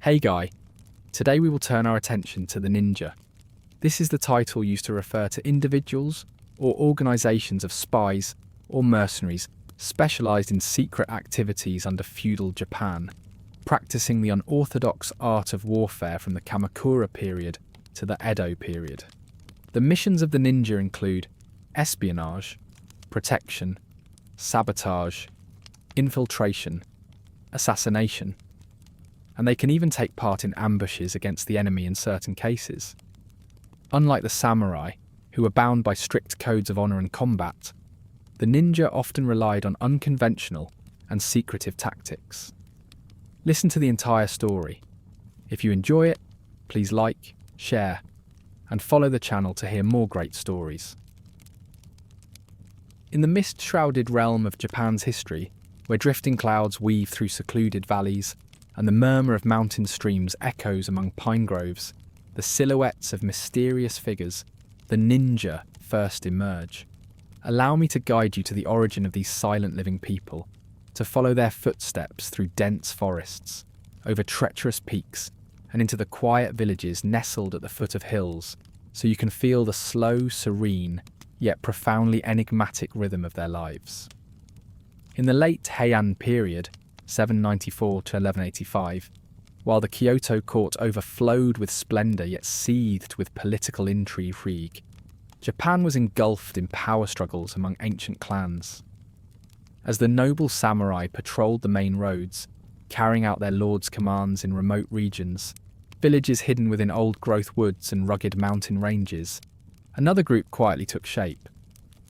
Hey Guy, today we will turn our attention to the ninja. This is the title used to refer to individuals or organisations of spies or mercenaries specialised in secret activities under feudal Japan, practising the unorthodox art of warfare from the Kamakura period to the Edo period. The missions of the ninja include espionage, protection, sabotage, infiltration, assassination, and they can even take part in ambushes against the enemy in certain cases. Unlike the samurai, who were bound by strict codes of honour and combat, the ninja often relied on unconventional and secretive tactics. Listen to the entire story. If you enjoy it, please like, share, and follow the channel to hear more great stories. In the mist-shrouded realm of Japan's history, where drifting clouds weave through secluded valleys and the murmur of mountain streams echoes among pine groves, the silhouettes of mysterious figures, the ninja, first emerge. Allow me to guide you to the origin of these silent living people, to follow their footsteps through dense forests, over treacherous peaks, and into the quiet villages nestled at the foot of hills, so you can feel the slow, serene, yet profoundly enigmatic rhythm of their lives. In the late Heian period, 794 to 1185, while the Kyoto court overflowed with splendour yet seethed with political intrigue, Japan was engulfed in power struggles among ancient clans. As the noble samurai patrolled the main roads, carrying out their lord's commands in remote regions, villages hidden within old-growth woods and rugged mountain ranges, another group quietly took shape.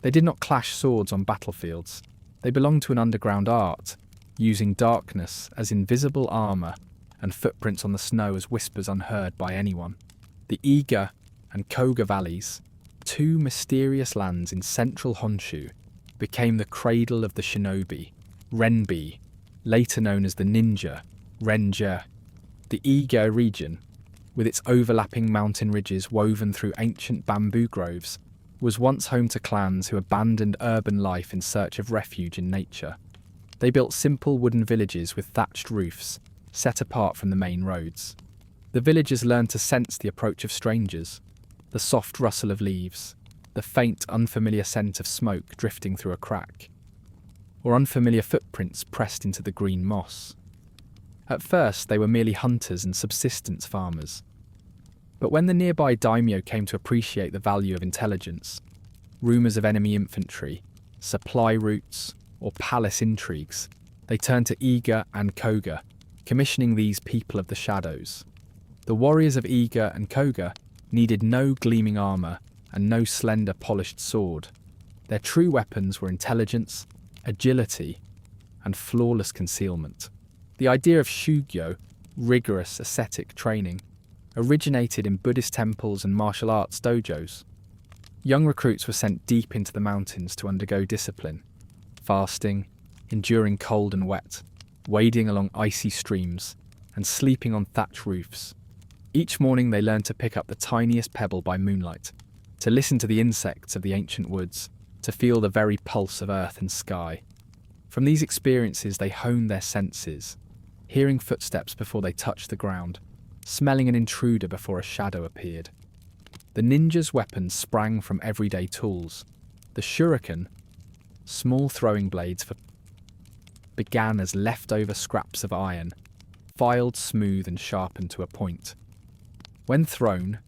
They did not clash swords on battlefields. They belonged to an underground art, using darkness as invisible armour and footprints on the snow as whispers unheard by anyone. The Iga and Koga Valleys, two mysterious lands in central Honshu, became the cradle of the shinobi, renbi, later known as the ninja, renja. The Iga region, with its overlapping mountain ridges woven through ancient bamboo groves, was once home to clans who abandoned urban life in search of refuge in nature. They built simple wooden villages with thatched roofs, set apart from the main roads. The villagers learned to sense the approach of strangers, the soft rustle of leaves, the faint, unfamiliar scent of smoke drifting through a crack, or unfamiliar footprints pressed into the green moss. At first, they were merely hunters and subsistence farmers. But when the nearby daimyo came to appreciate the value of intelligence, rumours of enemy infantry, supply routes, or palace intrigues, they turned to Iga and Koga, commissioning these people of the shadows. The warriors of Iga and Koga needed no gleaming armour and no slender polished sword. Their true weapons were intelligence, agility, and flawless concealment. The idea of shugyo, rigorous ascetic training, originated in Buddhist temples and martial arts dojos. Young recruits were sent deep into the mountains to undergo discipline, fasting, enduring cold and wet, wading along icy streams, and sleeping on thatch roofs. Each morning they learned to pick up the tiniest pebble by moonlight, to listen to the insects of the ancient woods, to feel the very pulse of earth and sky. From these experiences they honed their senses, hearing footsteps before they touched the ground, smelling an intruder before a shadow appeared. The ninja's weapons sprang from everyday tools. The shuriken, small throwing blades, began as leftover scraps of iron, filed smooth and sharpened to a point. When thrown,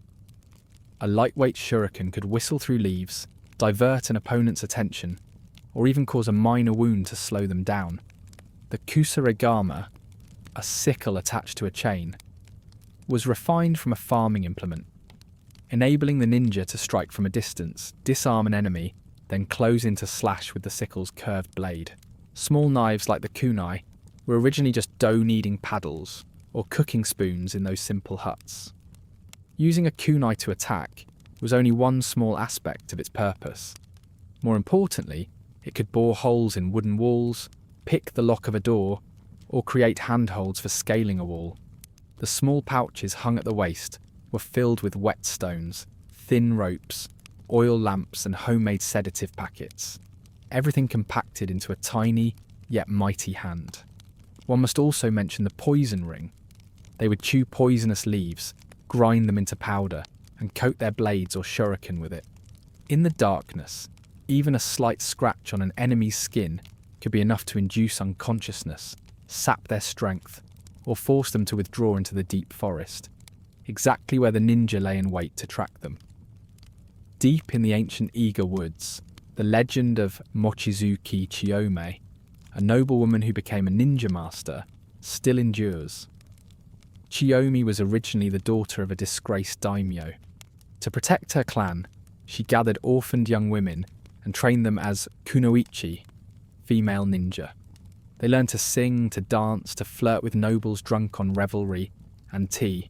a lightweight shuriken could whistle through leaves, divert an opponent's attention, or even cause a minor wound to slow them down. The kusaregama, a sickle attached to a chain, was refined from a farming implement, enabling the ninja to strike from a distance, disarm an enemy, then close in to slash with the sickle's curved blade. Small knives like the kunai were originally just dough-kneading paddles or cooking spoons in those simple huts. Using a kunai to attack was only one small aspect of its purpose. More importantly, it could bore holes in wooden walls, pick the lock of a door, or create handholds for scaling a wall. The small pouches hung at the waist were filled with whetstones, thin ropes, oil lamps and homemade sedative packets, everything compacted into a tiny yet mighty hand. One must also mention the poison ring. They would chew poisonous leaves, grind them into powder, and coat their blades or shuriken with it. In the darkness, even a slight scratch on an enemy's skin could be enough to induce unconsciousness, sap their strength, or force them to withdraw into the deep forest, exactly where the ninja lay in wait to track them. Deep in the ancient Iga woods, the legend of Mochizuki Chiyome, a noblewoman who became a ninja master, still endures. Chiyomi was originally the daughter of a disgraced daimyo. To protect her clan, she gathered orphaned young women and trained them as Kunowichi, female ninja. They learned to sing, to dance, to flirt with nobles drunk on revelry and tea,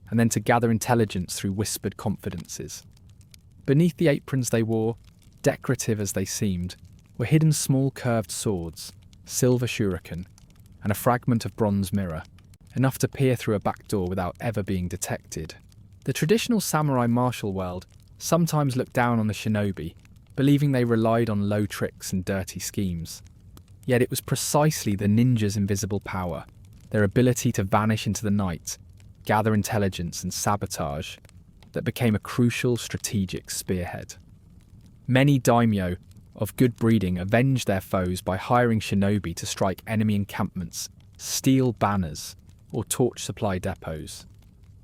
and then to gather intelligence through whispered confidences. Beneath the aprons they wore, decorative as they seemed, were hidden small curved swords, silver shuriken, and a fragment of bronze mirror, enough to peer through a back door without ever being detected. The traditional samurai martial world sometimes looked down on the shinobi, believing they relied on low tricks and dirty schemes. Yet it was precisely the ninja's invisible power, their ability to vanish into the night, gather intelligence and sabotage, that became a crucial strategic spearhead. Many daimyo of good breeding avenged their foes by hiring shinobi to strike enemy encampments, steal banners, or torch supply depots.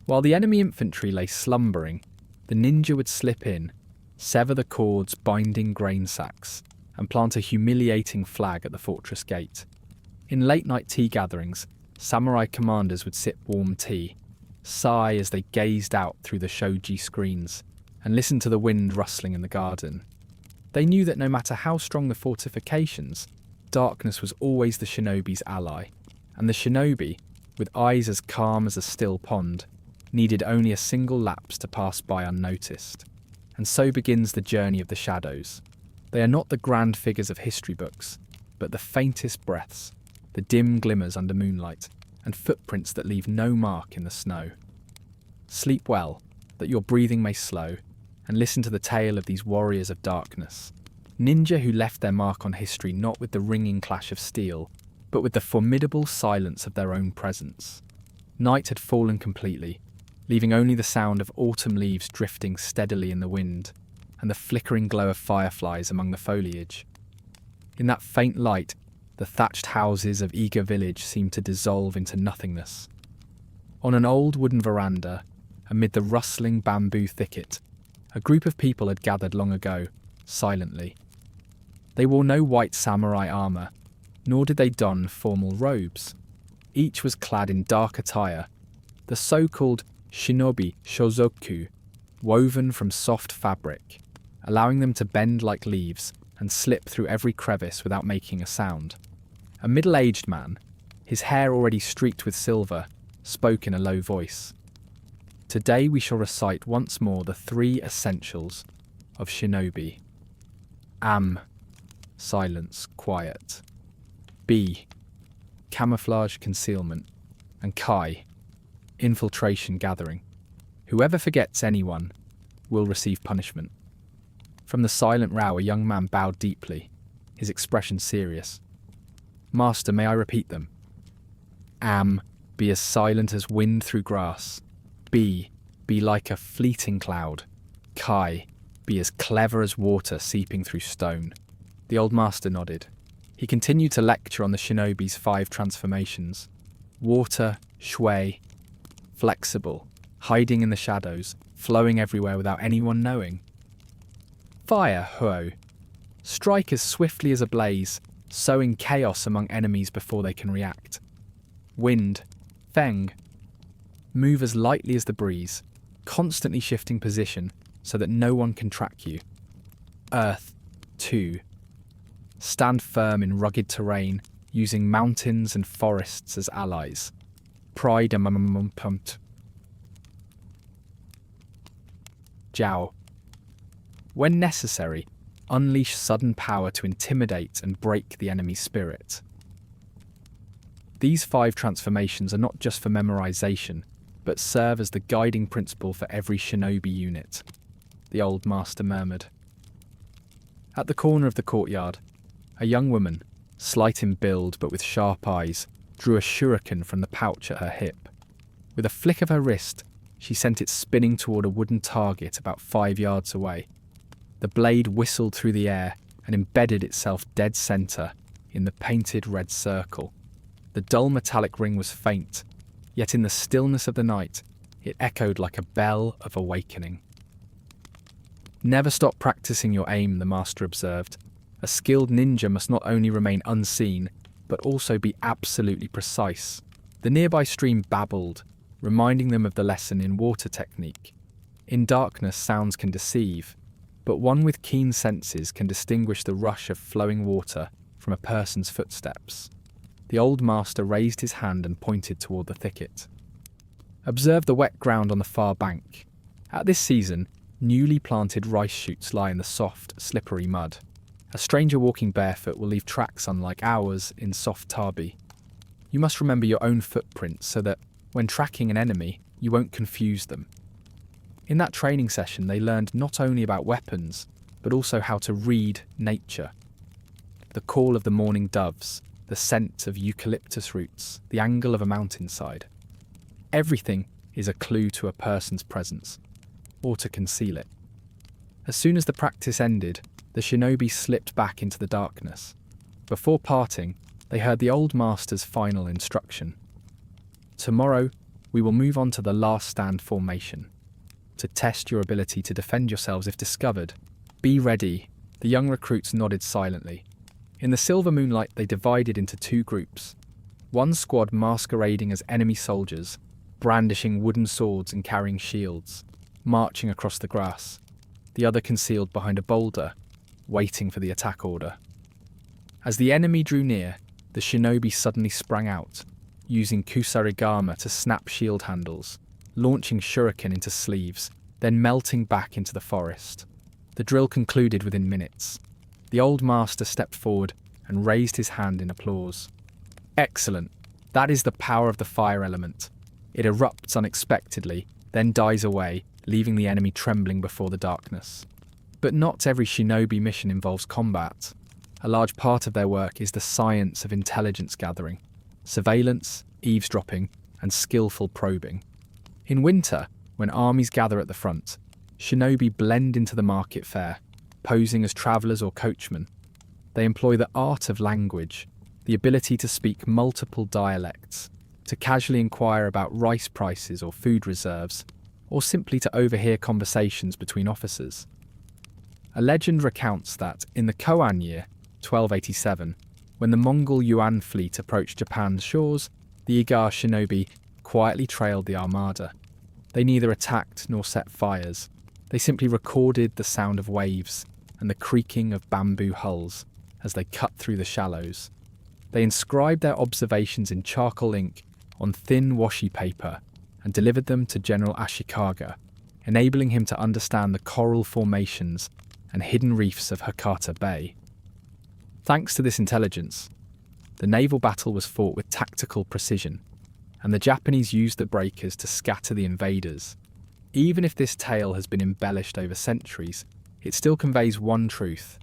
While the enemy infantry lay slumbering, the ninja would slip in, sever the cords binding grain sacks, and plant a humiliating flag at the fortress gate. In late-night tea gatherings, samurai commanders would sip warm tea, sigh as they gazed out through the shoji screens, and listen to the wind rustling in the garden. They knew that no matter how strong the fortifications, darkness was always the shinobi's ally, and the shinobi, with eyes as calm as a still pond, needed only a single lapse to pass by unnoticed. And so begins the journey of the shadows. They are not the grand figures of history books, but the faintest breaths, the dim glimmers under moonlight, and footprints that leave no mark in the snow. Sleep well, that your breathing may slow, and listen to the tale of these warriors of darkness. Ninja who left their mark on history not with the ringing clash of steel, but with the formidable silence of their own presence. Night had fallen completely, leaving only the sound of autumn leaves drifting steadily in the wind, and the flickering glow of fireflies among the foliage. In that faint light, the thatched houses of Iga village seemed to dissolve into nothingness. On an old wooden veranda, amid the rustling bamboo thicket, a group of people had gathered long ago, silently. They wore no white samurai armour, nor did they don formal robes. Each was clad in dark attire, the so-called Shinobi shozoku, woven from soft fabric, allowing them to bend like leaves and slip through every crevice without making a sound. A middle-aged man, his hair already streaked with silver, spoke in a low voice. Today we shall recite once more the 3 essentials of shinobi. Am, silence, quiet. B, camouflage, concealment. And Kai, infiltration, gathering. Whoever forgets anyone will receive punishment. From the silent row, a young man bowed deeply, his expression serious. Master, may I repeat them? Am, be as silent as wind through grass. B, be like a fleeting cloud. Kai, be as clever as water seeping through stone. The old master nodded. He continued to lecture on the shinobi's 5 transformations. Water, shui, flexible, hiding in the shadows, flowing everywhere without anyone knowing. Fire, huo, strike as swiftly as a blaze, sowing chaos among enemies before they can react. Wind, feng, move as lightly as the breeze, constantly shifting position so that no one can track you. Earth, tu, stand firm in rugged terrain, using mountains and forests as allies. Pride and pumped. Jiao. When necessary, unleash sudden power to intimidate and break the enemy's spirit. These 5 transformations are not just for memorization, but serve as the guiding principle for every shinobi unit, the old master murmured. At the corner of the courtyard, a young woman, slight in build but with sharp eyes, drew a shuriken from the pouch at her hip. With a flick of her wrist, she sent it spinning toward a wooden target about 5 yards away. The blade whistled through the air and embedded itself dead center in the painted red circle. The dull metallic ring was faint, yet in the stillness of the night, it echoed like a bell of awakening. Never stop practicing your aim, the master observed. A skilled ninja must not only remain unseen, but also be absolutely precise. The nearby stream babbled, reminding them of the lesson in water technique. In darkness, sounds can deceive, but one with keen senses can distinguish the rush of flowing water from a person's footsteps. The old master raised his hand and pointed toward the thicket. Observe the wet ground on the far bank. At this season, newly planted rice shoots lie in the soft, slippery mud. A stranger walking barefoot will leave tracks unlike ours in soft tabi. You must remember your own footprints so that, when tracking an enemy, you won't confuse them. In that training session, they learned not only about weapons, but also how to read nature. The call of the morning doves, the scent of eucalyptus roots, the angle of a mountainside. Everything is a clue to a person's presence, or to conceal it. As soon as the practice ended, the shinobi slipped back into the darkness. Before parting, they heard the old master's final instruction. Tomorrow, we will move on to the last stand formation. To test your ability to defend yourselves if discovered. Be ready. The young recruits nodded silently. In the silver moonlight, they divided into 2 groups. One squad masquerading as enemy soldiers, brandishing wooden swords and carrying shields, marching across the grass. The other concealed behind a boulder, waiting for the attack order. As the enemy drew near, the shinobi suddenly sprang out, using kusarigama to snap shield handles, launching shuriken into sleeves, then melting back into the forest. The drill concluded within minutes. The old master stepped forward and raised his hand in applause. Excellent. That is the power of the fire element. It erupts unexpectedly, then dies away, leaving the enemy trembling before the darkness. But not every shinobi mission involves combat. A large part of their work is the science of intelligence gathering, surveillance, eavesdropping, and skillful probing. In winter, when armies gather at the front, shinobi blend into the market fare, posing as travellers or coachmen. They employ the art of language, the ability to speak multiple dialects, to casually inquire about rice prices or food reserves, or simply to overhear conversations between officers. A legend recounts that, in the Koan year, 1287, when the Mongol Yuan fleet approached Japan's shores, the Iga shinobi quietly trailed the armada. They neither attacked nor set fires. They simply recorded the sound of waves and the creaking of bamboo hulls as they cut through the shallows. They inscribed their observations in charcoal ink on thin washi paper and delivered them to General Ashikaga, enabling him to understand the coral formations and hidden reefs of Hakata Bay. Thanks to this intelligence, the naval battle was fought with tactical precision, and the Japanese used the breakers to scatter the invaders. Even if this tale has been embellished over centuries, it still conveys one truth.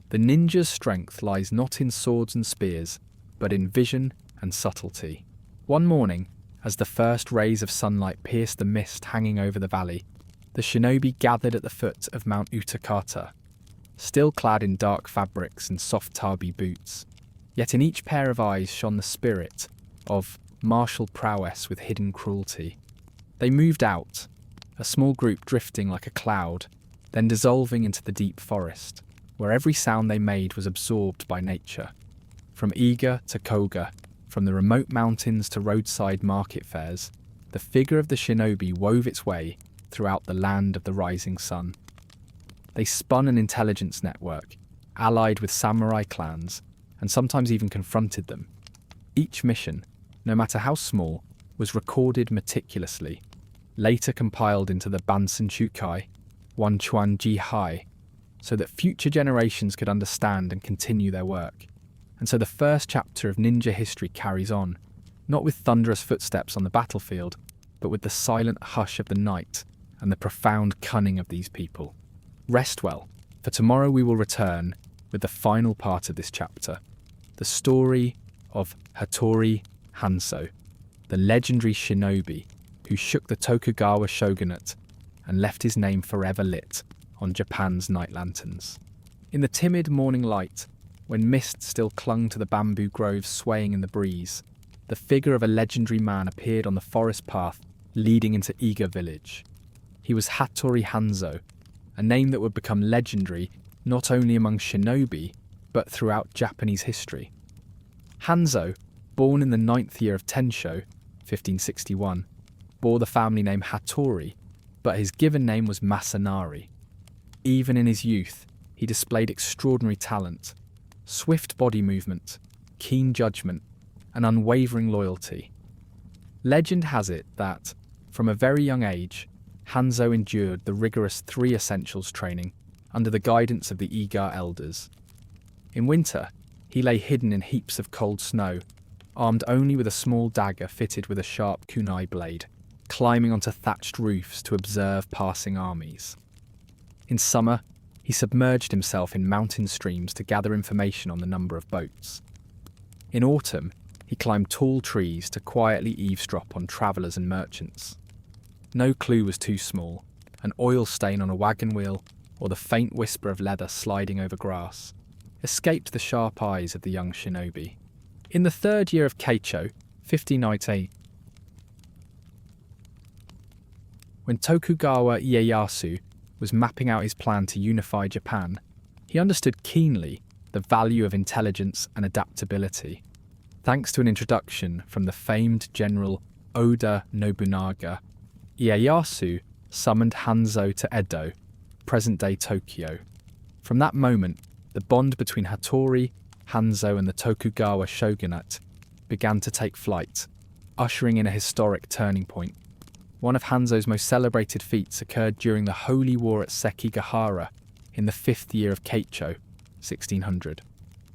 The ninja's strength lies not in swords and spears, but in vision and subtlety. One morning, as the first rays of sunlight pierced the mist hanging over the valley, the shinobi gathered at the foot of Mount Utakata, still clad in dark fabrics and soft tabi boots. Yet in each pair of eyes shone the spirit of martial prowess with hidden cruelty. They moved out, a small group drifting like a cloud, then dissolving into the deep forest, where every sound they made was absorbed by nature. From Iga to Koga, from the remote mountains to roadside market fairs, the figure of the shinobi wove its way throughout the land of the rising sun. They spun an intelligence network, allied with samurai clans, and sometimes even confronted them. Each mission, no matter how small, was recorded meticulously, later compiled into the Bansen Shukai, Wanchuan Jihai, so that future generations could understand and continue their work. And so the first chapter of ninja history carries on, not with thunderous footsteps on the battlefield, but with the silent hush of the night and the profound cunning of these people. Rest well, for tomorrow we will return with the final part of this chapter, the story of Hattori Hanzo, the legendary shinobi who shook the Tokugawa Shogunate and left his name forever lit on Japan's night lanterns. In the timid morning light, when mist still clung to the bamboo groves swaying in the breeze, the figure of a legendary man appeared on the forest path leading into Iga village. He was Hattori Hanzo, a name that would become legendary not only among shinobi, but throughout Japanese history. Hanzo, born in the 9th year of Tensho, 1561, bore the family name Hattori, but his given name was Masanari. Even in his youth, he displayed extraordinary talent, swift body movement, keen judgment, and unwavering loyalty. Legend has it that, from a very young age, Hanzo endured the rigorous 3 essentials training under the guidance of the Iga elders. In winter, he lay hidden in heaps of cold snow, armed only with a small dagger fitted with a sharp kunai blade, climbing onto thatched roofs to observe passing armies. In summer, he submerged himself in mountain streams to gather information on the number of boats. In autumn, he climbed tall trees to quietly eavesdrop on travellers and merchants. No clue was too small, an oil stain on a wagon wheel or the faint whisper of leather sliding over grass escaped the sharp eyes of the young shinobi. In the 3rd year of Keicho, 1598, when Tokugawa Ieyasu was mapping out his plan to unify Japan, he understood keenly the value of intelligence and adaptability. Thanks to an introduction from the famed general Oda Nobunaga, Ieyasu summoned Hanzo to Edo, present-day Tokyo. From that moment, the bond between Hattori, Hanzo and the Tokugawa Shogunate began to take flight, ushering in a historic turning point. One of Hanzo's most celebrated feats occurred during the Holy War at Sekigahara in the 5th year of Keicho, 1600.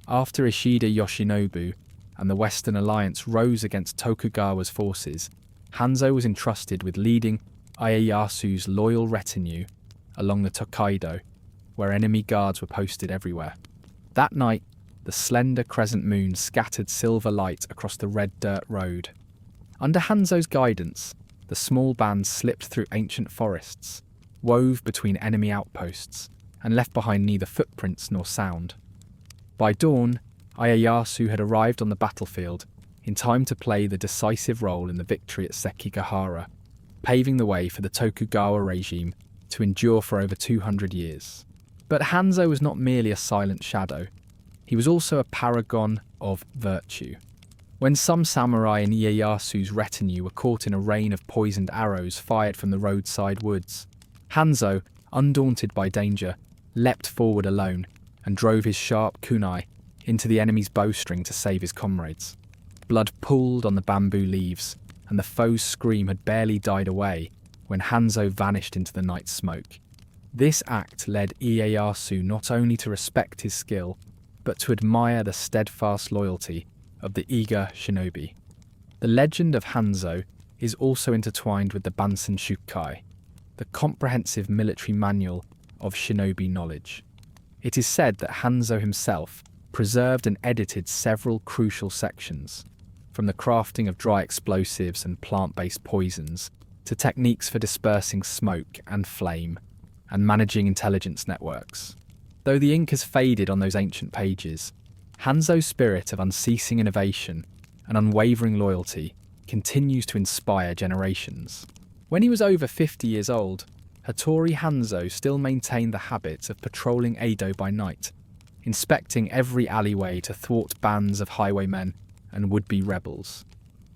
After Ishida Yoshinobu and the Western Alliance rose against Tokugawa's forces, Hanzo was entrusted with leading Ieyasu's loyal retinue along the Tokaido, where enemy guards were posted everywhere. That night, the slender crescent moon scattered silver light across the red dirt road. Under Hanzo's guidance, the small band slipped through ancient forests, wove between enemy outposts, and left behind neither footprints nor sound. By dawn, Ieyasu had arrived on the battlefield in time to play the decisive role in the victory at Sekigahara, paving the way for the Tokugawa regime to endure for over 200 years. But Hanzo was not merely a silent shadow. He was also a paragon of virtue. When some samurai in Ieyasu's retinue were caught in a rain of poisoned arrows fired from the roadside woods, Hanzo, undaunted by danger, leapt forward alone and drove his sharp kunai into the enemy's bowstring to save his comrades. Blood pooled on the bamboo leaves, and the foe's scream had barely died away when Hanzo vanished into the night smoke. This act led Ieyasu not only to respect his skill, but to admire the steadfast loyalty of the Iga shinobi. The legend of Hanzo is also intertwined with the Bansen Shukai, the comprehensive military manual of shinobi knowledge. It is said that Hanzo himself preserved and edited several crucial sections, from the crafting of dry explosives and plant-based poisons to techniques for dispersing smoke and flame and managing intelligence networks. Though the ink has faded on those ancient pages, Hanzo's spirit of unceasing innovation and unwavering loyalty continues to inspire generations. When he was over 50 years old, Hattori Hanzo still maintained the habit of patrolling Edo by night, inspecting every alleyway to thwart bands of highwaymen and would-be rebels.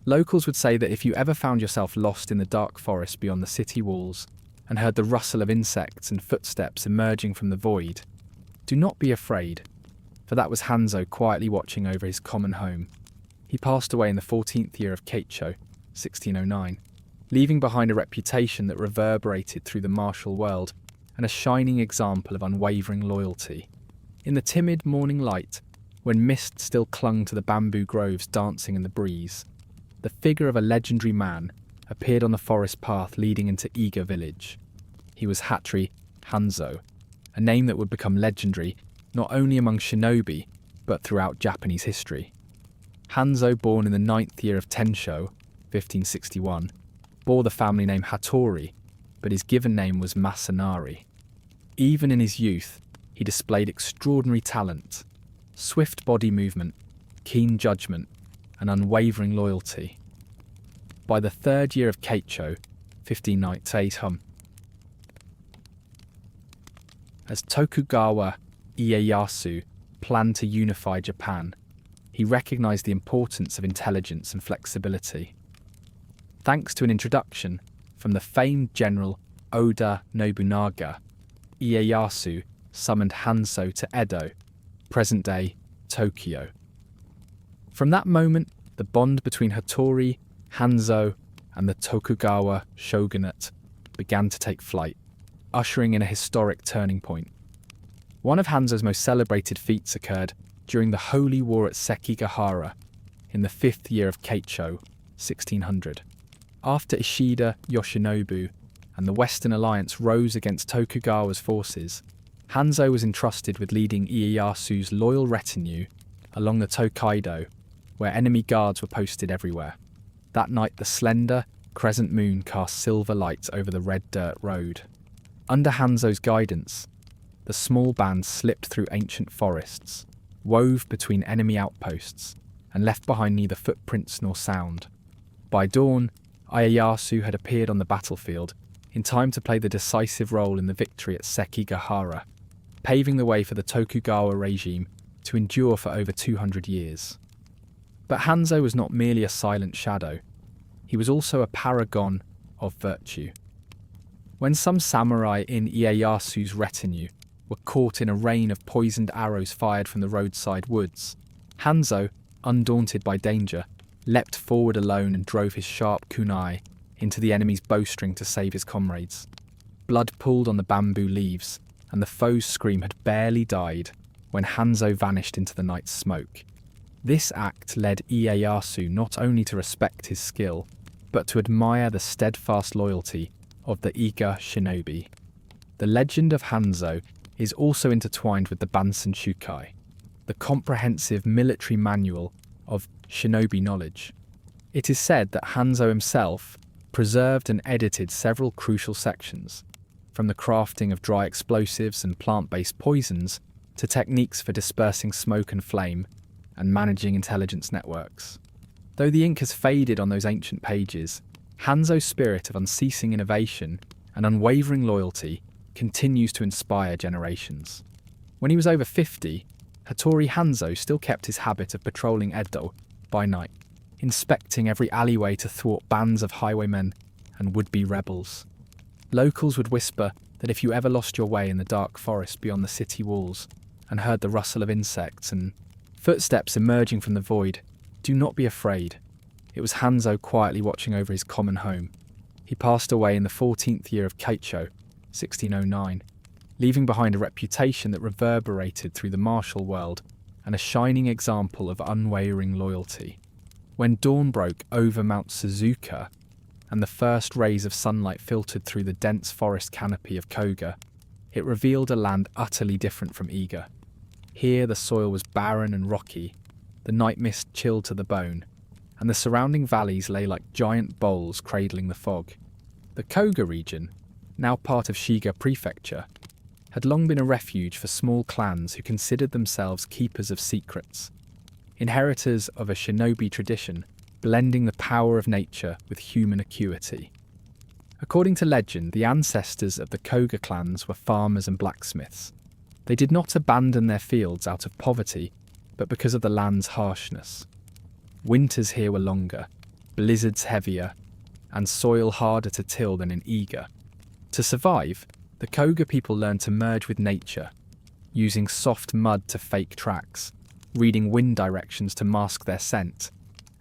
Locals would say that if you ever found yourself lost in the dark forest beyond the city walls and heard the rustle of insects and footsteps emerging from the void, do not be afraid, for that was Hanzo quietly watching over his common home. He passed away in the 14th year of Keicho, 1609, leaving behind a reputation that reverberated through the martial world and a shining example of unwavering loyalty. In the timid morning light, when mist still clung to the bamboo groves dancing in the breeze, the figure of a legendary man appeared on the forest path leading into Iga village. He was Hattori Hanzo, a name that would become legendary not only among shinobi, but throughout Japanese history. Hanzo, born in the 9th year of Tensho, 1561, bore the family name Hattori, but his given name was Masanari. Even in his youth, he displayed extraordinary talent, swift body movement, keen judgment, and unwavering loyalty. By the third year of Keicho, 1598, as Tokugawa Ieyasu planned to unify Japan, he recognized the importance of intelligence and flexibility. Thanks to an introduction from the famed general Oda Nobunaga, Ieyasu summoned Hanzo to Edo, present-day Tokyo. From that moment, the bond between Hattori, Hanzo, and the Tokugawa Shogunate began to take flight, ushering in a historic turning point. One of Hanzo's most celebrated feats occurred during the Holy War at Sekigahara in the 5th year of Keicho, 1600. After Ishida Yoshinobu and the Western Alliance rose against Tokugawa's forces, Hanzo was entrusted with leading Ieyasu's loyal retinue along the Tokaido, where enemy guards were posted everywhere. That night, the slender, crescent moon cast silver light over the red dirt road. Under Hanzo's guidance, the small band slipped through ancient forests, wove between enemy outposts, and left behind neither footprints nor sound. By dawn, Ieyasu had appeared on the battlefield, in time to play the decisive role in the victory at Sekigahara, paving the way for the Tokugawa regime to endure for over 200 years. But Hanzo was not merely a silent shadow, he was also a paragon of virtue. When some samurai in Ieyasu's retinue were caught in a rain of poisoned arrows fired from the roadside woods, Hanzo, undaunted by danger, leapt forward alone and drove his sharp kunai into the enemy's bowstring to save his comrades. Blood pooled on the bamboo leaves, and the foe's scream had barely died when Hanzo vanished into the night's smoke. This act led Ieyasu not only to respect his skill, but to admire the steadfast loyalty of the Iga shinobi. The legend of Hanzo is also intertwined with the Bansen Shukai, the comprehensive military manual of shinobi knowledge. It is said that Hanzo himself preserved and edited several crucial sections, from the crafting of dry explosives and plant-based poisons to techniques for dispersing smoke and flame and managing intelligence networks. Though the ink has faded on those ancient pages, Hanzo's spirit of unceasing innovation and unwavering loyalty continues to inspire generations. When he was over 50, Hattori Hanzo still kept his habit of patrolling Edo by night, inspecting every alleyway to thwart bands of highwaymen and would-be rebels. Locals would whisper that if you ever lost your way in the dark forest beyond the city walls and heard the rustle of insects and footsteps emerging from the void, do not be afraid. It was Hanzo quietly watching over his common home. He passed away in the 14th year of Keicho, 1609, leaving behind a reputation that reverberated through the martial world and a shining example of unwavering loyalty. When dawn broke over Mount Suzuka and the first rays of sunlight filtered through the dense forest canopy of Koga, it revealed a land utterly different from Iga. Here the soil was barren and rocky, the night mist chilled to the bone, and the surrounding valleys lay like giant bowls cradling the fog. The Koga region, now part of Shiga Prefecture, had long been a refuge for small clans who considered themselves keepers of secrets, inheritors of a shinobi tradition blending the power of nature with human acuity. According to legend, the ancestors of the Koga clans were farmers and blacksmiths. They did not abandon their fields out of poverty, but because of the land's harshness. Winters here were longer, blizzards heavier, and soil harder to till than in Iga. To survive, the Koga people learned to merge with nature, using soft mud to fake tracks, reading wind directions to mask their scent,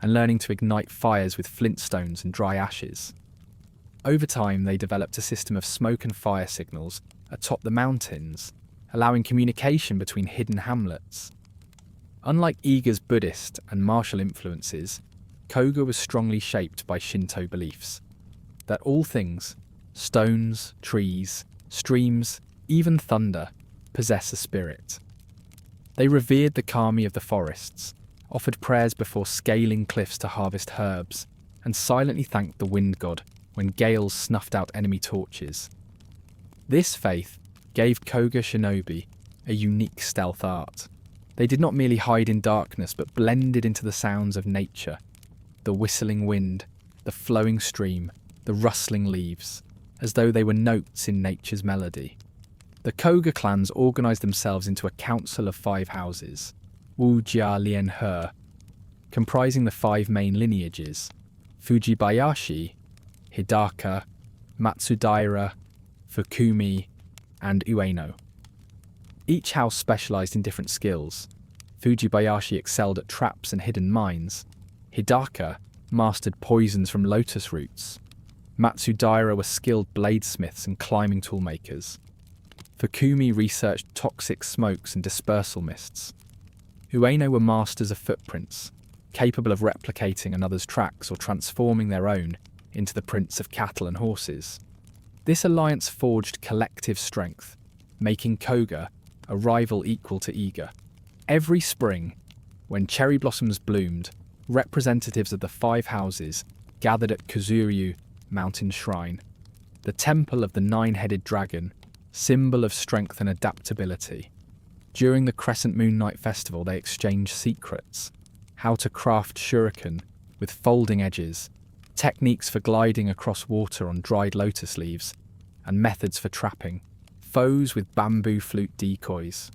and learning to ignite fires with flintstones and dry ashes. Over time, they developed a system of smoke and fire signals atop the mountains, allowing communication between hidden hamlets. Unlike Iga's Buddhist and martial influences, Koga was strongly shaped by Shinto beliefs that all things, stones, trees, streams, even thunder, possess a spirit. They revered the kami of the forests, offered prayers before scaling cliffs to harvest herbs, and silently thanked the wind god when gales snuffed out enemy torches. This faith gave Koga Shinobi a unique stealth art. They did not merely hide in darkness, but blended into the sounds of nature. The whistling wind, the flowing stream, the rustling leaves, as though they were notes in nature's melody. The Koga clans organised themselves into a council of 5 houses, Wu Jia Lian He, comprising the 5 main lineages, Fujibayashi, Hidaka, Matsudaira, Fukumi, and Ueno. Each house specialised in different skills. Fujibayashi excelled at traps and hidden mines. Hidaka mastered poisons from lotus roots. Matsudaira were skilled bladesmiths and climbing toolmakers. Fukumi researched toxic smokes and dispersal mists. Ueno were masters of footprints, capable of replicating another's tracks or transforming their own into the prints of cattle and horses. This alliance forged collective strength, making Koga a rival equal to Iga. Every spring, when cherry blossoms bloomed, representatives of the 5 houses gathered at Kuzuryu Mountain Shrine, the temple of the 9-headed dragon, symbol of strength and adaptability. During the Crescent Moon Night Festival, they exchanged secrets: how to craft shuriken with folding edges, techniques for gliding across water on dried lotus leaves, and methods for trapping foes with bamboo flute decoys.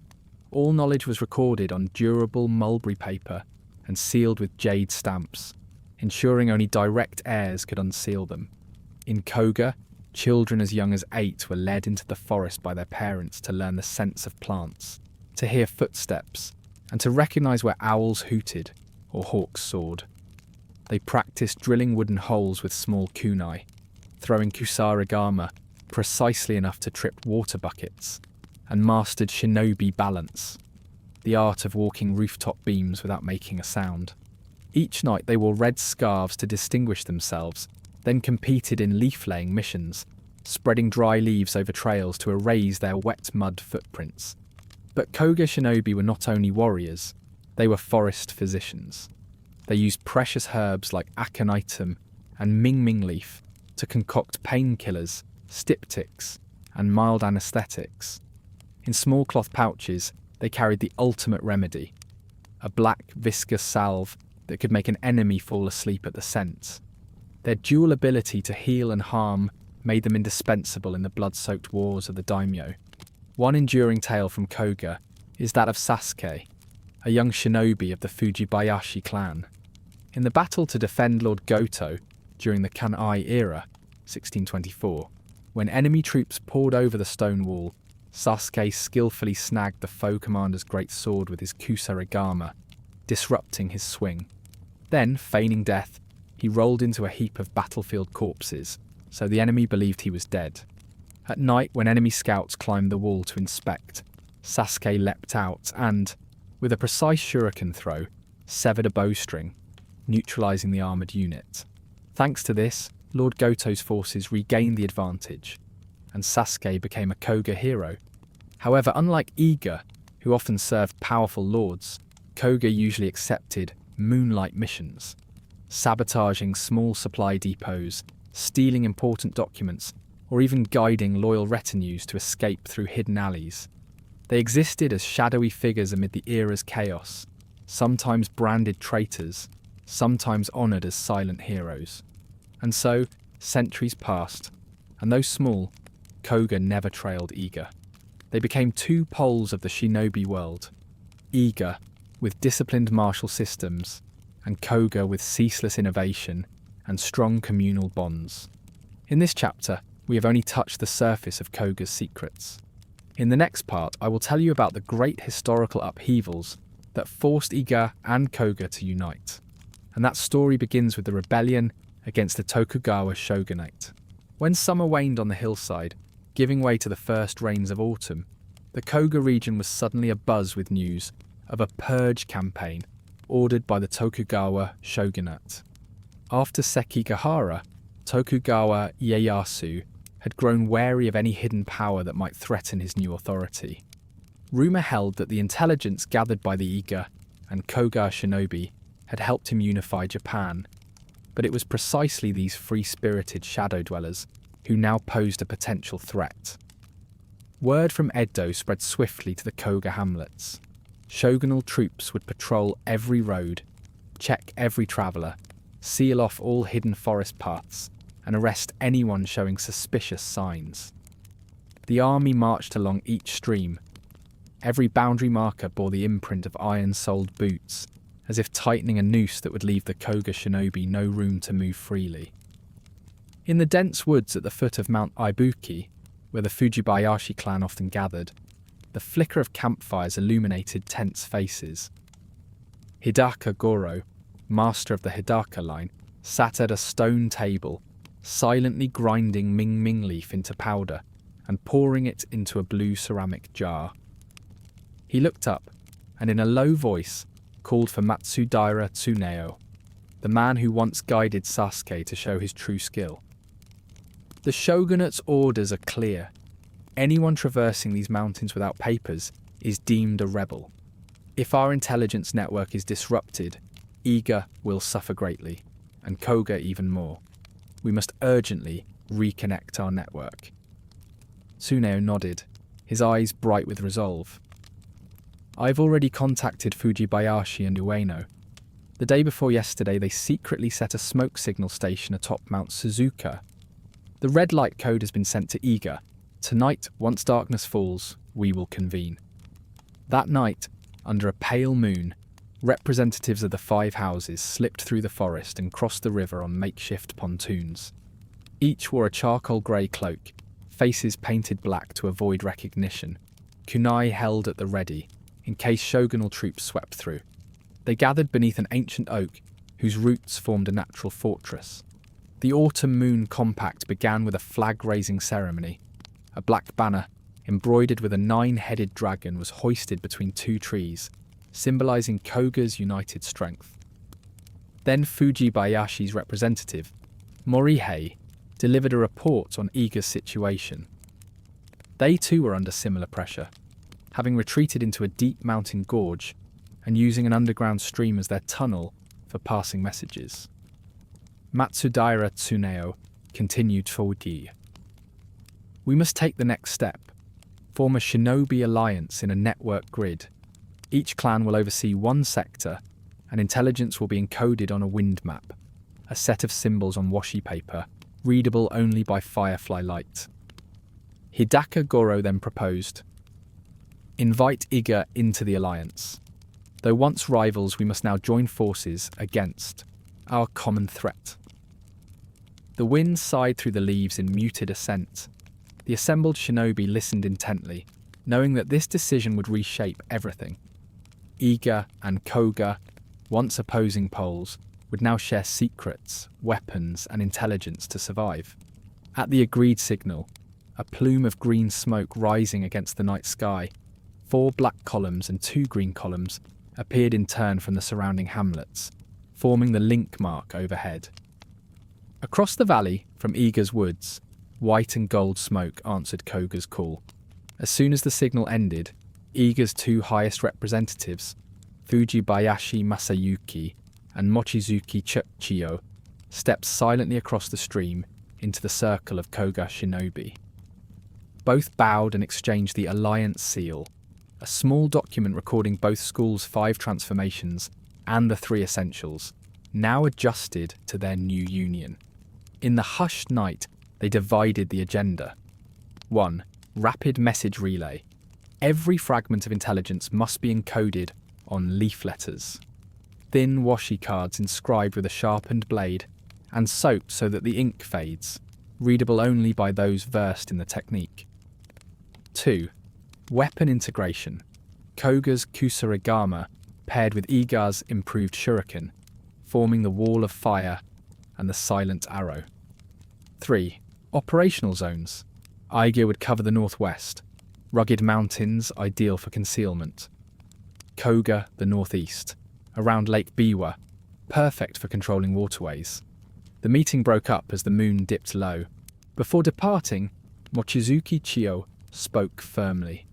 All knowledge was recorded on durable mulberry paper and sealed with jade stamps, ensuring only direct heirs could unseal them. In Koga, children as young as 8 were led into the forest by their parents to learn the scents of plants, to hear footsteps, and to recognise where owls hooted or hawks soared. They practiced drilling wooden holes with small kunai, throwing kusarigama precisely enough to trip water buckets, and mastered shinobi balance, the art of walking rooftop beams without making a sound. Each night they wore red scarves to distinguish themselves, then competed in leaf-laying missions, spreading dry leaves over trails to erase their wet mud footprints. But Koga shinobi were not only warriors, they were forest physicians. They used precious herbs like aconitum and ming-ming leaf to concoct painkillers, styptics, and mild anaesthetics. In small cloth pouches, they carried the ultimate remedy, a black, viscous salve that could make an enemy fall asleep at the scent. Their dual ability to heal and harm made them indispensable in the blood-soaked wars of the daimyo. One enduring tale from Koga is that of Sasuke, a young shinobi of the Fujibayashi clan. In the battle to defend Lord Goto during the Kan'ai era, 1624, when enemy troops poured over the stone wall, Sasuke skillfully snagged the foe commander's great sword with his kusarigama, disrupting his swing. Then, feigning death, he rolled into a heap of battlefield corpses, so the enemy believed he was dead. At night, when enemy scouts climbed the wall to inspect, Sasuke leapt out and, with a precise shuriken throw, severed a bowstring, neutralising the armoured unit. Thanks to this, Lord Goto's forces regained the advantage, and Sasuke became a Koga hero. However, unlike Iga, who often served powerful lords, Koga usually accepted moonlight missions, sabotaging small supply depots, stealing important documents, or even guiding loyal retinues to escape through hidden alleys. They existed as shadowy figures amid the era's chaos, sometimes branded traitors, sometimes honoured as silent heroes. And so, centuries passed, and though small, Koga never trailed Iga. They became 2 poles of the shinobi world, Iga with disciplined martial systems, and Koga with ceaseless innovation and strong communal bonds. In this chapter, we have only touched the surface of Koga's secrets. In the next part, I will tell you about the great historical upheavals that forced Iga and Koga to unite. And that story begins with the rebellion against the Tokugawa Shogunate. When summer waned on the hillside, giving way to the first rains of autumn, the Koga region was suddenly abuzz with news of a purge campaign ordered by the Tokugawa Shogunate. After Sekigahara, Tokugawa Ieyasu had grown wary of any hidden power that might threaten his new authority. Rumour held that the intelligence gathered by the Iga and Koga shinobi had helped him unify Japan. but it was precisely these free-spirited shadow dwellers who now posed a potential threat. Word from Edo spread swiftly to the Koga hamlets. Shogunal troops would patrol every road, check every traveller, seal off all hidden forest paths, and arrest anyone showing suspicious signs. The army marched along each stream. Every boundary marker bore the imprint of iron-soled boots, as if tightening a noose that would leave the Koga shinobi no room to move freely. In the dense woods at the foot of Mount Ibuki, where the Fujibayashi clan often gathered, the flicker of campfires illuminated tense faces. Hidaka Goro, master of the Hidaka line, sat at a stone table, silently grinding Ming Ming leaf into powder and pouring it into a blue ceramic jar. He looked up and in a low voice called for Matsudaira Tsuneo, the man who once guided Sasuke to show his true skill. The shogunate's orders are clear. Anyone traversing these mountains without papers is deemed a rebel. If our intelligence network is disrupted, Iga will suffer greatly, and Koga even more. We must urgently reconnect our network. Tsuneo nodded, his eyes bright with resolve. I've already contacted Fujibayashi and Ueno. The day before yesterday, they secretly set a smoke signal station atop Mount Suzuka. The red light code has been sent to Iga. Tonight, once darkness falls, we will convene. That night, under a pale moon, representatives of the 5 houses slipped through the forest and crossed the river on makeshift pontoons. Each wore a charcoal grey cloak, faces painted black to avoid recognition, kunai held at the ready, in case shogunal troops swept through. They gathered beneath an ancient oak whose roots formed a natural fortress. The autumn moon compact began with a flag-raising ceremony. A black banner, embroidered with a 9-headed dragon, was hoisted between 2 trees, symbolising Koga's united strength. Then Fujibayashi's representative, Morihei, delivered a report on Iga's situation. They too were under similar pressure, having retreated into a deep mountain gorge and using an underground stream as their tunnel for passing messages. Matsudaira Tsuneo continued forward. We must take the next step, form a shinobi alliance in a network grid. Each clan will oversee one sector, and intelligence will be encoded on a wind map, a set of symbols on washi paper, readable only by firefly light. Hidaka Goro then proposed, invite Iga into the alliance. Though once rivals, we must now join forces against our common threat. The wind sighed through the leaves in muted assent. The assembled shinobi listened intently, knowing that this decision would reshape everything. Iga and Koga, once opposing poles, would now share secrets, weapons, and intelligence to survive. At the agreed signal, a plume of green smoke rising against the night sky, 4 black columns and 2 green columns appeared in turn from the surrounding hamlets, forming the link mark overhead. Across the valley, from Iga's woods, white and gold smoke answered Koga's call. As soon as the signal ended, Iga's 2 highest representatives, Fujibayashi Masayuki and Mochizuki Chiyo, stepped silently across the stream into the circle of Koga shinobi. Both bowed and exchanged the Alliance Seal, a small document recording both schools' 5 transformations and the 3 essentials, now adjusted to their new union. In the hushed night, they divided the agenda. 1. Rapid message relay. Every fragment of intelligence must be encoded on leaf letters. Thin washi cards inscribed with a sharpened blade and soaked so that the ink fades, readable only by those versed in the technique. 2. Weapon integration. Koga's kusarigama paired with Iga's improved shuriken, forming the wall of fire and the silent arrow. 3. Operational zones. Iga would cover the northwest, rugged mountains ideal for concealment. Koga the northeast, around Lake Biwa, perfect for controlling waterways. The meeting broke up as the moon dipped low. Before departing, Mochizuki Chiyo spoke firmly.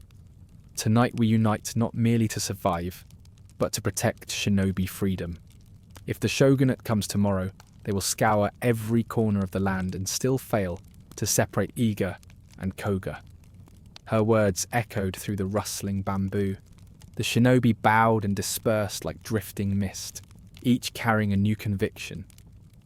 Tonight we unite not merely to survive, but to protect shinobi freedom. If the shogunate comes tomorrow, they will scour every corner of the land and still fail to separate Iga and Koga. Her words echoed through the rustling bamboo. The shinobi bowed and dispersed like drifting mist, each carrying a new conviction.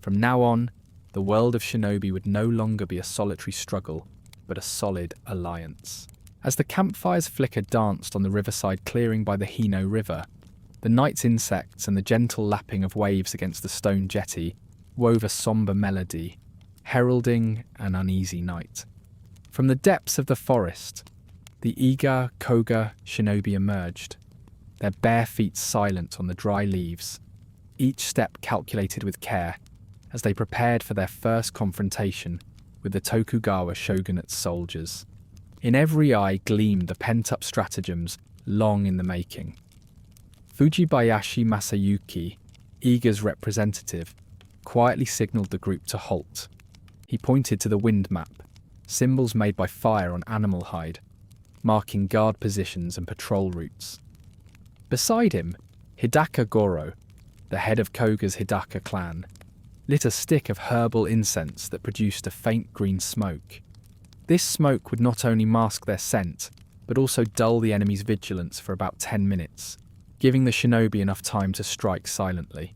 From now on, the world of shinobi would no longer be a solitary struggle, but a solid alliance. As the campfire's flicker danced on the riverside clearing by the Hino River, the night's insects and the gentle lapping of waves against the stone jetty wove a somber melody, heralding an uneasy night. From the depths of the forest, the Iga Koga shinobi emerged, their bare feet silent on the dry leaves, each step calculated with care as they prepared for their first confrontation with the Tokugawa Shogunate soldiers. In every eye gleamed the pent-up stratagems long in the making. Fujibayashi Masayuki, Iga's representative, quietly signalled the group to halt. He pointed to the wind map, symbols made by fire on animal hide, marking guard positions and patrol routes. Beside him, Hidaka Goro, the head of Koga's Hidaka clan, lit a stick of herbal incense that produced a faint green smoke. This smoke would not only mask their scent, but also dull the enemy's vigilance for about 10 minutes, giving the shinobi enough time to strike silently.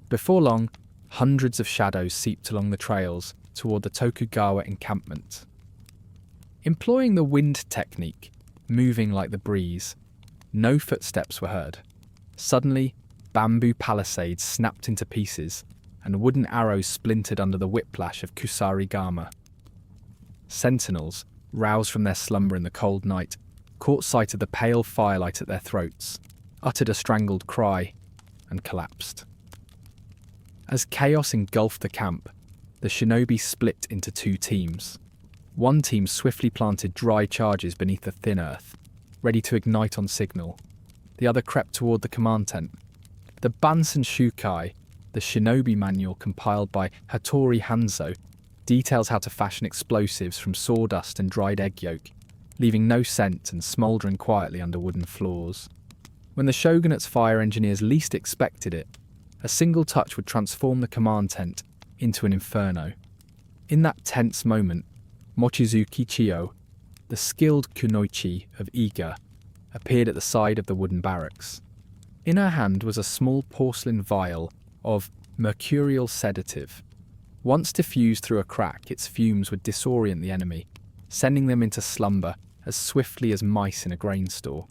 Before long, hundreds of shadows seeped along the trails toward the Tokugawa encampment. Employing the wind technique, moving like the breeze, no footsteps were heard. Suddenly, bamboo palisades snapped into pieces, and wooden arrows splintered under the whiplash of kusarigama. Sentinels, roused from their slumber in the cold night, caught sight of the pale firelight at their throats, uttered a strangled cry, and collapsed. As chaos engulfed the camp, the shinobi split into two teams. One team swiftly planted dry charges beneath the thin earth, ready to ignite on signal. The other crept toward the command tent. The Bansen Shukai, the shinobi manual compiled by Hattori Hanzo, details how to fashion explosives from sawdust and dried egg yolk, leaving no scent and smouldering quietly under wooden floors. When the shogunate's fire engineers least expected it, a single touch would transform the command tent into an inferno. In that tense moment, Mochizuki Chiyo, the skilled kunowichi of Iga, appeared at the side of the wooden barracks. In her hand was a small porcelain vial of mercurial sedative. Once diffused through a crack, its fumes would disorient the enemy, sending them into slumber as swiftly as mice in a grain store.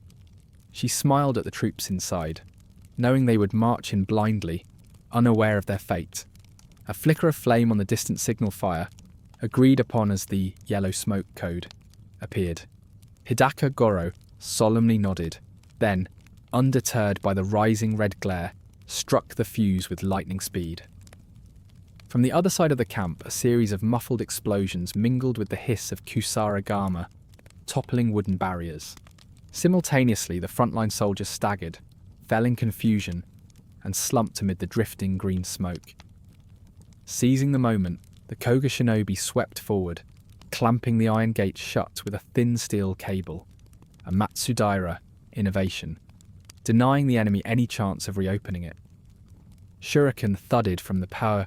She smiled at the troops inside, knowing they would march in blindly, unaware of their fate. A flicker of flame on the distant signal fire, agreed upon as the yellow smoke code, appeared. Hidaka Goro solemnly nodded, then, undeterred by the rising red glare, struck the fuse with lightning speed. From the other side of the camp, a series of muffled explosions mingled with the hiss of kusarigama, toppling wooden barriers. Simultaneously, the frontline soldiers staggered, fell in confusion, and slumped amid the drifting green smoke. Seizing the moment, the Koga shinobi swept forward, clamping the iron gate shut with a thin steel cable, a Matsudaira innovation, denying the enemy any chance of reopening it. Shuriken thudded from the power.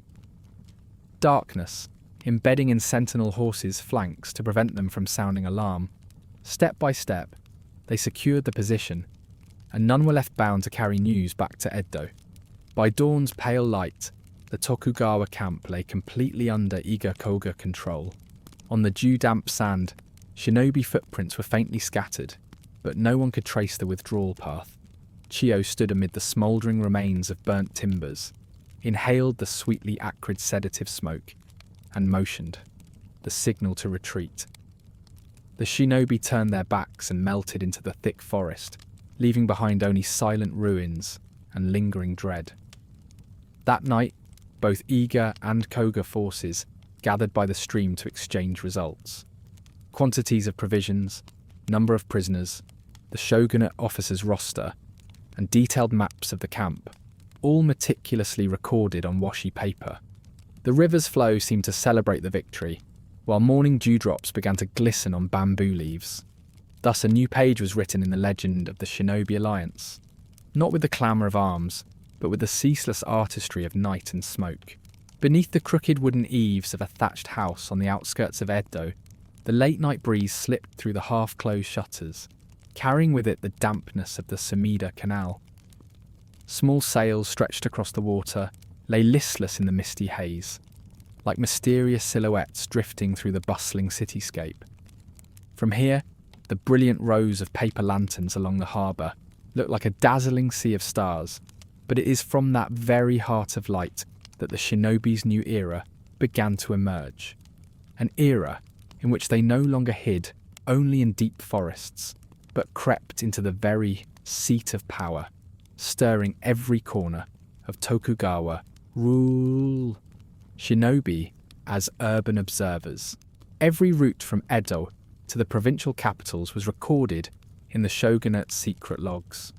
Darkness, embedding in sentinel horses' flanks to prevent them from sounding alarm. Step by step, they secured the position, and none were left bound to carry news back to Edo. By dawn's pale light, the Tokugawa camp lay completely under Iga Koga control. On the dew-damp sand, shinobi footprints were faintly scattered, but no one could trace the withdrawal path. Chiyo stood amid the smouldering remains of burnt timbers, inhaled the sweetly acrid sedative smoke, and motioned, the signal to retreat. The shinobi turned their backs and melted into the thick forest, leaving behind only silent ruins and lingering dread. That night, both Iga and Koga forces gathered by the stream to exchange results. Quantities of provisions, number of prisoners, the shogunate officers' roster, and detailed maps of the camp, all meticulously recorded on washi paper. The river's flow seemed to celebrate the victory, while morning dewdrops began to glisten on bamboo leaves. Thus a new page was written in the legend of the Shinobi Alliance, not with the clamour of arms, but with the ceaseless artistry of night and smoke. Beneath the crooked wooden eaves of a thatched house on the outskirts of Edo, the late-night breeze slipped through the half-closed shutters, carrying with it the dampness of the Sumida Canal. Small sails stretched across the water lay listless in the misty haze, like mysterious silhouettes drifting through the bustling cityscape. From here, the brilliant rows of paper lanterns along the harbour look like a dazzling sea of stars, but it is from that very heart of light that the Shinobi's new era began to emerge. An era in which they no longer hid only in deep forests, but crept into the very seat of power, stirring every corner of Tokugawa rule. Shinobi as urban observers. Every route from Edo to the provincial capitals was recorded in the Shogunate's secret logs.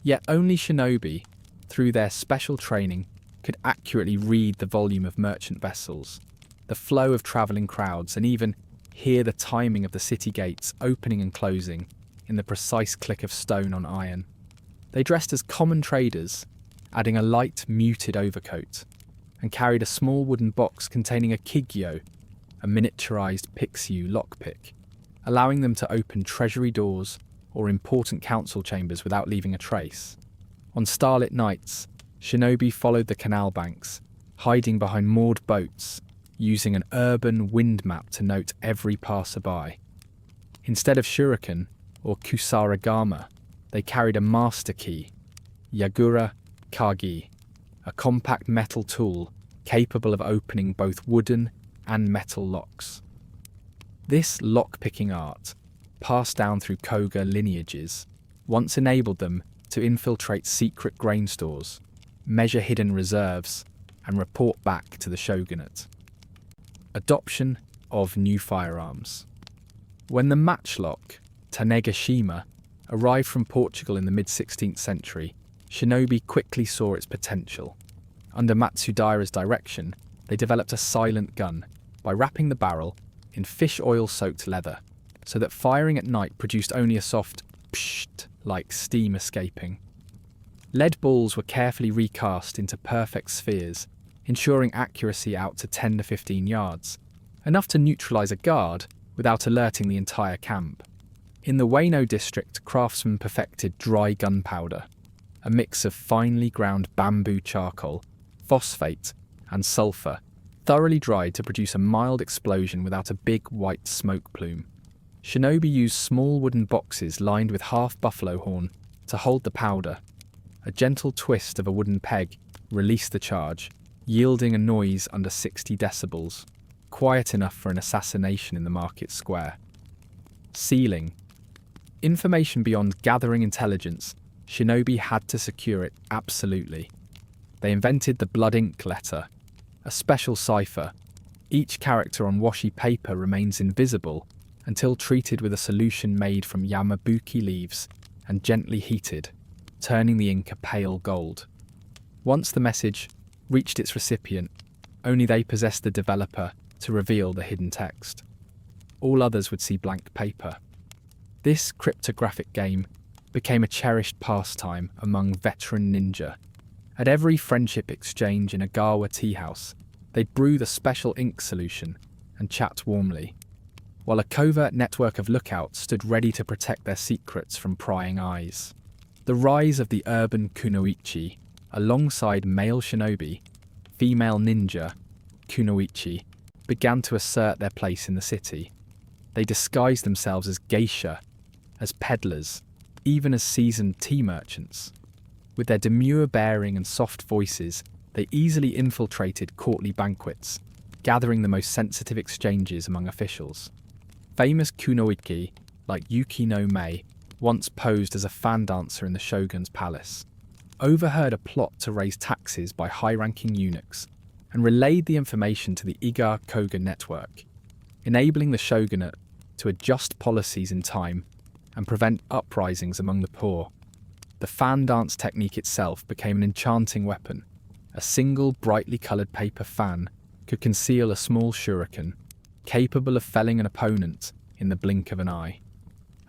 Yet only Shinobi, through their special training, could accurately read the volume of merchant vessels, the flow of travelling crowds, and even hear the timing of the city gates opening and closing in the precise click of stone on iron. They dressed as common traders, adding a light, muted overcoat, and carried a small wooden box containing a kigyo, a miniaturized Pixiu lockpick, allowing them to open treasury doors or important council chambers without leaving a trace. On starlit nights, Shinobi followed the canal banks, hiding behind moored boats, using an urban wind map to note every passerby. Instead of shuriken or kusarigama, they carried a master key, Yagura Kagi, a compact metal tool capable of opening both wooden and metal locks. This lock-picking art, passed down through Koga lineages, once enabled them to infiltrate secret grain stores, measure hidden reserves, and report back to the shogunate. Adoption of new firearms. When the matchlock, Tanegashima, arrived from Portugal in the mid-16th century, Shinobi quickly saw its potential. Under Matsudaira's direction, they developed a silent gun by wrapping the barrel in fish oil-soaked leather, so that firing at night produced only a soft psht like steam escaping. Lead balls were carefully recast into perfect spheres, ensuring accuracy out to 10 to 15 yards, enough to neutralise a guard without alerting the entire camp. In the Ueno district, craftsmen perfected dry gunpowder, a mix of finely ground bamboo charcoal, phosphate, and sulphur, thoroughly dried to produce a mild explosion without a big white smoke plume. Shinobi used small wooden boxes lined with half buffalo horn to hold the powder. A gentle twist of a wooden peg released the charge, yielding a noise under 60 decibels, quiet enough for an assassination in the market square. Sealing. Information beyond gathering intelligence, Shinobi had to secure it absolutely. They invented the blood ink letter, a special cipher. Each character on washi paper remains invisible until treated with a solution made from yamabuki leaves and gently heated, turning the ink a pale gold. Once the message reached its recipient, only they possessed the developer to reveal the hidden text. All others would see blank paper. This cryptographic game became a cherished pastime among veteran ninja. At every friendship exchange in a Gawa tea house, they'd brew the special ink solution and chat warmly, while a covert network of lookouts stood ready to protect their secrets from prying eyes. The rise of the urban Kunowichi, alongside male shinobi, female ninja, Kunowichi, began to assert their place in the city. They disguised themselves as geisha, as peddlers, even as seasoned tea merchants. With their demure bearing and soft voices, they easily infiltrated courtly banquets, gathering the most sensitive exchanges among officials. Famous Kunowichi, like Yuki no Mei, once posed as a fan dancer in the shogun's palace, overheard a plot to raise taxes by high-ranking eunuchs, and relayed the information to the Iga Kōga network, enabling the shogunate to adjust policies in time and prevent uprisings among the poor. The fan dance technique itself became an enchanting weapon. A single brightly coloured paper fan could conceal a small shuriken, capable of felling an opponent in the blink of an eye.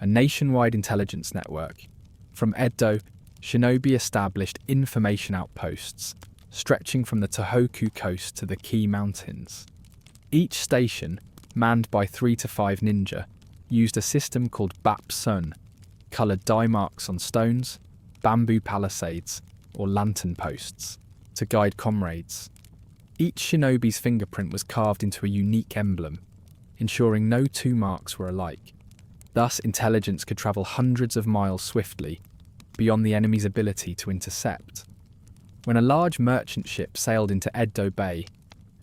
A nationwide intelligence network. From Edo, Shinobi established information outposts, stretching from the Tohoku coast to the Kii Mountains. Each station, manned by 3 to 5 ninja, used a system called Bap Sun, coloured dye marks on stones, bamboo palisades, or lantern posts, to guide comrades. Each shinobi's fingerprint was carved into a unique emblem, ensuring no two marks were alike. Thus, intelligence could travel hundreds of miles swiftly, beyond the enemy's ability to intercept. When a large merchant ship sailed into Edo Bay,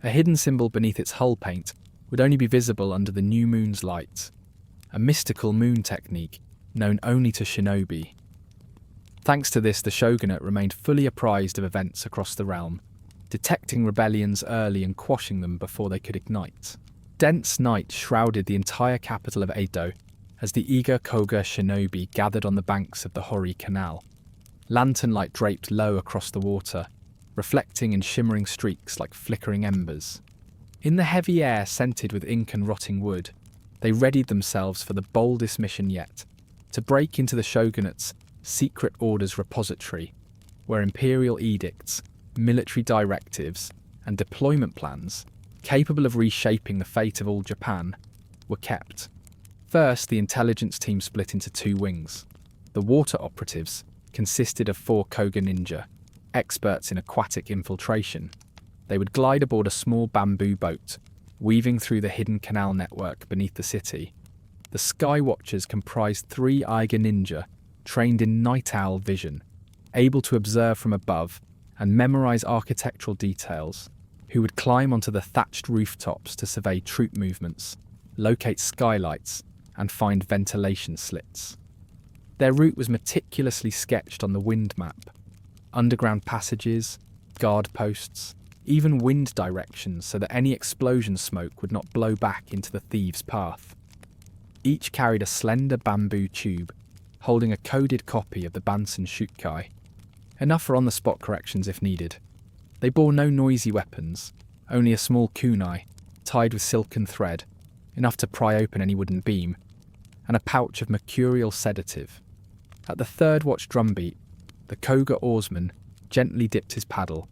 a hidden symbol beneath its hull paint would only be visible under the new moon's light, a mystical moon technique known only to shinobi. Thanks to this, the shogunate remained fully apprised of events across the realm, detecting rebellions early and quashing them before they could ignite. Dense night shrouded the entire capital of Edo as the Iga Koga shinobi gathered on the banks of the Hori Canal. Lantern light draped low across the water, reflecting in shimmering streaks like flickering embers. In the heavy air scented with ink and rotting wood, they readied themselves for the boldest mission yet, to break into the shogunate's secret orders repository, where imperial edicts, military directives, and deployment plans, capable of reshaping the fate of all Japan, were kept. First, the intelligence team split into 2 wings. The water operatives consisted of 4 Koga ninja, experts in aquatic infiltration. They would glide aboard a small bamboo boat, weaving through the hidden canal network beneath the city. The Sky Watchers comprised 3 Iga ninja, trained in night owl vision, able to observe from above and memorize architectural details, who would climb onto the thatched rooftops to survey troop movements, locate skylights, and find ventilation slits. Their route was meticulously sketched on the wind map. Underground passages, guard posts, even wind directions so that any explosion smoke would not blow back into the thieves' path. Each carried a slender bamboo tube, holding a coded copy of the Bansen Shukai, enough for on-the-spot corrections if needed. They bore no noisy weapons, only a small kunai, tied with silken thread, enough to pry open any wooden beam, and a pouch of mercurial sedative. At the 3rd watch drumbeat, the Koga oarsman gently dipped his paddle,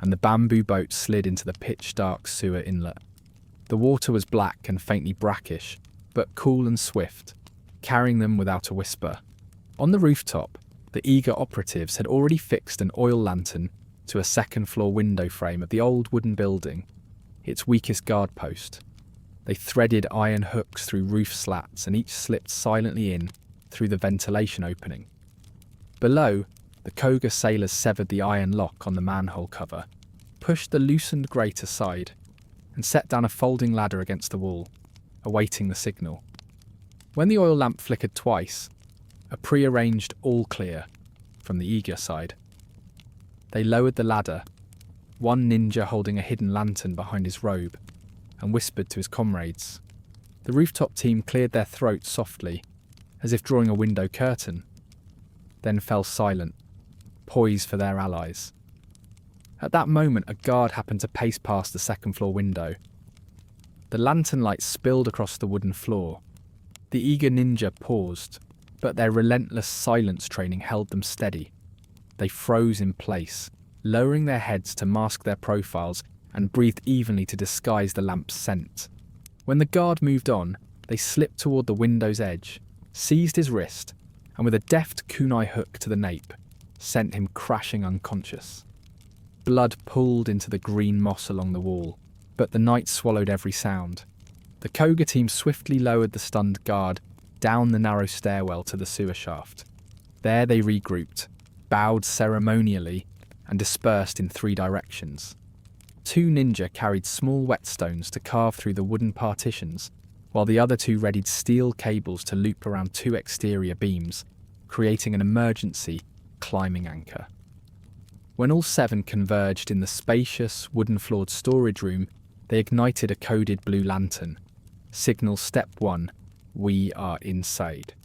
and the bamboo boat slid into the pitch-dark sewer inlet. The water was black and faintly brackish, but cool and swift, carrying them without a whisper. On the rooftop, the eager operatives had already fixed an oil lantern to a 2nd-floor window frame of the old wooden building, its weakest guard post. They threaded iron hooks through roof slats and each slipped silently in through the ventilation opening. Below, the Koga sailors severed the iron lock on the manhole cover, pushed the loosened grate aside, and set down a folding ladder against the wall, awaiting the signal. When the oil lamp flickered twice, a pre-arranged all clear from the eager side. They lowered the ladder, one ninja holding a hidden lantern behind his robe, and whispered to his comrades. The rooftop team cleared their throats softly, as if drawing a window curtain, then fell silent, poised for their allies. At that moment, a guard happened to pace past the 2nd-floor window. The lantern light spilled across the wooden floor. The eager ninja paused, but their relentless silence training held them steady. They froze in place, lowering their heads to mask their profiles and breathed evenly to disguise the lamp's scent. When the guard moved on, they slipped toward the window's edge, seized his wrist, and with a deft kunai hook to the nape, sent him crashing unconscious. Blood pooled into the green moss along the wall, but the night swallowed every sound. The Koga team swiftly lowered the stunned guard down the narrow stairwell to the sewer shaft. There they regrouped, bowed ceremonially, and dispersed in 3 directions. 2 ninja carried small whetstones to carve through the wooden partitions, while the other 2 readied steel cables to loop around 2 exterior beams, creating an emergency climbing anchor. When all 7 converged in the spacious, wooden-floored storage room, they ignited a coded blue lantern. Signal Step 1, we are inside.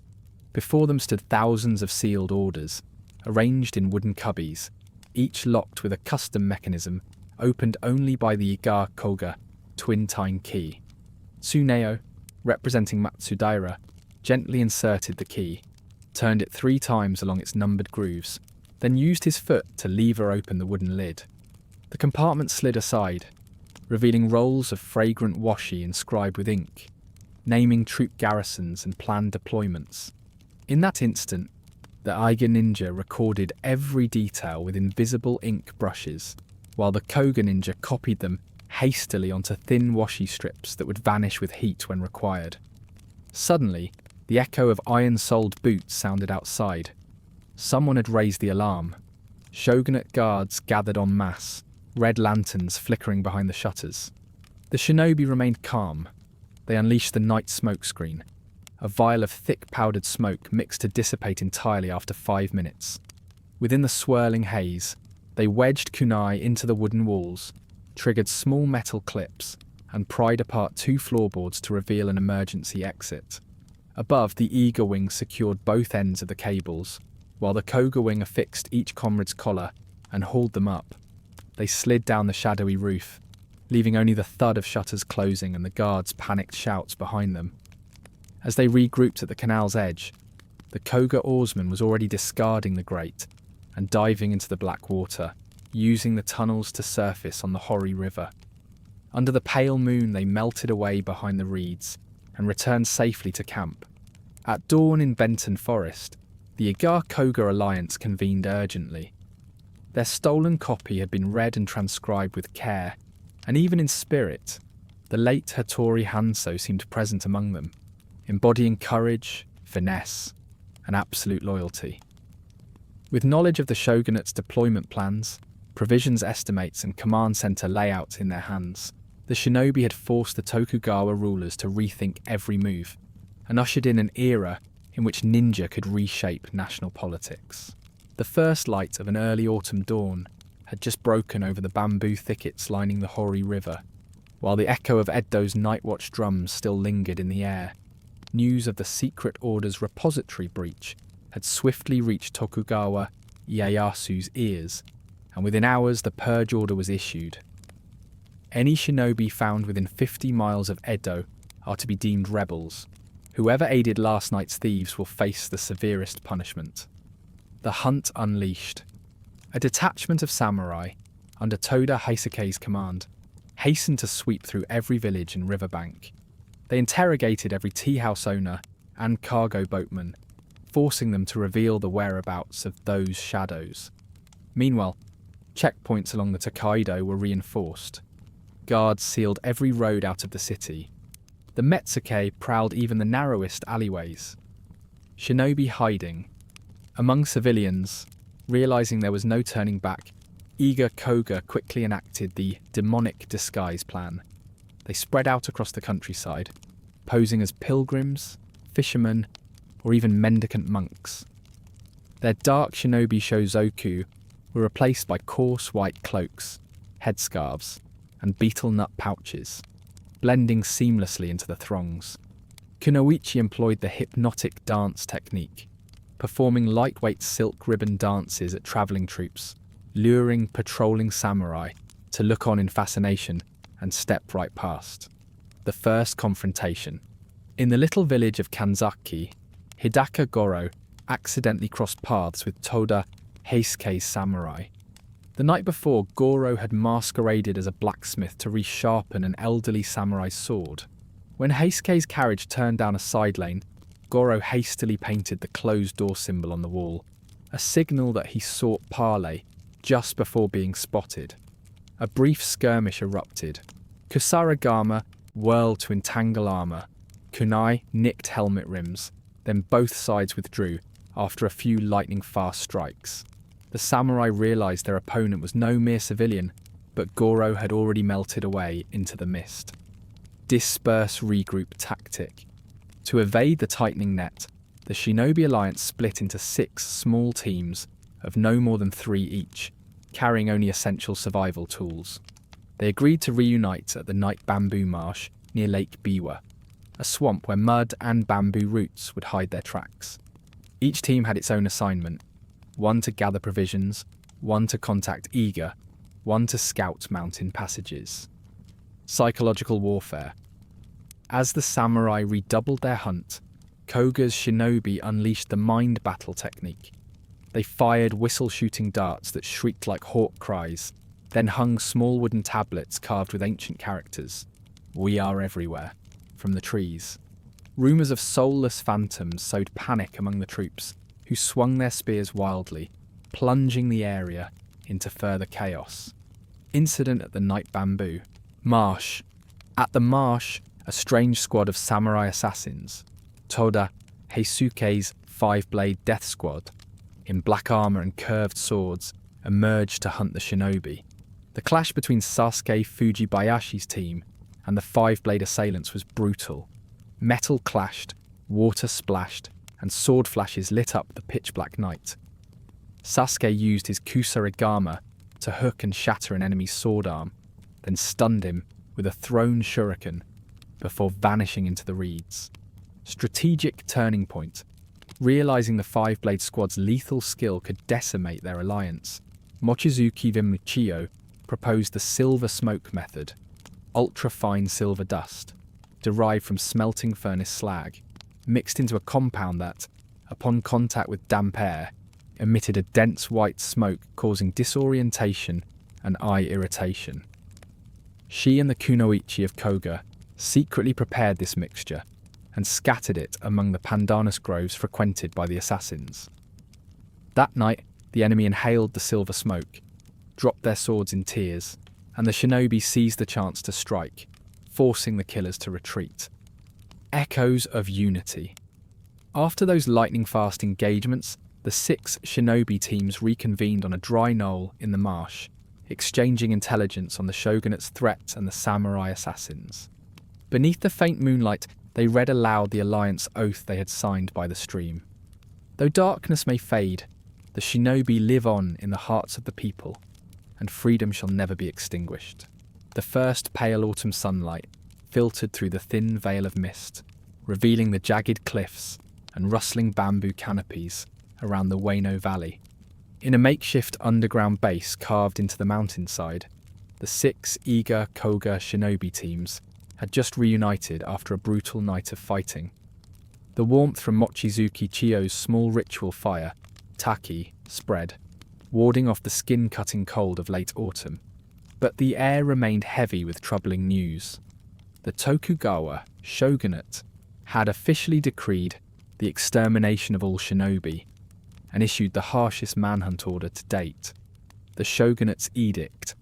Before them stood thousands of sealed orders, arranged in wooden cubbies, each locked with a custom mechanism opened only by the Iga Koga twin-tine key. Tsuneo, representing Matsudaira, gently inserted the key, turned it 3 times along its numbered grooves, then used his foot to lever open the wooden lid. The compartment slid aside, revealing rolls of fragrant washi inscribed with ink, naming troop garrisons and planned deployments. In that instant, the Iga ninja recorded every detail with invisible ink brushes, while the Koga ninja copied them hastily onto thin washi strips that would vanish with heat when required. Suddenly, the echo of iron-soled boots sounded outside. Someone had raised the alarm. Shogunate guards gathered en masse, red lanterns flickering behind the shutters. The shinobi remained calm. They unleashed the night smokescreen, a vial of thick powdered smoke mixed to dissipate entirely after 5 minutes. Within the swirling haze, they wedged kunai into the wooden walls, triggered small metal clips, and pried apart 2 floorboards to reveal an emergency exit. Above, the Iga wing secured both ends of the cables, while the Koga wing affixed each comrade's collar and hauled them up. They slid down the shadowy roof, leaving only the thud of shutters closing and the guards' panicked shouts behind them. As they regrouped at the canal's edge, the Koga oarsman was already discarding the grate and diving into the black water, using the tunnels to surface on the Hori River. Under the pale moon, they melted away behind the reeds and returned safely to camp. At dawn in Benton Forest, the Iga-Koga alliance convened urgently. Their stolen copy had been read and transcribed with care, and even in spirit, the late Hattori Hanzo seemed present among them, embodying courage, finesse, and absolute loyalty. With knowledge of the shogunate's deployment plans, provisions estimates and command center layouts in their hands, the shinobi had forced the Tokugawa rulers to rethink every move, and ushered in an era in which ninja could reshape national politics. The first light of an early autumn dawn had just broken over the bamboo thickets lining the Hori River, while the echo of Edo's night watch drums still lingered in the air. News of the secret order's repository breach had swiftly reached Tokugawa Ieyasu's ears, and within hours the purge order was issued. Any shinobi found within 50 miles of Edo are to be deemed rebels. Whoever aided last night's thieves will face the severest punishment. The hunt unleashed. A detachment of samurai, under Toda Heisuke's command, hastened to sweep through every village and riverbank. They interrogated every tea house owner and cargo boatman, forcing them to reveal the whereabouts of those shadows. Meanwhile, checkpoints along the Tokaido were reinforced. Guards sealed every road out of the city. The Metsuke prowled even the narrowest alleyways. Shinobi hiding. Among civilians, realizing there was no turning back, Iga Koga quickly enacted the demonic disguise plan. They spread out across the countryside, posing as pilgrims, fishermen, or even mendicant monks. Their dark shinobi shozoku were replaced by coarse white cloaks, headscarves, and beetle nut pouches, blending seamlessly into the throngs. Kunowichi employed the hypnotic dance technique, performing lightweight silk ribbon dances at travelling troops, luring patrolling samurai to look on in fascination and step right past. The first confrontation. In the little village of Kanzaki, Hidaka Goro accidentally crossed paths with Toda Heisuke's samurai. The night before, Goro had masqueraded as a blacksmith to resharpen an elderly samurai's sword. When Heisuke's carriage turned down a side lane, Goro hastily painted the closed door symbol on the wall, a signal that he sought parley just before being spotted. A brief skirmish erupted. Kusarigama whirled to entangle armour. Kunai nicked helmet rims, then both sides withdrew after a few lightning-fast strikes. The samurai realised their opponent was no mere civilian, but Goro had already melted away into the mist. Disperse regroup tactic. To evade the tightening net, the Shinobi Alliance split into 6 small teams of no more than 3 each, carrying only essential survival tools. They agreed to reunite at the Night Bamboo Marsh near Lake Biwa, a swamp where mud and bamboo roots would hide their tracks. Each team had its own assignment, one to gather provisions, one to contact Iga, one to scout mountain passages. Psychological warfare. As the samurai redoubled their hunt, Koga's shinobi unleashed the mind battle technique. They fired whistle-shooting darts that shrieked like hawk cries, then hung small wooden tablets carved with ancient characters, "We are everywhere," from the trees. Rumours of soulless phantoms sowed panic among the troops, who swung their spears wildly, plunging the area into further chaos. Incident at the Night Bamboo. Marsh. At the Marsh, a strange squad of samurai assassins, Toda Heisuke's five-blade death squad, in black armour and curved swords, emerged to hunt the shinobi. The clash between Sasuke Fujibayashi's team and the five-blade assailants was brutal. Metal clashed, water splashed, and sword flashes lit up the pitch-black night. Sasuke used his kusarigama to hook and shatter an enemy's sword arm, then stunned him with a thrown shuriken before vanishing into the reeds. Strategic turning point. Realising the five-blade squad's lethal skill could decimate their alliance, Mochizuki Vimuchio proposed the silver smoke method, ultra-fine silver dust, derived from smelting furnace slag, mixed into a compound that, upon contact with damp air, emitted a dense white smoke causing disorientation and eye irritation. She and the Kunowichi of Koga secretly prepared this mixture and scattered it among the pandanus groves frequented by the assassins. That night, the enemy inhaled the silver smoke, dropped their swords in tears, and the shinobi seized the chance to strike, forcing the killers to retreat. Echoes of unity. After those lightning-fast engagements, the 6 shinobi teams reconvened on a dry knoll in the marsh, exchanging intelligence on the shogunate's threat and the samurai assassins. Beneath the faint moonlight, they read aloud the alliance oath they had signed by the stream. Though darkness may fade, the shinobi live on in the hearts of the people, and freedom shall never be extinguished. The first pale autumn sunlight filtered through the thin veil of mist, revealing the jagged cliffs and rustling bamboo canopies around the Ueno Valley. In a makeshift underground base carved into the mountainside, the 6 Iga Koga shinobi teams had just reunited after a brutal night of fighting. The warmth from Mochizuki Chiyo's small ritual fire, taki, spread, warding off the skin-cutting cold of late autumn. But the air remained heavy with troubling news. The Tokugawa Shogunate had officially decreed the extermination of all shinobi and issued the harshest manhunt order to date. The Shogunate's edict,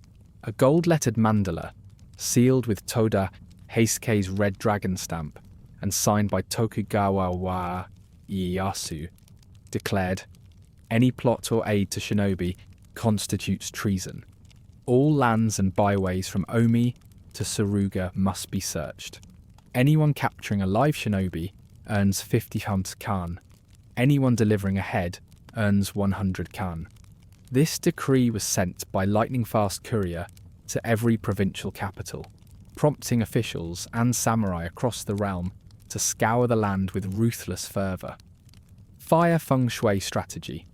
a gold-lettered mandala, sealed with Toda Heisuke's red dragon stamp and signed by Tokugawa Ieyasu, declared, "Any plot or aid to shinobi constitutes treason. All lands and byways from Omi to Suruga must be searched. Anyone capturing a live shinobi earns 50 hunt kan. Anyone delivering a head earns 100 kan." This decree was sent by lightning-fast courier to every provincial capital, prompting officials and samurai across the realm to scour the land with ruthless fervour. Fire feng shui strategy.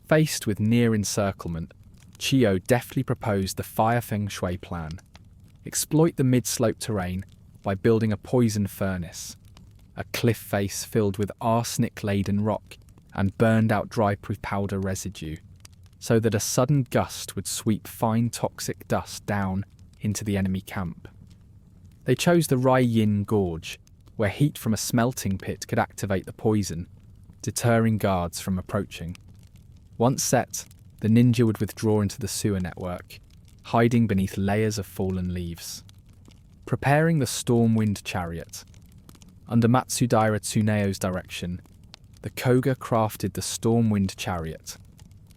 Faced with near encirclement, Chiyo deftly proposed the fire feng shui plan. Exploit the mid-slope terrain by building a poison furnace, a cliff face filled with arsenic-laden rock and burned-out dry-proof powder residue, so that a sudden gust would sweep fine toxic dust down into the enemy camp. They chose the Reiyin Gorge, where heat from a smelting pit could activate the poison, deterring guards from approaching. Once set, the ninja would withdraw into the sewer network, hiding beneath layers of fallen leaves. Preparing the Stormwind Chariot. Under Matsudaira Tsuneyo's direction, the Koga crafted the Stormwind Chariot,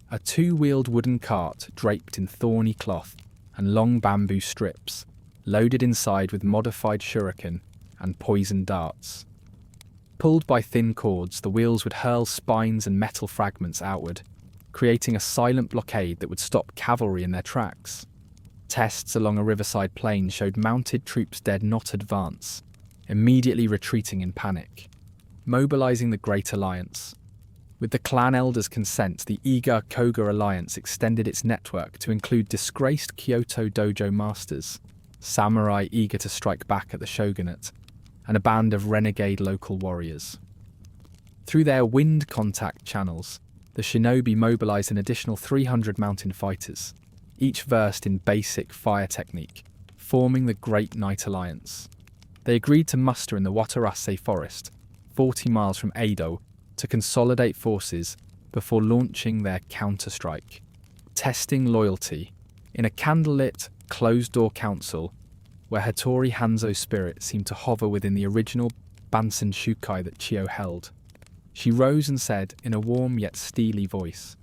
a 2-wheeled wooden cart draped in thorny cloth and long bamboo strips, loaded inside with modified shuriken and poison darts. Pulled by thin cords, the wheels would hurl spines and metal fragments outward, creating a silent blockade that would stop cavalry in their tracks. Tests along a riverside plain showed mounted troops dared not advance, immediately retreating in panic. Mobilizing the Great Alliance. With the clan elders' consent, the Iga Koga Alliance extended its network to include disgraced Kyoto dojo masters, samurai eager to strike back at the shogunate, and a band of renegade local warriors. Through their wind contact channels, the shinobi mobilized an additional 300 mountain fighters, each versed in basic fire technique, forming the Great Night Alliance. They agreed to muster in the Watarase forest, 40 miles from Edo, to consolidate forces before launching their counterstrike. Testing loyalty in a candlelit, closed-door council where Hattori Hanzo's spirit seemed to hover within the original Bansen Shukai that Chiyo held. She rose and said in a warm yet steely voice,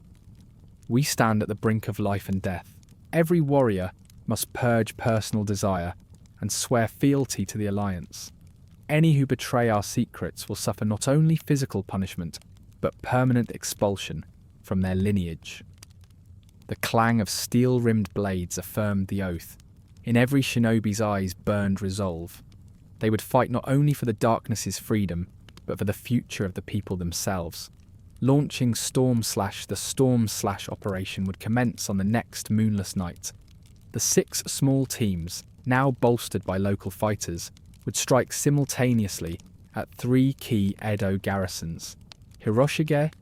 "We stand at the brink of life and death. Every warrior must purge personal desire and swear fealty to the Alliance. Any who betray our secrets will suffer not only physical punishment, but permanent expulsion from their lineage." The clang of steel-rimmed blades affirmed the oath. In every shinobi's eyes burned resolve. They would fight not only for the darkness's freedom, but for the future of the people themselves. Launching the Storm Slash operation would commence on the next moonless night. The 6 small teams, now bolstered by local fighters, would strike simultaneously at 3 key Edo garrisons: Hiroshige,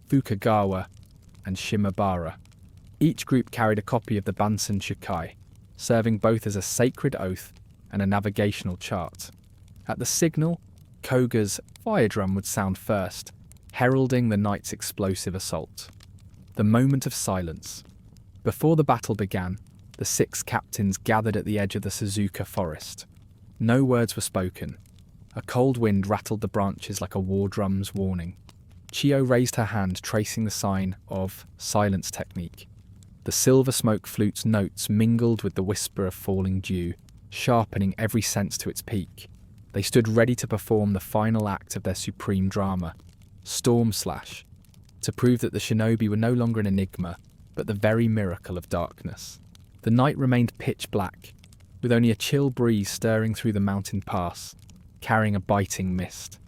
Fukagawa, and Shimabara. Each group carried a copy of the Bansen Shukai, serving both as a sacred oath and a navigational chart. At the signal, Koga's fire drum would sound first, heralding the night's explosive assault. The moment of silence. Before the battle began, the 6 captains gathered at the edge of the Suzuka forest. No words were spoken. A cold wind rattled the branches like a war drum's warning. Chiyo raised her hand, tracing the sign of silence technique. The silver smoke flute's notes mingled with the whisper of falling dew, sharpening every sense to its peak. They stood ready to perform the final act of their supreme drama, Storm Slash, to prove that the shinobi were no longer an enigma, but the very miracle of darkness. The night remained pitch black, with only a chill breeze stirring through the mountain pass, carrying a biting mist.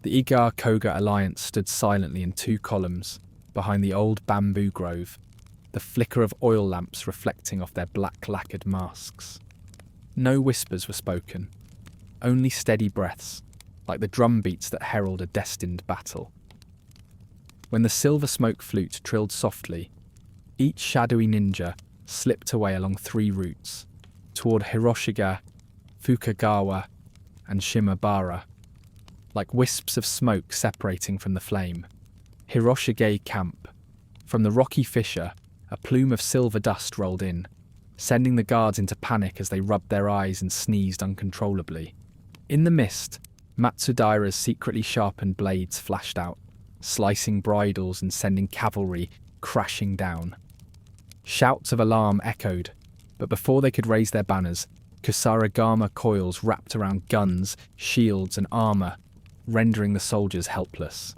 The Iga and Kōga alliance stood silently in 2 columns, behind the old bamboo grove, the flicker of oil lamps reflecting off their black lacquered masks. No whispers were spoken, only steady breaths, like the drum beats that herald a destined battle. When the silver smoke flute trilled softly, each shadowy ninja slipped away along 3 routes, toward Hiroshige, Fukagawa, and Shimabara, like wisps of smoke separating from the flame. Hiroshige camp. From the rocky fissure, a plume of silver dust rolled in, sending the guards into panic as they rubbed their eyes and sneezed uncontrollably. In the mist, Matsudaira's secretly sharpened blades flashed out, slicing bridles and sending cavalry crashing down. Shouts of alarm echoed, but before they could raise their banners, Kusarigama coils wrapped around guns, shields, and armour, rendering the soldiers helpless.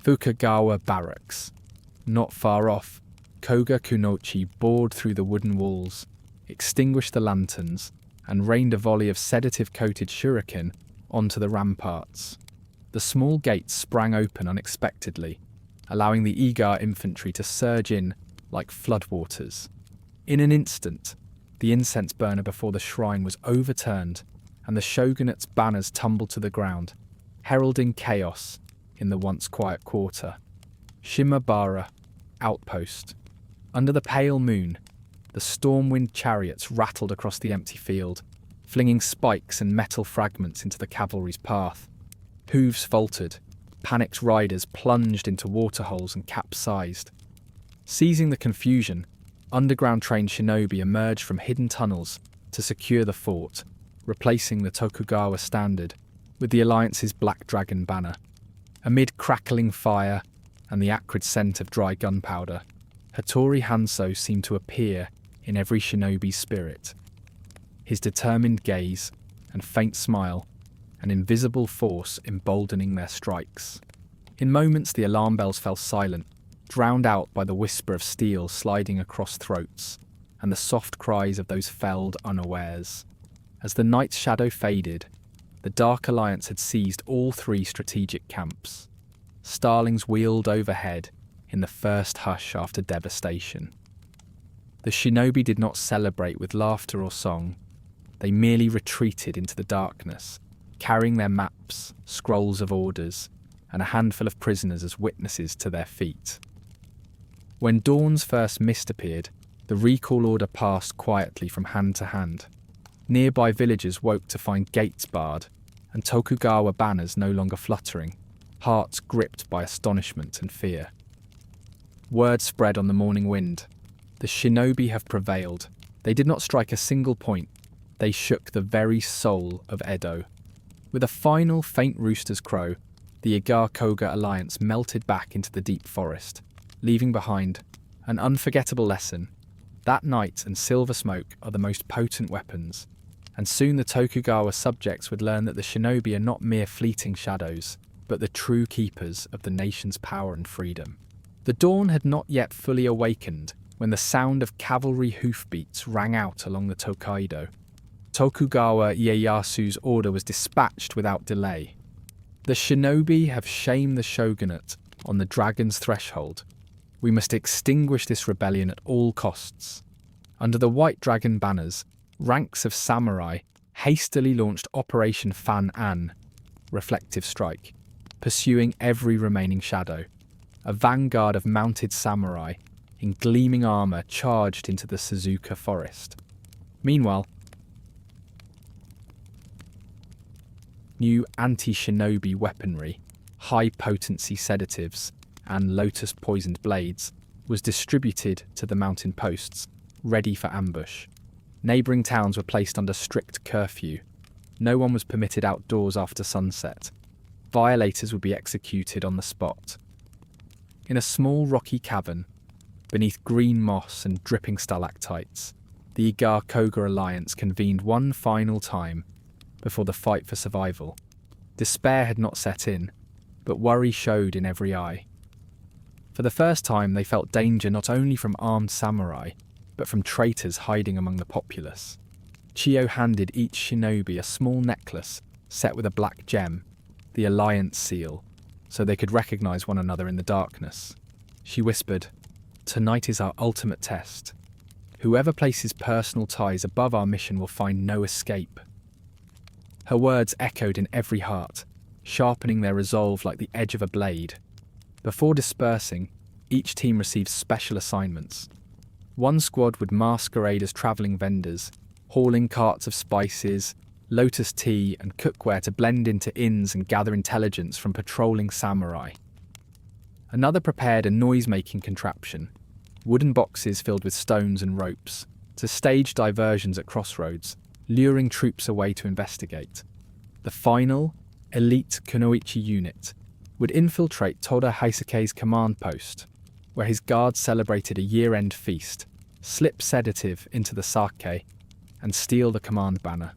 Fukagawa Barracks. Not far off, Koga Kunowichi bored through the wooden walls, extinguished the lanterns, and rained a volley of sedative-coated shuriken onto the ramparts. The small gates sprang open unexpectedly, allowing the Iga infantry to surge in like floodwaters. In an instant, the incense burner before the shrine was overturned, and the shogunate's banners tumbled to the ground, heralding chaos in the once quiet quarter. Shimabara, outpost. Under the pale moon, the storm-wind chariots rattled across the empty field, flinging spikes and metal fragments into the cavalry's path. Hooves faltered, panicked riders plunged into waterholes and capsized. Seizing the confusion, underground-trained shinobi emerged from hidden tunnels to secure the fort, replacing the Tokugawa standard with the Alliance's Black Dragon banner. Amid crackling fire and the acrid scent of dry gunpowder, Hattori Hanzo seemed to appear in every shinobi's spirit. His determined gaze and faint smile, an invisible force emboldening their strikes. In moments the alarm bells fell silent, drowned out by the whisper of steel sliding across throats and the soft cries of those felled unawares. As the night's shadow faded, the Dark Alliance had seized all 3 strategic camps. Starlings wheeled overhead in the first hush after devastation. The shinobi did not celebrate with laughter or song. They merely retreated into the darkness, carrying their maps, scrolls of orders, and a handful of prisoners as witnesses to their feat. When dawn's first mist appeared, The recall order passed quietly from hand to hand. Nearby villagers woke to find gates barred, and Tokugawa banners no longer fluttering, hearts gripped by astonishment and fear. Word spread on the morning wind. The shinobi have prevailed. They did not strike a single point. They shook the very soul of Edo. With a final faint rooster's crow, the Iga and Kōga alliance melted back into the deep forest, leaving behind an unforgettable lesson. That night and silver smoke are the most potent weapons, and soon the Tokugawa subjects would learn that the shinobi are not mere fleeting shadows, but the true keepers of the nation's power and freedom. The dawn had not yet fully awakened when the sound of cavalry hoofbeats rang out along the Tokaido. Tokugawa Ieyasu's order was dispatched without delay. The shinobi have shamed the shogunate on the dragon's threshold. We must extinguish this rebellion at all costs. Under the white dragon banners, ranks of samurai hastily launched Operation Fan-An, Reflective Strike, pursuing every remaining shadow. A vanguard of mounted samurai in gleaming armour charged into the Suzuka forest. Meanwhile, new anti-shinobi weaponry, high-potency sedatives, and lotus-poisoned blades was distributed to the mountain posts, ready for ambush. Neighbouring towns were placed under strict curfew. No one was permitted outdoors after sunset. Violators would be executed on the spot. In a small rocky cavern, beneath green moss and dripping stalactites, the Iga and Kōga alliance convened one final time before the fight for survival. Despair had not set in, but worry showed in every eye. For the first time, they felt danger not only from armed samurai, but from traitors hiding among the populace. Chiyo handed each shinobi a small necklace set with a black gem, the alliance seal, so they could recognize one another in the darkness. She whispered, "Tonight is our ultimate test. Whoever places personal ties above our mission will find no escape." Her words echoed in every heart, sharpening their resolve like the edge of a blade. Before dispersing, each team received special assignments. One squad would masquerade as travelling vendors, hauling carts of spices, lotus tea and cookware to blend into inns and gather intelligence from patrolling samurai. Another prepared a noise-making contraption, wooden boxes filled with stones and ropes, to stage diversions at crossroads, luring troops away to investigate. The final, elite Kunowichi unit would infiltrate Toda Heisuke's command post, where his guards celebrated a year-end feast, slip sedative into the sake, and steal the command banner.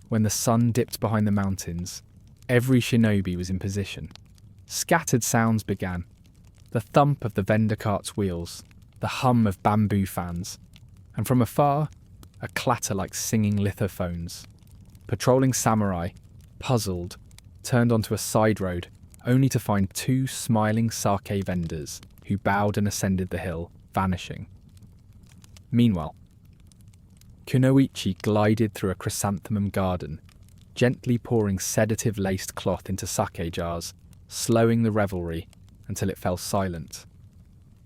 When the sun dipped behind the mountains, every shinobi was in position. Scattered sounds began. The thump of the vendor cart's wheels, the hum of bamboo fans, and from afar, a clatter like singing lithophones. Patrolling samurai, puzzled, turned onto a side road, only to find two smiling sake vendors who bowed and ascended the hill, vanishing. Meanwhile, Kunowichi glided through a chrysanthemum garden, gently pouring sedative-laced cloth into sake jars, slowing the revelry until it fell silent.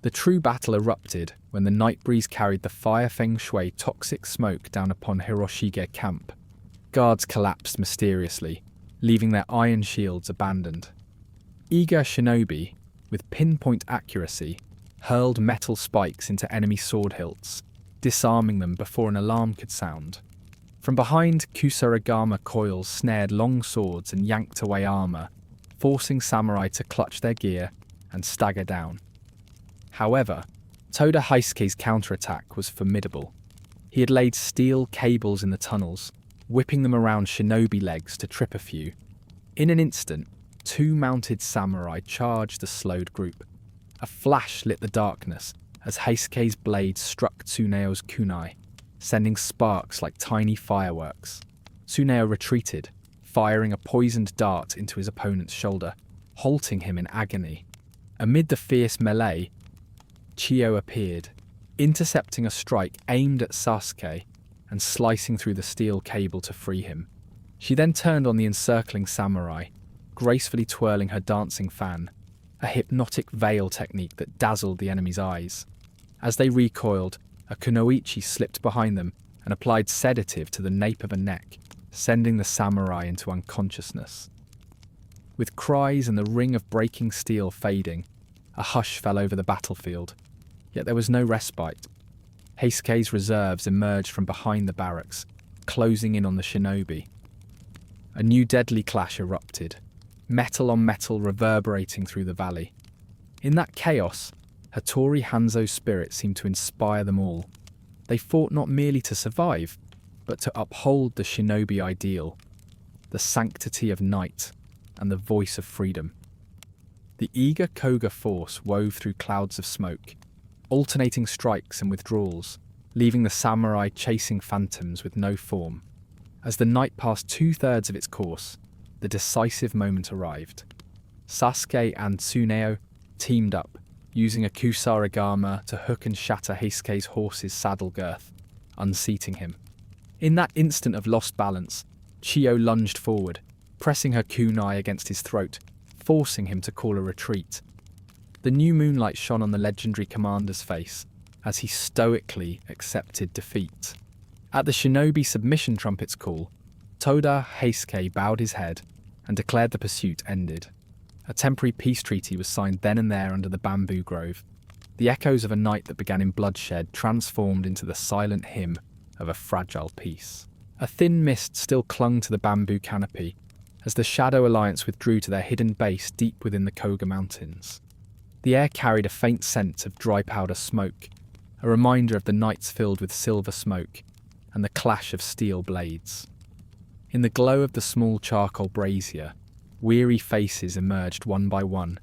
The true battle erupted when the night breeze carried the fire feng shui toxic smoke down upon Hiroshige camp. Guards collapsed mysteriously, leaving their iron shields abandoned. Iga shinobi, with pinpoint accuracy, hurled metal spikes into enemy sword hilts, disarming them before an alarm could sound. From behind, kusarigama coils snared long swords and yanked away armour, forcing samurai to clutch their gear and stagger down. However, Toda Heisuke's counterattack was formidable. He had laid steel cables in the tunnels, whipping them around shinobi legs to trip a few. In an instant, two mounted samurai charged the slowed group. A flash lit the darkness as Heisuke's blade struck Tsuneyo's kunai, sending sparks like tiny fireworks. Tsuneyo retreated, firing a poisoned dart into his opponent's shoulder, halting him in agony. Amid the fierce melee, Chiyo appeared, intercepting a strike aimed at Sasuke and slicing through the steel cable to free him. She then turned on the encircling samurai, gracefully twirling her dancing fan, a hypnotic veil technique that dazzled the enemy's eyes. As they recoiled, A Kunowichi slipped behind them and applied sedative to the nape of a neck, sending the samurai into unconsciousness. With cries and the ring of breaking steel fading, a hush fell over the battlefield, yet there was no respite. Heisuke's reserves emerged from behind the barracks, closing in on the shinobi. A new deadly clash erupted, metal on metal reverberating through the valley. In that chaos, Hattori Hanzo's spirit seemed to inspire them all. They fought not merely to survive, but to uphold the shinobi ideal, the sanctity of night and the voice of freedom. The Iga Koga force wove through clouds of smoke, alternating strikes and withdrawals, leaving the samurai chasing phantoms with no form. As the night passed 2/3 of its course, the decisive moment arrived. Sasuke and Tsuneo teamed up, using a kusarigama to hook and shatter Heisuke's horse's saddle girth, unseating him. In that instant of lost balance, Chiyo lunged forward, pressing her kunai against his throat, forcing him to call a retreat. The new moonlight shone on the legendary commander's face as he stoically accepted defeat. At the shinobi submission trumpet's call, Toda Heisuke bowed his head and declared the pursuit ended. A temporary peace treaty was signed then and there under the bamboo grove. The echoes of a night that began in bloodshed transformed into the silent hymn of a fragile peace. A thin mist still clung to the bamboo canopy as the Shadow Alliance withdrew to their hidden base deep within the Koga Mountains. The air carried a faint scent of dry powder smoke, a reminder of the nights filled with silver smoke and the clash of steel blades. In the glow of the small charcoal brazier, weary faces emerged one by one,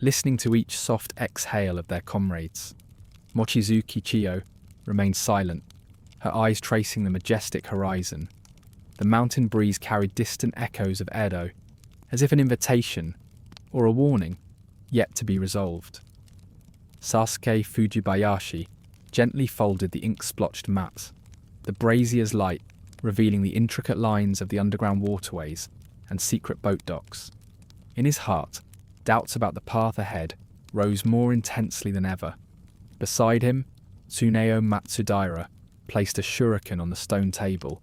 listening to each soft exhale of their comrades. Mochizuki Chiyo remained silent, her eyes tracing the majestic horizon. The mountain breeze carried distant echoes of Edo, as if an invitation, or a warning, yet to be resolved. Sasuke Fujibayashi gently folded the ink-splotched mat, the brazier's light revealing the intricate lines of the underground waterways and secret boat docks. In his heart, doubts about the path ahead rose more intensely than ever. Beside him, Tsuneo Matsudaira placed a shuriken on the stone table,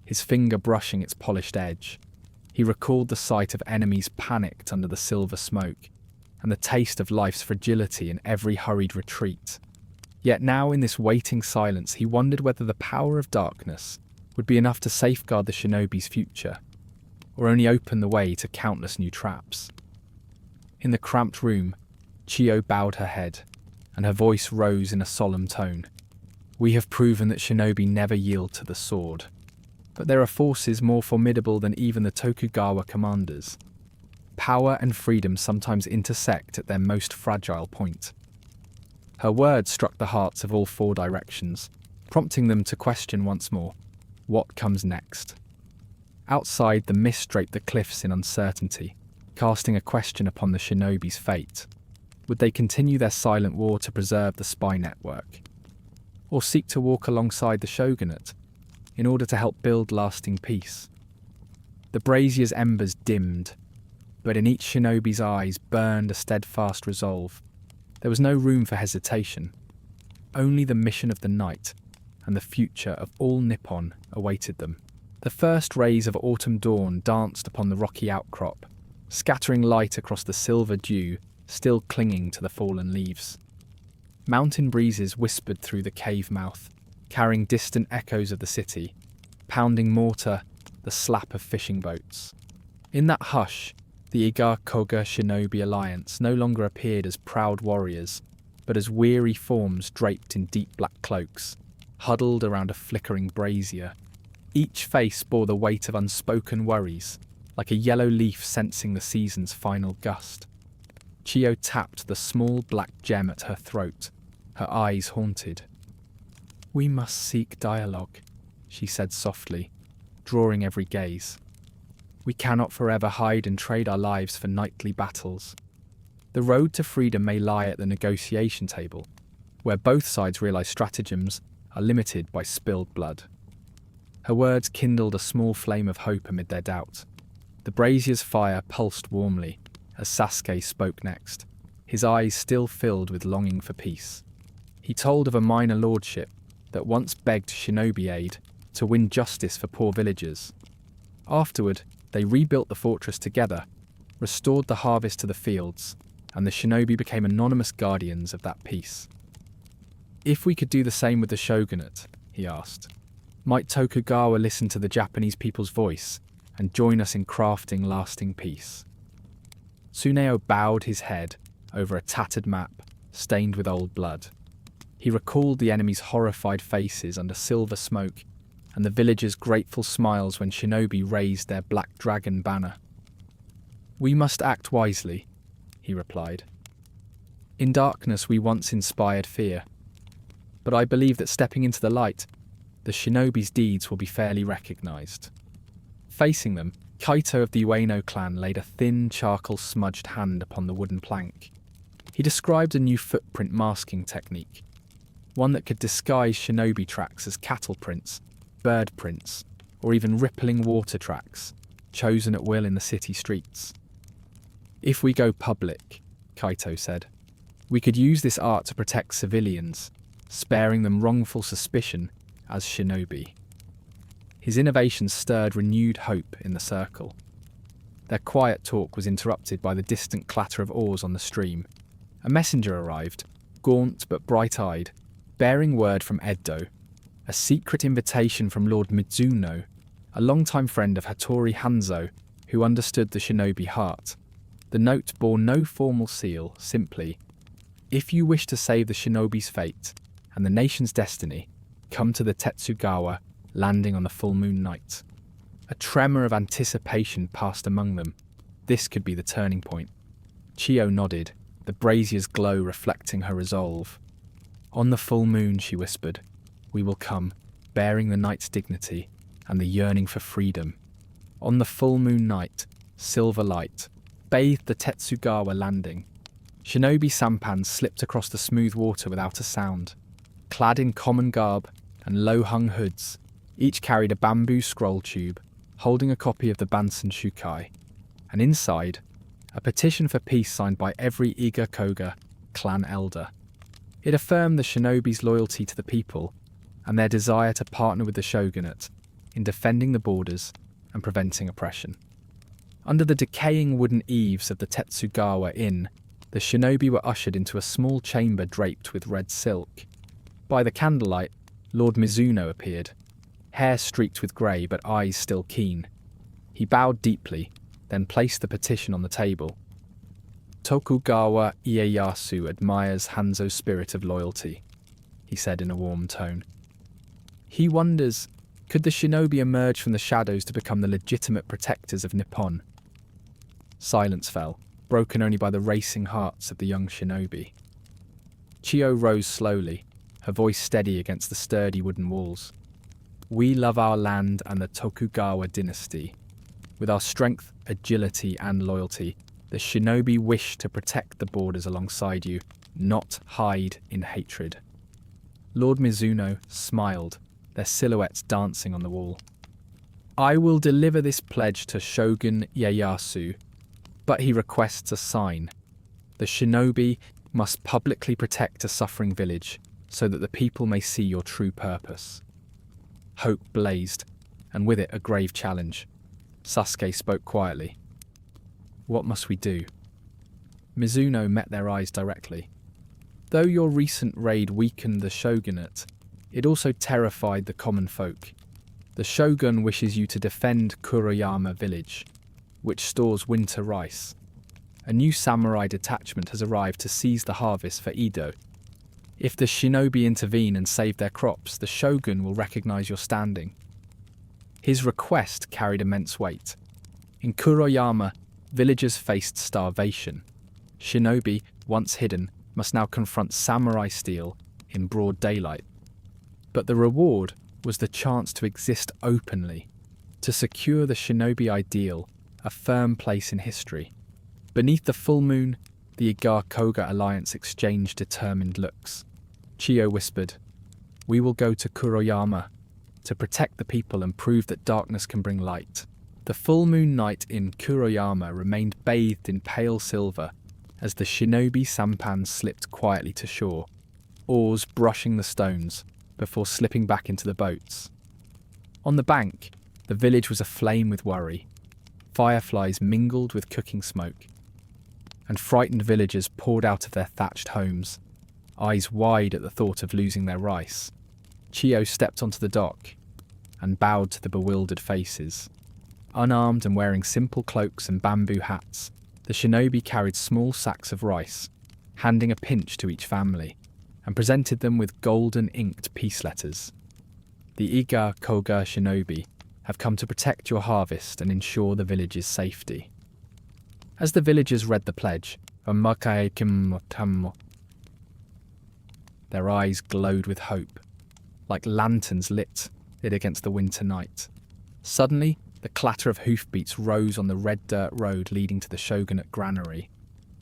his finger brushing its polished edge. He recalled the sight of enemies panicked under the silver smoke, and the taste of life's fragility in every hurried retreat. Yet now in this waiting silence he wondered whether the power of darkness would be enough to safeguard the shinobi's future, or only open the way to countless new traps. In the cramped room, Chiyo bowed her head, and her voice rose in a solemn tone. "We have proven that shinobi never yield to the sword. But there are forces more formidable than even the Tokugawa commanders. Power and freedom sometimes intersect at their most fragile point." Her words struck the hearts of all four directions, prompting them to question once more, what comes next? Outside, the mist draped the cliffs in uncertainty, casting a question upon the shinobi's fate. Would they continue their silent war to preserve the spy network? Or seek to walk alongside the shogunate in order to help build lasting peace? The brazier's embers dimmed, but in each shinobi's eyes burned a steadfast resolve. There was no room for hesitation. Only the mission of the night and the future of all Nippon awaited them. The first rays of autumn dawn danced upon the rocky outcrop, scattering light across the silver dew still clinging to the fallen leaves. Mountain breezes whispered through the cave mouth, carrying distant echoes of the city, pounding mortar, the slap of fishing boats. In that hush, the Iga Koga Shinobi Alliance no longer appeared as proud warriors, but as weary forms draped in deep black cloaks, huddled around a flickering brazier. Each face bore the weight of unspoken worries, like a yellow leaf sensing the season's final gust. Chiyo tapped the small black gem at her throat, her eyes haunted. "We must seek dialogue," she said softly, drawing every gaze. "We cannot forever hide and trade our lives for nightly battles. The road to freedom may lie at the negotiation table, where both sides realize stratagems are limited by spilled blood." Her words kindled a small flame of hope amid their doubt. The brazier's fire pulsed warmly as Sasuke spoke next, his eyes still filled with longing for peace. He told of a minor lordship that once begged shinobi aid to win justice for poor villagers. Afterward, they rebuilt the fortress together, restored the harvest to the fields, and the shinobi became anonymous guardians of that peace. If we could do the same with the shogunate, he asked, might Tokugawa listen to the Japanese people's voice and join us in crafting lasting peace? Tsuneo bowed his head over a tattered map stained with old blood. He recalled the enemy's horrified faces under silver smoke and the villagers' grateful smiles when shinobi raised their black dragon banner. We must act wisely, he replied. In darkness we once inspired fear, but I believe that stepping into the light, the shinobi's deeds will be fairly recognized. Facing them, Kaito of the Ueno clan laid a thin, charcoal-smudged hand upon the wooden plank. He described a new footprint masking technique, one that could disguise shinobi tracks as cattle prints, bird prints, or even rippling water tracks, chosen at will in the city streets. If we go public, Kaito said, we could use this art to protect civilians, sparing them wrongful suspicion as shinobi. His innovation stirred renewed hope in the circle. Their quiet talk was interrupted by the distant clatter of oars on the stream. A messenger arrived, gaunt but bright-eyed, bearing word from Edo, a secret invitation from Lord Mizuno, a longtime friend of Hattori Hanzo, who understood the shinobi heart. The note bore no formal seal, simply, if you wish to save the shinobi's fate and the nation's destiny, come to the Tetsugawa, landing on the full moon night. A tremor of anticipation passed among them. This could be the turning point. Chiyo nodded, the brazier's glow reflecting her resolve. On the full moon, she whispered, we will come, bearing the night's dignity and the yearning for freedom. On the full moon night, silver light bathed the Tetsugawa landing. Shinobi sampans slipped across the smooth water without a sound. Clad in common garb and low-hung hoods, each carried a bamboo scroll tube, holding a copy of the Bansen Shukai, and inside, a petition for peace signed by every Iga Koga clan elder. It affirmed the shinobi's loyalty to the people and their desire to partner with the shogunate in defending the borders and preventing oppression. Under the decaying wooden eaves of the Tetsugawa Inn, the shinobi were ushered into a small chamber draped with red silk. By the candlelight, Lord Mizuno appeared, hair streaked with grey but eyes still keen. He bowed deeply, then placed the petition on the table. Tokugawa Ieyasu admires Hanzo's spirit of loyalty, he said in a warm tone. He wonders, could the shinobi emerge from the shadows to become the legitimate protectors of Nippon? Silence fell, broken only by the racing hearts of the young shinobi. Chiyo rose slowly, her voice steady against the sturdy wooden walls. We love our land and the Tokugawa dynasty. With our strength, agility, and loyalty, the shinobi wish to protect the borders alongside you, not hide in hatred. Lord Mizuno smiled, their silhouettes dancing on the wall. I will deliver this pledge to Shogun Ieyasu, but he requests a sign. The shinobi must publicly protect a suffering village so that the people may see your true purpose. Hope blazed, and with it a grave challenge. Sasuke spoke quietly. What must we do? Mizuno met their eyes directly. Though your recent raid weakened the shogunate, it also terrified the common folk. The shogun wishes you to defend Kuroyama village, which stores winter rice. A new samurai detachment has arrived to seize the harvest for Edo. If the shinobi intervene and save their crops, the shogun will recognize your standing. His request carried immense weight. In Kuroyama, villagers faced starvation. Shinobi, once hidden, must now confront samurai steel in broad daylight. But the reward was the chance to exist openly, to secure the shinobi ideal, a firm place in history. Beneath the full moon, the Iga Koga alliance exchanged determined looks. Chiyo whispered, we will go to Kuroyama to protect the people and prove that darkness can bring light. The full moon night in Kuroyama remained bathed in pale silver as the shinobi sampans slipped quietly to shore, oars brushing the stones, before slipping back into the boats. On the bank, the village was aflame with worry. Fireflies mingled with cooking smoke, and frightened villagers poured out of their thatched homes, eyes wide at the thought of losing their rice. Chiyo stepped onto the dock and bowed to the bewildered faces. Unarmed and wearing simple cloaks and bamboo hats, the shinobi carried small sacks of rice, handing a pinch to each family, and presented them with golden inked peace letters. The Iga Koga shinobi have come to protect your harvest and ensure the village's safety. As the villagers read the pledge, their eyes glowed with hope, like lanterns lit against the winter night. Suddenly, the clatter of hoofbeats rose on the red dirt road leading to the Shogunate granary.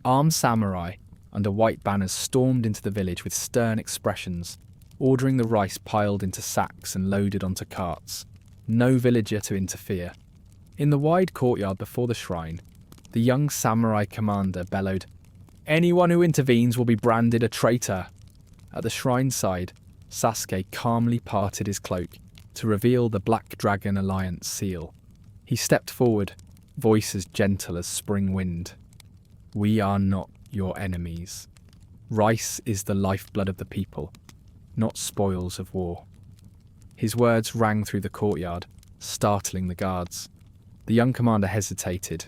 Armed samurai under white banners stormed into the village with stern expressions, ordering the rice piled into sacks and loaded onto carts. No villager to interfere. In the wide courtyard before the shrine, the young samurai commander bellowed, "Anyone who intervenes will be branded a traitor." At the shrine side, Sasuke calmly parted his cloak to reveal the Black Dragon Alliance seal. He stepped forward, voice as gentle as spring wind. "We are not your enemies. Rice is the lifeblood of the people, not spoils of war." His words rang through the courtyard, startling the guards. The young commander hesitated.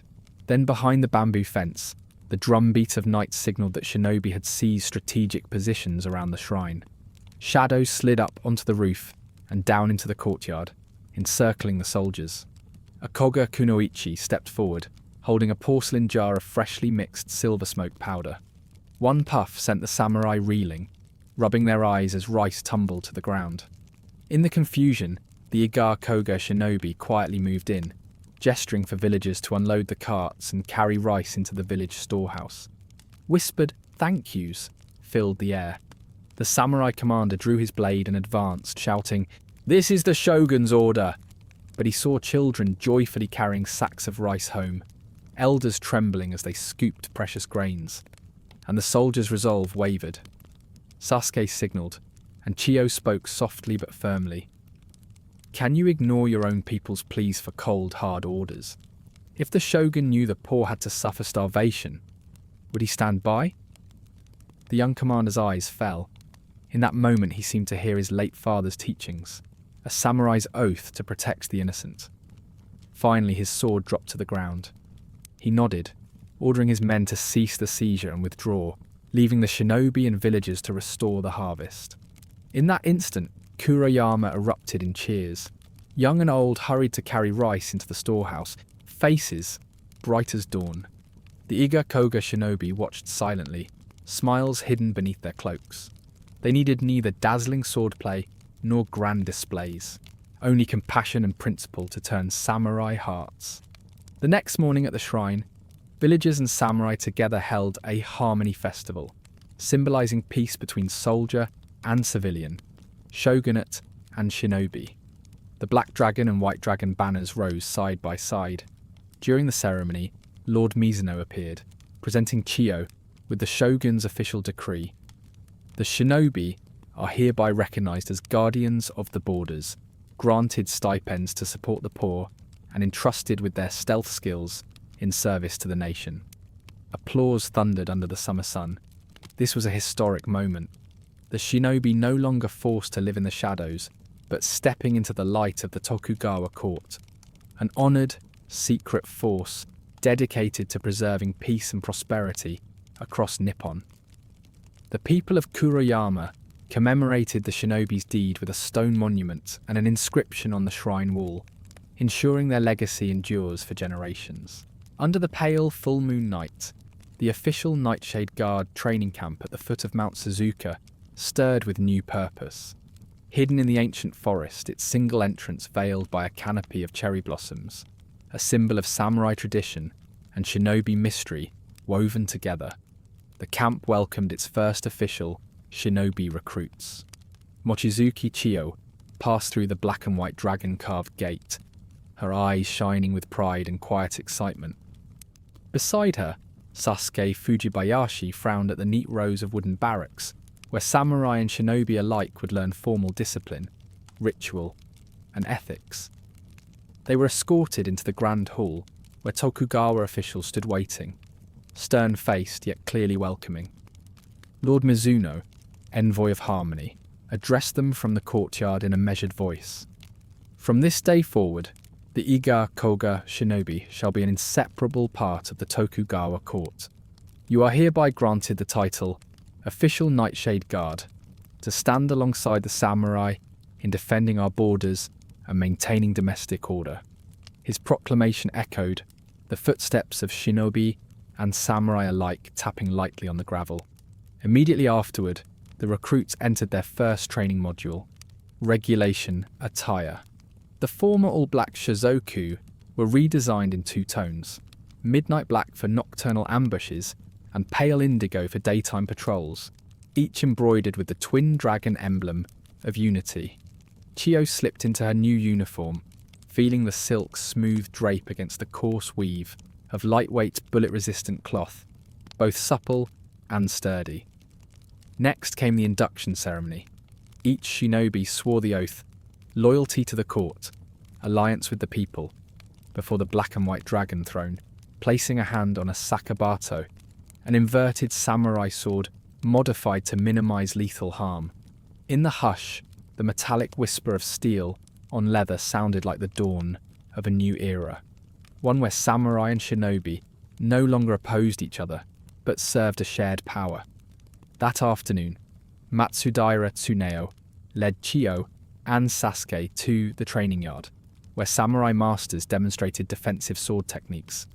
Then behind the bamboo fence, the drumbeat of knights signalled that shinobi had seized strategic positions around the shrine. Shadows slid up onto the roof and down into the courtyard, encircling the soldiers. A Koga Kunowichi stepped forward, holding a porcelain jar of freshly mixed silver smoke powder. One puff sent the samurai reeling, rubbing their eyes as rice tumbled to the ground. In the confusion, the Iga Koga shinobi quietly moved in, gesturing for villagers to unload the carts and carry rice into the village storehouse. Whispered thank yous filled the air. The samurai commander drew his blade and advanced, shouting, "This is the shogun's order!" But he saw children joyfully carrying sacks of rice home, elders trembling as they scooped precious grains, and the soldiers' resolve wavered. Sasuke signalled, and Chiyo spoke softly but firmly. "Can you ignore your own people's pleas for cold, hard orders? If the shogun knew the poor had to suffer starvation, would he stand by?" The young commander's eyes fell. In that moment he seemed to hear his late father's teachings, a samurai's oath to protect the innocent. Finally his sword dropped to the ground. He nodded, ordering his men to cease the seizure and withdraw, leaving the shinobi and villagers to restore the harvest. In that instant, Kuroyama erupted in cheers. Young and old hurried to carry rice into the storehouse, faces bright as dawn. The Iga Koga shinobi watched silently, smiles hidden beneath their cloaks. They needed neither dazzling swordplay nor grand displays, only compassion and principle to turn samurai hearts. The next morning at the shrine, villagers and samurai together held a harmony festival, symbolizing peace between soldier and civilian, shogunate and shinobi. The black dragon and white dragon banners rose side by side. During the ceremony, Lord Mizuno appeared, presenting Chiyo with the shogun's official decree. The shinobi are hereby recognized as guardians of the borders, granted stipends to support the poor, and entrusted with their stealth skills in service to the nation. Applause thundered under the summer sun. This was a historic moment. The shinobi no longer forced to live in the shadows, but stepping into the light of the Tokugawa court, an honoured, secret force dedicated to preserving peace and prosperity across Nippon. The people of Kuroyama commemorated the shinobi's deed with a stone monument and an inscription on the shrine wall, ensuring their legacy endures for generations. Under the pale full moon night, the official Nightshade Guard training camp at the foot of Mount Suzuka stirred with new purpose. Hidden in the ancient forest, its single entrance veiled by a canopy of cherry blossoms, a symbol of samurai tradition and shinobi mystery woven together, the camp welcomed its first official shinobi recruits. Mochizuki Chiyo passed through the black and white dragon-carved gate, her eyes shining with pride and quiet excitement. Beside her, Sasuke Fujibayashi frowned at the neat rows of wooden barracks, where samurai and shinobi alike would learn formal discipline, ritual, and ethics. They were escorted into the grand hall, where Tokugawa officials stood waiting, stern-faced yet clearly welcoming. Lord Mizuno, envoy of harmony, addressed them from the courtyard in a measured voice. From this day forward, the Iga Kōga shinobi shall be an inseparable part of the Tokugawa court. You are hereby granted the title Official Nightshade Guard to stand alongside the samurai in defending our borders and maintaining domestic order. His proclamation echoed, the footsteps of shinobi and samurai alike tapping lightly on the gravel. Immediately afterward, the recruits entered their first training module, Regulation Attire. The former all-black shizoku were redesigned in two tones, midnight black for nocturnal ambushes and pale indigo for daytime patrols, each embroidered with the twin dragon emblem of unity. Chiyo slipped into her new uniform, feeling the silk smooth drape against the coarse weave of lightweight bullet-resistant cloth, both supple and sturdy. Next came the induction ceremony. Each shinobi swore the oath, loyalty to the court, alliance with the people, before the black and white dragon throne, placing a hand on a sakabato, an inverted samurai sword modified to minimize lethal harm. In the hush, the metallic whisper of steel on leather sounded like the dawn of a new era, one where samurai and shinobi no longer opposed each other, but served a shared power. That afternoon, Matsudaira Tsuneo led Chiyo and Sasuke to the training yard, where samurai masters demonstrated defensive sword techniques.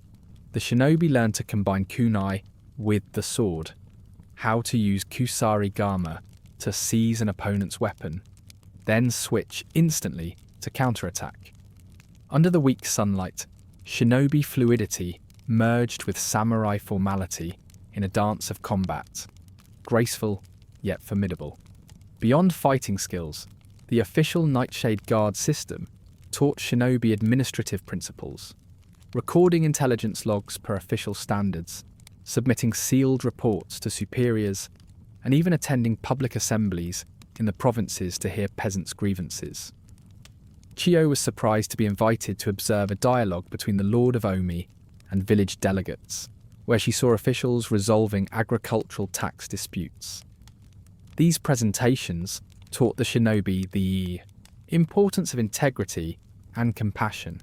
The shinobi learned to combine kunai with the sword, how to use kusari gama to seize an opponent's weapon, then switch instantly to counterattack. Under the weak sunlight, shinobi fluidity merged with samurai formality in a dance of combat, graceful yet formidable. Beyond fighting skills, the official Nightshade Guard system taught shinobi administrative principles, recording intelligence logs per official standards, submitting sealed reports to superiors, and even attending public assemblies in the provinces to hear peasants' grievances. Chiyo was surprised to be invited to observe a dialogue between the Lord of Omi and village delegates, where she saw officials resolving agricultural tax disputes. These presentations taught the shinobi the importance of integrity and compassion,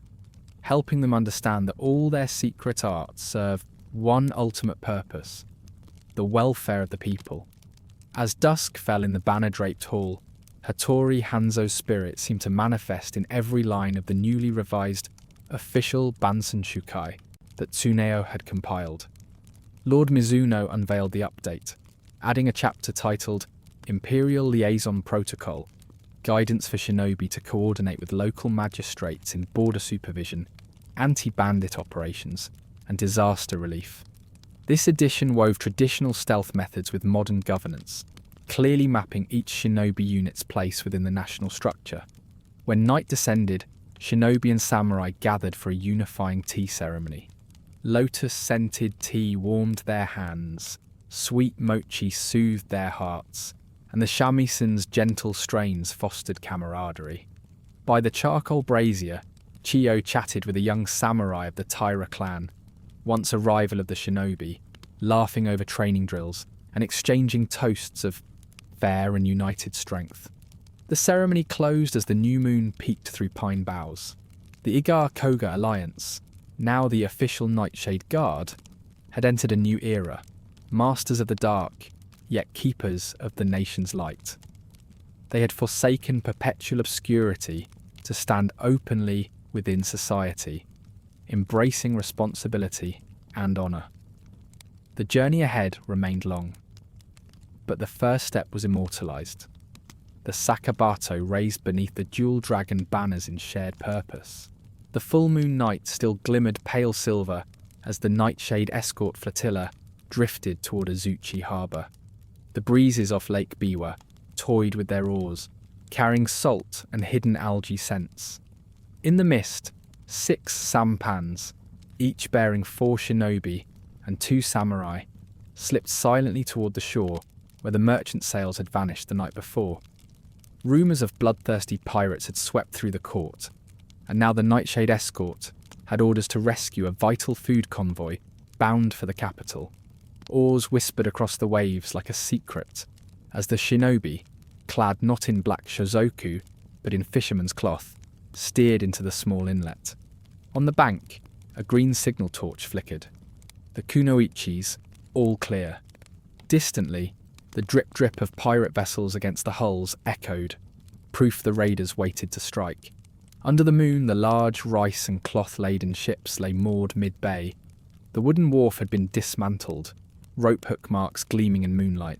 helping them understand that all their secret arts serve one ultimate purpose: the welfare of the people. As dusk fell in the banner-draped hall, Hattori Hanzo's spirit seemed to manifest in every line of the newly revised official Bansen Shukai that Tsuneo had compiled. Lord Mizuno unveiled the update, adding a chapter titled Imperial Liaison Protocol, Guidance for Shinobi to Coordinate with Local Magistrates in Border Supervision, Anti-Bandit Operations, and Disaster Relief. This edition wove traditional stealth methods with modern governance, clearly mapping each shinobi unit's place within the national structure. When night descended, shinobi and samurai gathered for a unifying tea ceremony. Lotus-scented tea warmed their hands, sweet mochi soothed their hearts, and the shamisen gentle strains fostered camaraderie. By the charcoal brazier, Chiyo chatted with a young samurai of the Taira clan, once a rival of the shinobi, laughing over training drills and exchanging toasts of fair and united strength. The ceremony closed as the new moon peeked through pine boughs. The Iga Kōga alliance, now the official Nightshade Guard, had entered a new era, masters of the dark, yet keepers of the nation's light. They had forsaken perpetual obscurity to stand openly within society, embracing responsibility and honour. The journey ahead remained long, but the first step was immortalised. The Sakabato raised beneath the dual dragon banners in shared purpose. The full moon night still glimmered pale silver as the Nightshade escort flotilla drifted toward Azuchi harbour. The breezes off Lake Biwa toyed with their oars, carrying salt and hidden algae scents. In the mist, 6 sampans, each bearing 4 shinobi and 2 samurai, slipped silently toward the shore where the merchant sails had vanished the night before. Rumours of bloodthirsty pirates had swept through the court, and now the Nightshade escort had orders to rescue a vital food convoy bound for the capital. Oars whispered across the waves like a secret as the shinobi, clad not in black shozoku but in fisherman's cloth, steered into the small inlet. On the bank, a green signal torch flickered. The Kunowichis, all clear. Distantly, the drip-drip of pirate vessels against the hulls echoed, proof the raiders waited to strike. Under the moon, the large rice and cloth-laden ships lay moored mid-bay. The wooden wharf had been dismantled, rope hook marks gleaming in moonlight.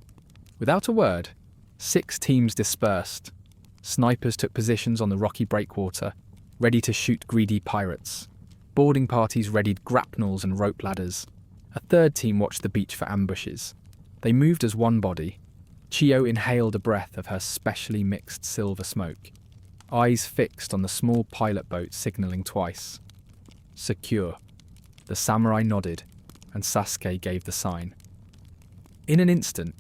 Without a word, 6 teams dispersed. Snipers took positions on the rocky breakwater, ready to shoot greedy pirates. Boarding parties readied grapnels and rope ladders. A third team watched the beach for ambushes. They moved as one body. Chiyo inhaled a breath of her specially mixed silver smoke, eyes fixed on the small pilot boat signalling twice. Secure. The samurai nodded, and Sasuke gave the sign. In an instant,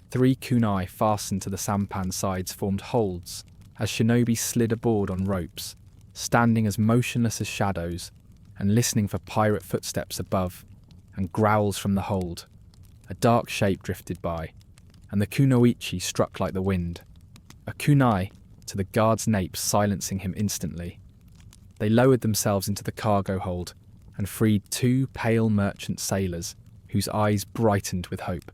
3 kunai fastened to the sampan sides formed holds as shinobi slid aboard on ropes, standing as motionless as shadows and listening for pirate footsteps above and growls from the hold. A dark shape drifted by, and the kunowichi struck like the wind. A kunai to the guard's nape, silencing him instantly. They lowered themselves into the cargo hold and freed 2 pale merchant sailors whose eyes brightened with hope.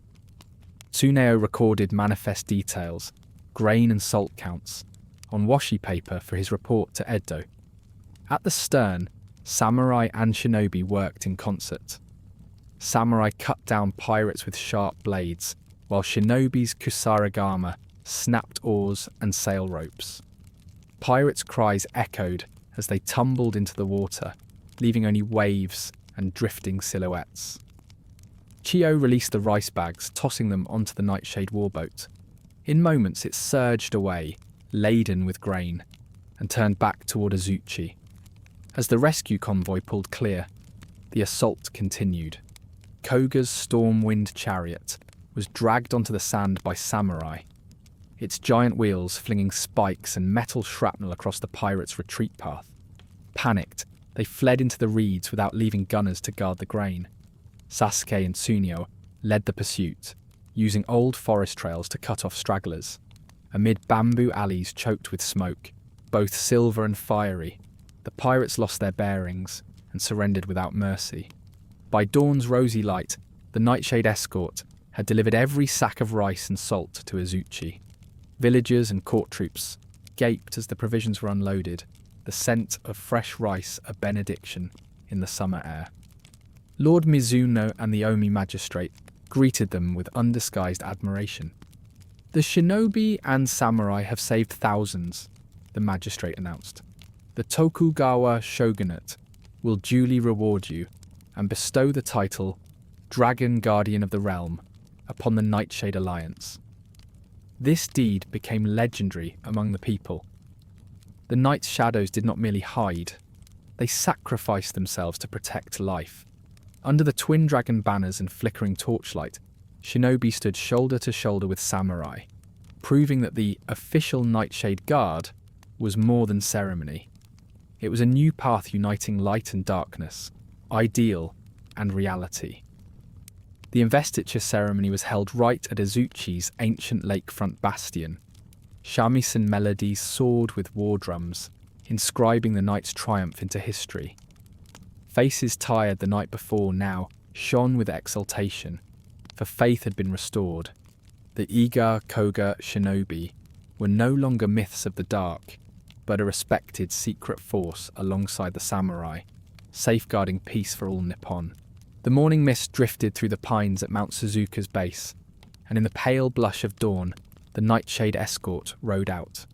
Tsuneo recorded manifest details, grain and salt counts, on washi paper for his report to Edo. At the stern, samurai and shinobi worked in concert. Samurai cut down pirates with sharp blades, while shinobi's kusarigama snapped oars and sail ropes. Pirates' cries echoed as they tumbled into the water, leaving only waves and drifting silhouettes. Chiyo released the rice bags, tossing them onto the Nightshade warboat. In moments it surged away, laden with grain, and turned back toward Azuchi. As the rescue convoy pulled clear, the assault continued. Koga's storm-wind chariot was dragged onto the sand by samurai, its giant wheels flinging spikes and metal shrapnel across the pirates' retreat path. Panicked, they fled into the reeds without leaving gunners to guard the grain. Sasuke and Tsuneo led the pursuit, using old forest trails to cut off stragglers. Amid bamboo alleys choked with smoke, both silver and fiery, the pirates lost their bearings and surrendered without mercy. By dawn's rosy light, the Nightshade escort had delivered every sack of rice and salt to Azuchi. Villagers and court troops gaped as the provisions were unloaded, the scent of fresh rice a benediction in the summer air. Lord Mizuno and the Omi magistrate greeted them with undisguised admiration. "The shinobi and samurai have saved thousands," the magistrate announced. "The Tokugawa Shogunate will duly reward you and bestow the title Dragon Guardian of the Realm upon the Nightshade Alliance." This deed became legendary among the people. The Night's shadows did not merely hide, they sacrificed themselves to protect life. Under the twin dragon banners and flickering torchlight, shinobi stood shoulder to shoulder with samurai, proving that the official Nightshade Guard was more than ceremony. It was a new path uniting light and darkness, ideal and reality. The investiture ceremony was held right at Azuchi's ancient lakefront bastion. Shamisen melodies soared with war drums, inscribing the night's triumph into history. Faces tired the night before now shone with exultation, for faith had been restored. The Iga Kōga shinobi were no longer myths of the dark, but a respected secret force alongside the samurai, safeguarding peace for all Nippon. The morning mist drifted through the pines at Mount Suzuka's base, and in the pale blush of dawn, the Nightshade escort rode out.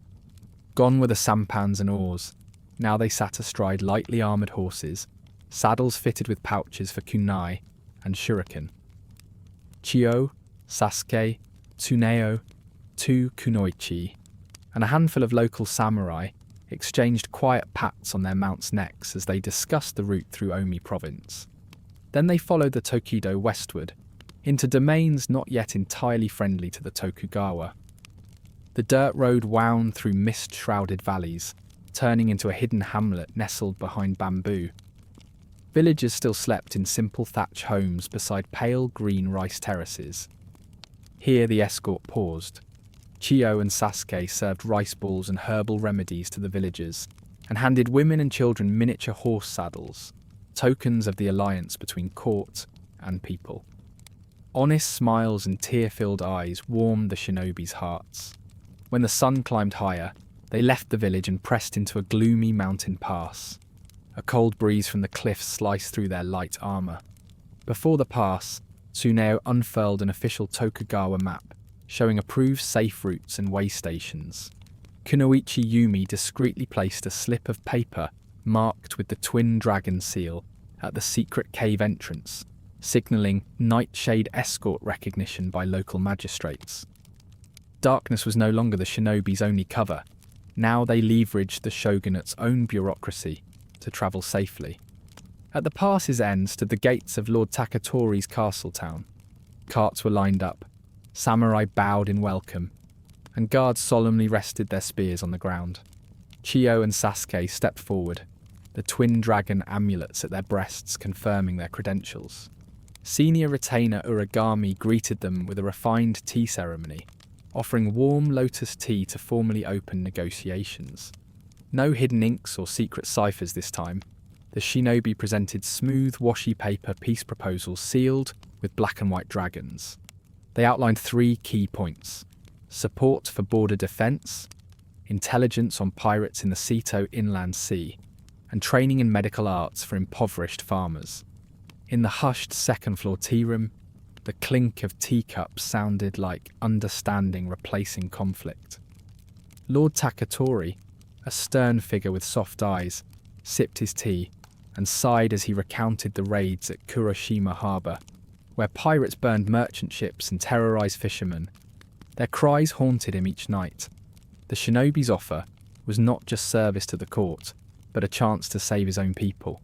Gone were the sampans and oars. Now they sat astride lightly armoured horses, saddles fitted with pouches for kunai and shuriken. Chiyo, Sasuke, Tsuneo, 2 kunowichi, and a handful of local samurai exchanged quiet pats on their mounts' necks as they discussed the route through Omi province. Then they followed the Tokido westward, into domains not yet entirely friendly to the Tokugawa. The dirt road wound through mist-shrouded valleys, turning into a hidden hamlet nestled behind bamboo. Villagers still slept in simple thatch homes beside pale green rice terraces. Here the escort paused. Chiyo and Sasuke served rice balls and herbal remedies to the villagers, and handed women and children miniature horse saddles, tokens of the alliance between court and people. Honest smiles and tear-filled eyes warmed the shinobi's hearts. When the sun climbed higher, they left the village and pressed into a gloomy mountain pass. A cold breeze from the cliffs sliced through their light armour. Before the pass, Tsuneo unfurled an official Tokugawa map, showing approved safe routes and way stations. Kunowichi Yumi discreetly placed a slip of paper marked with the twin dragon seal at the secret cave entrance, signalling Nightshade escort recognition by local magistrates. Darkness was no longer the shinobi's only cover. Now they leveraged the shogunate's own bureaucracy to travel safely. At the pass's end stood the gates of Lord Takatori's castle town. Carts were lined up, samurai bowed in welcome, and guards solemnly rested their spears on the ground. Chiyo and Sasuke stepped forward, the twin dragon amulets at their breasts confirming their credentials. Senior retainer Uragami greeted them with a refined tea ceremony, offering warm lotus tea to formally open negotiations. No hidden inks or secret ciphers this time. The shinobi presented smooth washi paper peace proposals sealed with black and white dragons. They outlined 3 key points: support for border defence, intelligence on pirates in the Seto Inland Sea, and training in medical arts for impoverished farmers. In the hushed second-floor tea room, the clink of teacups sounded like understanding replacing conflict. Lord Takatori, a stern figure with soft eyes, sipped his tea and sighed as he recounted the raids at Kuroshima harbour, where pirates burned merchant ships and terrorised fishermen. Their cries haunted him each night. The shinobi's offer was not just service to the court, but a chance to save his own people.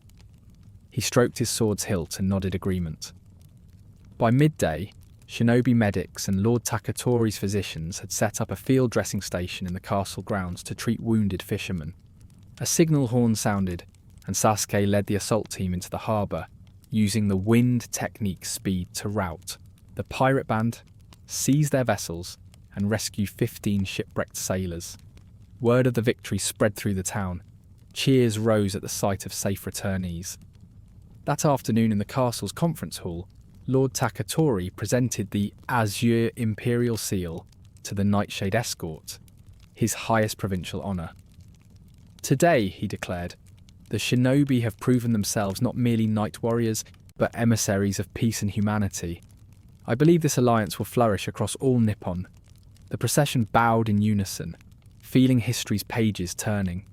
He stroked his sword's hilt and nodded agreement. By midday, shinobi medics and Lord Takatori's physicians had set up a field dressing station in the castle grounds to treat wounded fishermen. A signal horn sounded, and Sasuke led the assault team into the harbour, using the wind technique speed to rout the pirate band, seize their vessels, and rescue 15 shipwrecked sailors. Word of the victory spread through the town. Cheers rose at the sight of safe returnees. That afternoon in the castle's conference hall, Lord Takatori presented the Azure Imperial Seal to the Nightshade Escort, his highest provincial honour. Today, he declared, the shinobi have proven themselves not merely night warriors, but emissaries of peace and humanity. I believe this alliance will flourish across all Nippon. The procession bowed in unison, feeling history's pages turning.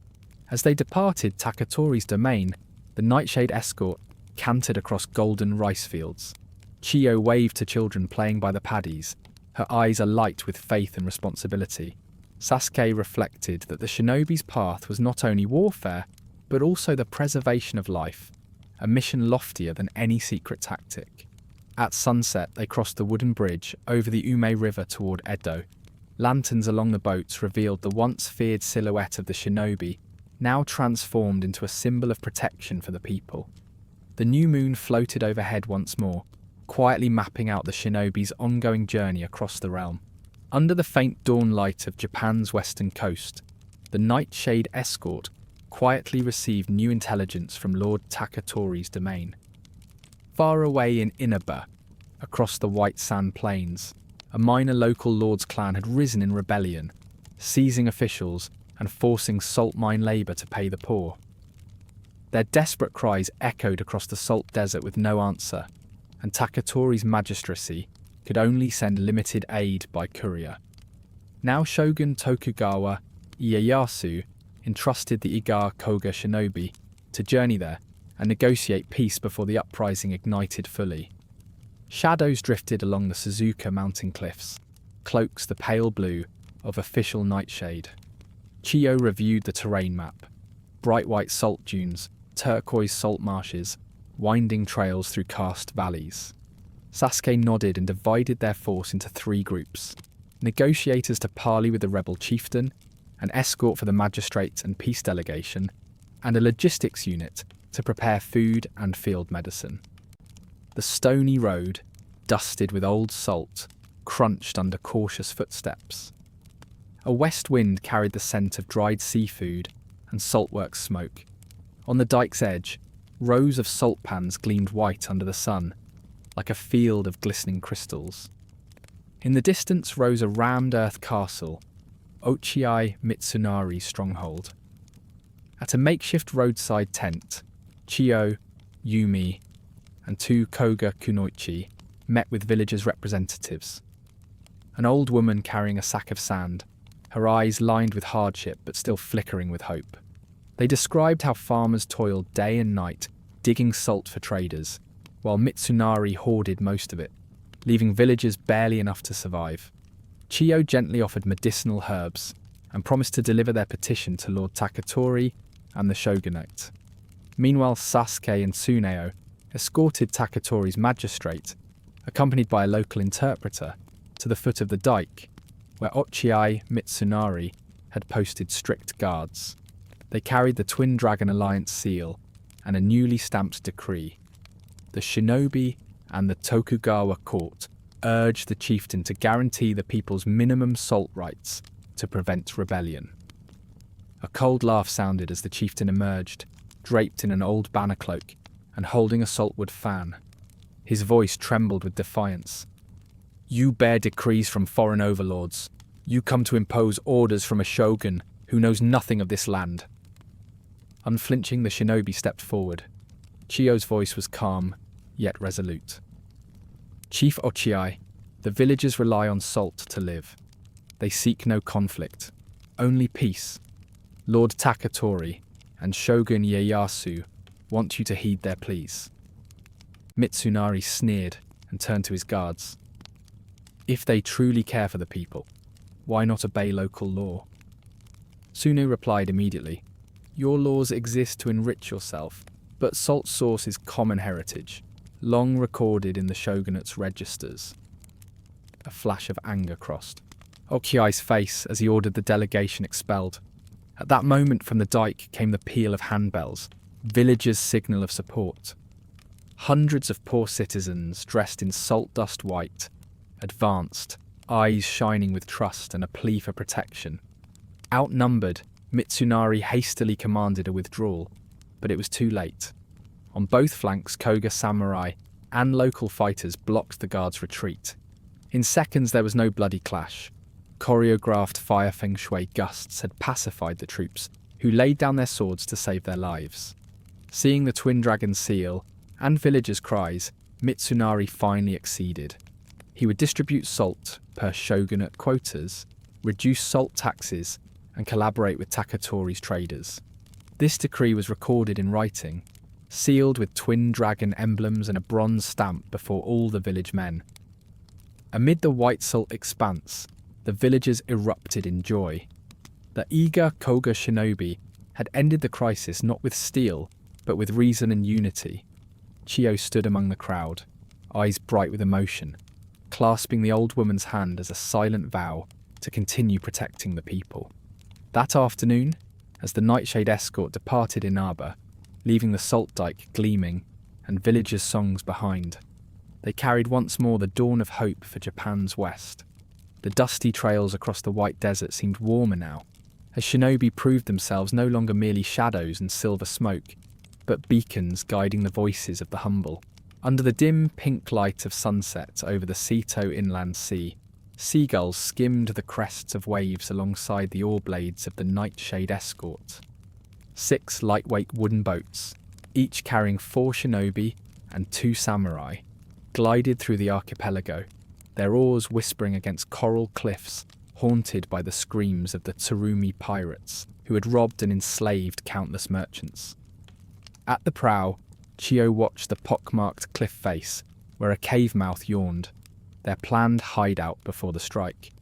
As they departed Takatori's domain, the Nightshade Escort cantered across golden rice fields. Chiyo waved to children playing by the paddies, her eyes alight with faith and responsibility. Sasuke reflected that the shinobi's path was not only warfare, but also the preservation of life, a mission loftier than any secret tactic. At sunset, they crossed the wooden bridge over the Ume River toward Edo. Lanterns along the boats revealed the once feared silhouette of the shinobi, now transformed into a symbol of protection for the people. The new moon floated overhead once more, quietly mapping out the shinobi's ongoing journey across the realm. Under the faint dawn light of Japan's western coast, the Nightshade Escort quietly received new intelligence from Lord Takatori's domain. Far away in Inaba, across the white sand plains, a minor local lord's clan had risen in rebellion, seizing officials and forcing salt mine labour to pay the poor. Their desperate cries echoed across the salt desert with no answer, and Takatori's magistracy could only send limited aid by courier. Now Shogun Tokugawa Ieyasu entrusted the Iga Kōga shinobi to journey there and negotiate peace before the uprising ignited fully. Shadows drifted along the Suzuka mountain cliffs, cloaks the pale blue of official Nightshade. Chiyo reviewed the terrain map: bright white salt dunes, turquoise salt marshes, winding trails through karst valleys. Sasuke nodded and divided their force into 3 groups: negotiators to parley with the rebel chieftain, an escort for the magistrate and peace delegation, and a logistics unit to prepare food and field medicine. The stony road, dusted with old salt, crunched under cautious footsteps. A west wind carried the scent of dried seafood and saltworks smoke. On the dike's edge, rows of salt pans gleamed white under the sun, like a field of glistening crystals. In the distance rose a rammed earth castle, Ochiai Mitsunari's stronghold. At a makeshift roadside tent, Chiyo, Yumi, and 2 Koga Kunowichi met with villagers' representatives. An old woman carrying a sack of sand, her eyes lined with hardship but still flickering with hope. They described how farmers toiled day and night digging salt for traders, while Mitsunari hoarded most of it, leaving villagers barely enough to survive. Chiyo gently offered medicinal herbs and promised to deliver their petition to Lord Takatori and the shogunate. Meanwhile, Sasuke and Tsuneo escorted Takatori's magistrate, accompanied by a local interpreter, to the foot of the dike, where Ochiai Mitsunari had posted strict guards. They carried the Twin Dragon Alliance seal and a newly stamped decree. The Shinobi and the Tokugawa court urged the chieftain to guarantee the people's minimum salt rights to prevent rebellion. A cold laugh sounded as the chieftain emerged, draped in an old banner cloak and holding a saltwood fan. His voice trembled with defiance. "You bear decrees from foreign overlords. You come to impose orders from a shogun who knows nothing of this land." Unflinching, the shinobi stepped forward. Chiyo's voice was calm, yet resolute. "Chief Ochiai, the villagers rely on salt to live. They seek no conflict, only peace. Lord Takatori and Shogun Ieyasu want you to heed their pleas." Mitsunari sneered and turned to his guards. "If they truly care for the people, why not obey local law?" Tsuno replied immediately, "Your laws exist to enrich yourself, but salt source is common heritage, long recorded in the shogunate's registers." A flash of anger crossed Ochiai's face as he ordered the delegation expelled. At that moment from the dike came the peal of handbells, villagers' signal of support. Hundreds of poor citizens, dressed in salt dust white, advanced, eyes shining with trust and a plea for protection. Outnumbered, Mitsunari hastily commanded a withdrawal, but it was too late. On both flanks, Koga samurai and local fighters blocked the guards' retreat. In seconds there was no bloody clash. Choreographed fire feng shui gusts had pacified the troops, who laid down their swords to save their lives. Seeing the Twin Dragon seal and villagers' cries, Mitsunari finally acceded. He would distribute salt per shogunate quotas, reduce salt taxes, and collaborate with Takatori's traders. This decree was recorded in writing, sealed with twin dragon emblems and a bronze stamp before all the village men. Amid the white salt expanse, the villagers erupted in joy. The Iga Koga shinobi had ended the crisis not with steel, but with reason and unity. Chiyo stood among the crowd, eyes bright with emotion, clasping the old woman's hand as a silent vow to continue protecting the people. That afternoon, as the Nightshade escort departed Inaba, leaving the salt dike gleaming and villagers' songs behind, they carried once more the dawn of hope for Japan's west. The dusty trails across the white desert seemed warmer now, as shinobi proved themselves no longer merely shadows and silver smoke, but beacons guiding the voices of the humble. Under the dim pink light of sunset over the Seto Inland Sea, seagulls skimmed the crests of waves alongside the oar blades of the Nightshade escort. 6 lightweight wooden boats, each carrying 4 shinobi and 2 samurai, glided through the archipelago, their oars whispering against coral cliffs haunted by the screams of the Tsurumi pirates who had robbed and enslaved countless merchants. At the prow, Chiyo watched the pockmarked cliff face where a cave mouth yawned, their planned hideout before the strike.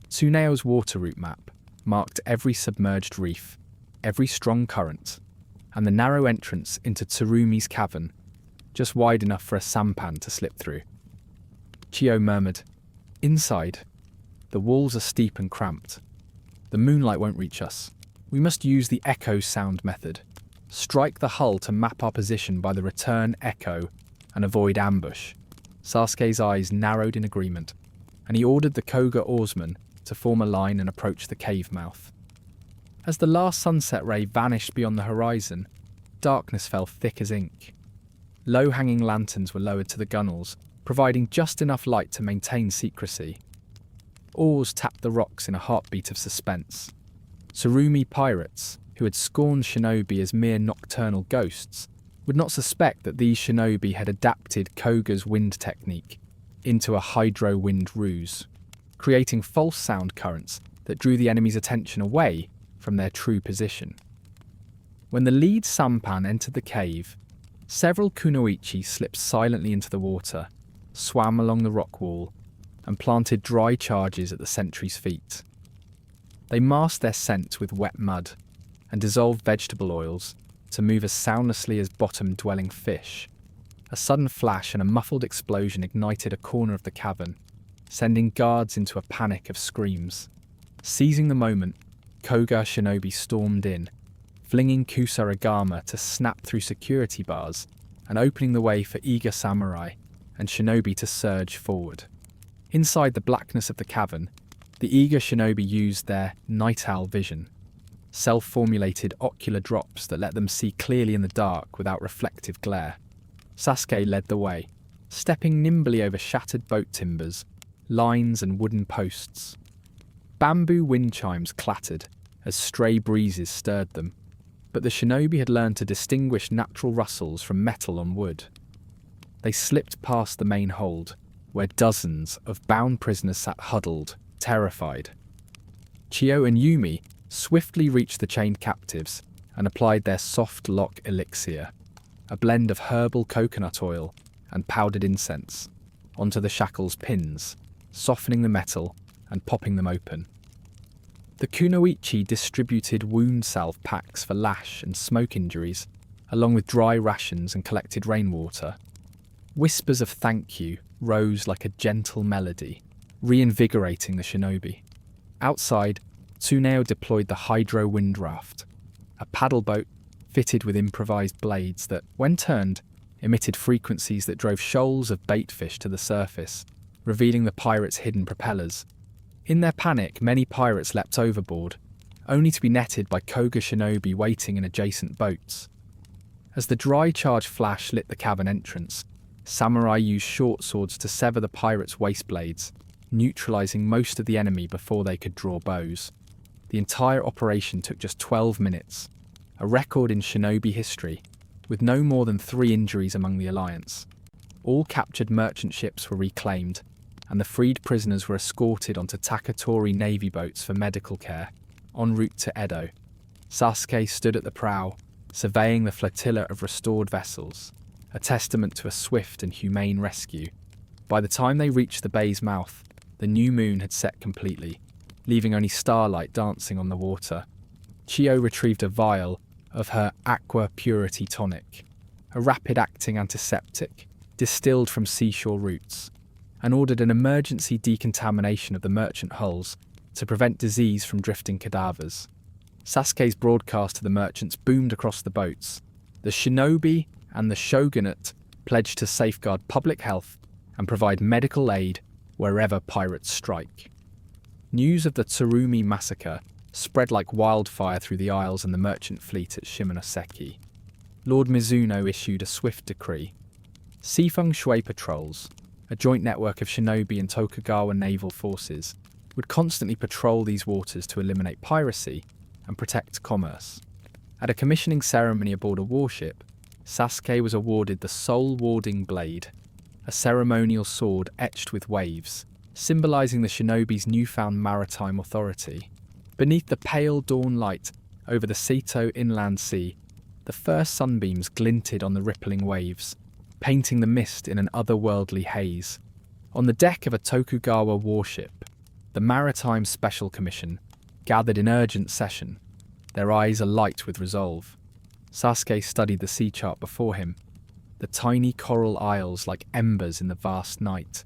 Tsuneo's water route map marked every submerged reef, every strong current, and the narrow entrance into Tsurumi's cavern, just wide enough for a sampan to slip through. Chiyo murmured, "Inside. The walls are steep and cramped. The moonlight won't reach us. We must use the echo sound method. Strike the hull to map our position by the return echo and avoid ambush." Sasuke's eyes narrowed in agreement, and he ordered the Koga oarsmen to form a line and approach the cave mouth. As the last sunset ray vanished beyond the horizon, darkness fell thick as ink. Low-hanging lanterns were lowered to the gunwales, providing just enough light to maintain secrecy. Oars tapped the rocks in a heartbeat of suspense. Tsurumi pirates, who had scorned shinobi as mere nocturnal ghosts, would not suspect that these shinobi had adapted Koga's wind technique into a hydro-wind ruse, creating false sound currents that drew the enemy's attention away from their true position. When the lead sampan entered the cave, several kunowichi slipped silently into the water, swam along the rock wall, and planted dry charges at the sentry's feet. They masked their scent with wet mud and dissolved vegetable oils to move as soundlessly as bottom-dwelling fish. A sudden flash and a muffled explosion ignited a corner of the cavern, sending guards into a panic of screams. Seizing the moment, Koga shinobi stormed in, flinging kusarigama to snap through security bars and opening the way for Iga samurai and shinobi to surge forward. Inside the blackness of the cavern, the Iga shinobi used their night owl vision, self-formulated ocular drops that let them see clearly in the dark without reflective glare. Sasuke led the way, stepping nimbly over shattered boat timbers, lines and wooden posts. Bamboo wind chimes clattered as stray breezes stirred them, but the shinobi had learned to distinguish natural rustles from metal on wood. They slipped past the main hold, where dozens of bound prisoners sat huddled, terrified. Chiyo and Yumi swiftly reached the chained captives and applied their soft lock elixir, a blend of herbal coconut oil and powdered incense, onto the shackles' pins, softening the metal and popping them open. The Kunowichi distributed wound salve packs for lash and smoke injuries, along with dry rations and collected rainwater. Whispers of thank you rose like a gentle melody, reinvigorating the shinobi. Outside, Tsuneo deployed the hydro wind raft, a paddle boat fitted with improvised blades that, when turned, emitted frequencies that drove shoals of bait fish to the surface, revealing the pirates' hidden propellers. In their panic, many pirates leapt overboard, only to be netted by Koga shinobi waiting in adjacent boats. As the dry charge flash lit the cavern entrance, samurai used short swords to sever the pirates' waist blades, neutralizing most of the enemy before they could draw bows. The entire operation took just 12 minutes, a record in shinobi history, with no more than 3 injuries among the alliance. All captured merchant ships were reclaimed, and the freed prisoners were escorted onto Takayama navy boats for medical care, en route to Edo. Sasuke stood at the prow, surveying the flotilla of restored vessels, a testament to a swift and humane rescue. By the time they reached the bay's mouth, the new moon had set completely, leaving only starlight dancing on the water. Chiyo retrieved a vial of her aqua purity tonic, a rapid-acting antiseptic distilled from seashore roots, and ordered an emergency decontamination of the merchant hulls to prevent disease from drifting cadavers. Sasuke's broadcast to the merchants boomed across the boats. The shinobi and the shogunate pledged to safeguard public health and provide medical aid wherever pirates strike. News of the Tsurumi massacre spread like wildfire through the isles and the merchant fleet at Shimonoseki. Lord Mizuno issued a swift decree. Seafeng Shui patrols, a joint network of shinobi and Tokugawa naval forces, would constantly patrol these waters to eliminate piracy and protect commerce. At a commissioning ceremony aboard a warship, Sasuke was awarded the Soul Warding Blade, a ceremonial sword etched with waves, symbolizing the shinobi's newfound maritime authority. Beneath the pale dawn light over the Seto Inland Sea, the first sunbeams glinted on the rippling waves, painting the mist in an otherworldly haze. On the deck of a Tokugawa warship, the Maritime Special Commission gathered in urgent session, their eyes alight with resolve. Sasuke studied the sea chart before him, the tiny coral isles like embers in the vast night.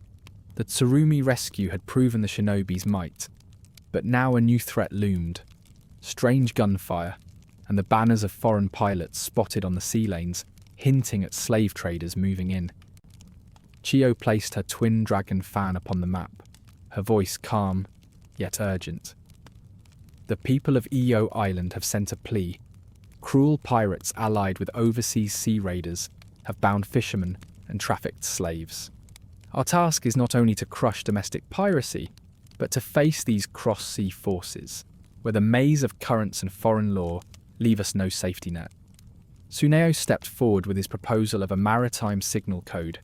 The Tsurumi rescue had proven the shinobi's might, but now a new threat loomed. Strange gunfire, and the banners of foreign pilots spotted on the sea lanes, hinting at slave traders moving in. Chiyo placed her twin dragon fan upon the map, her voice calm, yet urgent. The people of Iyo Island have sent a plea. Cruel pirates allied with overseas sea raiders have bound fishermen and trafficked slaves. Our task is not only to crush domestic piracy, but to face these cross-sea forces, where the maze of currents and foreign law leave us no safety net. Tsuneo stepped forward with his proposal of a maritime signal code,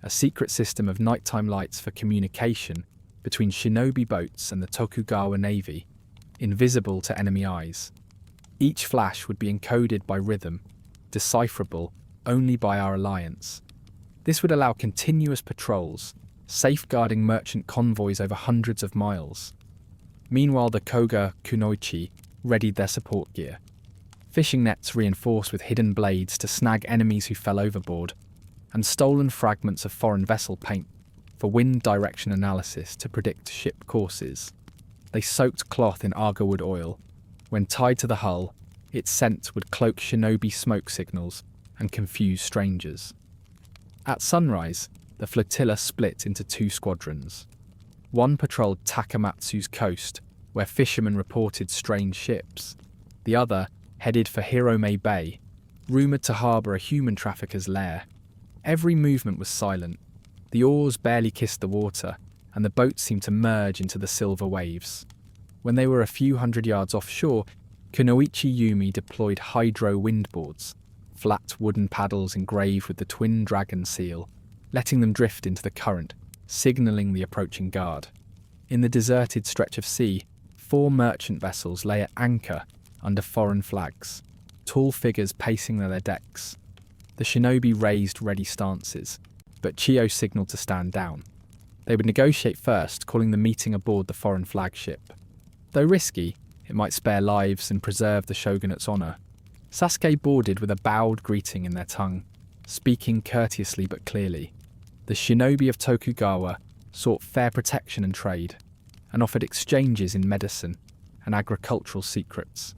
a secret system of nighttime lights for communication between shinobi boats and the Tokugawa Navy, invisible to enemy eyes. Each flash would be encoded by rhythm, decipherable only by our alliance. This would allow continuous patrols, safeguarding merchant convoys over hundreds of miles. Meanwhile, the Koga Kunowichi readied their support gear. Fishing nets reinforced with hidden blades to snag enemies who fell overboard, and stolen fragments of foreign vessel paint for wind direction analysis to predict ship courses. They soaked cloth in argawood oil. When tied to the hull, its scent would cloak shinobi smoke signals and confuse strangers. At sunrise, the flotilla split into two squadrons. One patrolled Takamatsu's coast, where fishermen reported strange ships. The other headed for Hirome Bay, rumoured to harbour a human trafficker's lair. Every movement was silent. The oars barely kissed the water, and the boat seemed to merge into the silver waves. When they were a few hundred yards offshore, Kunowichi Yumi deployed hydro windboards, flat wooden paddles engraved with the twin dragon seal, letting them drift into the current, signalling the approaching guard. In the deserted stretch of sea, 4 merchant vessels lay at anchor under foreign flags, tall figures pacing their decks. The shinobi raised ready stances, but Chiyo signalled to stand down. They would negotiate first, calling the meeting aboard the foreign flagship. Though risky, it might spare lives and preserve the shogunate's honour. Sasuke boarded with a bowed greeting in their tongue, speaking courteously but clearly. The shinobi of Tokugawa sought fair protection and trade, and offered exchanges in medicine and agricultural secrets.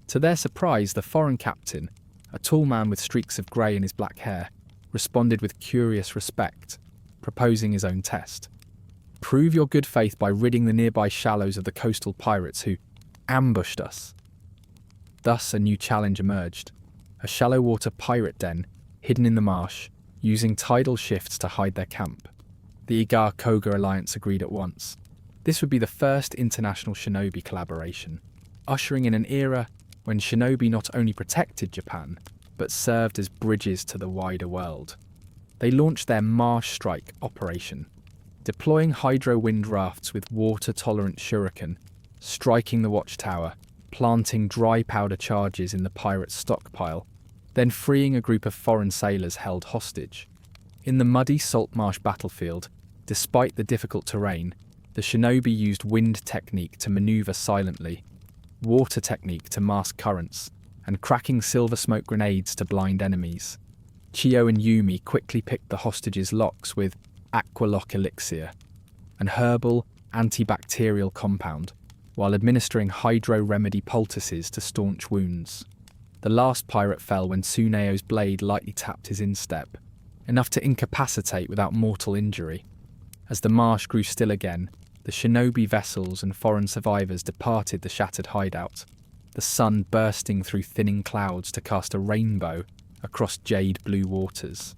To their surprise, the foreign captain, a tall man with streaks of grey in his black hair, responded with curious respect, proposing his own test. Prove your good faith by ridding the nearby shallows of the coastal pirates who ambushed us. Thus a new challenge emerged, a shallow water pirate den hidden in the marsh, using tidal shifts to hide their camp. The Iga and Kōga alliance agreed at once. This would be the first international shinobi collaboration, ushering in an era when shinobi not only protected Japan, but served as bridges to the wider world. They launched their Marsh Strike operation, deploying hydro wind rafts with water-tolerant shuriken, striking the watchtower, planting dry powder charges in the pirates' stockpile, then freeing a group of foreign sailors held hostage. In the muddy salt marsh battlefield, despite the difficult terrain, the shinobi used wind technique to maneuver silently, water technique to mask currents, and cracking silver smoke grenades to blind enemies. Chiyo and Yumi quickly picked the hostages' locks with Aqualock Elixir, an herbal, antibacterial compound, while administering hydro remedy poultices to staunch wounds. The last pirate fell when Tsuneo's blade lightly tapped his instep, enough to incapacitate without mortal injury. As the marsh grew still again, the shinobi vessels and foreign survivors departed the shattered hideout, the sun bursting through thinning clouds to cast a rainbow across jade-blue waters.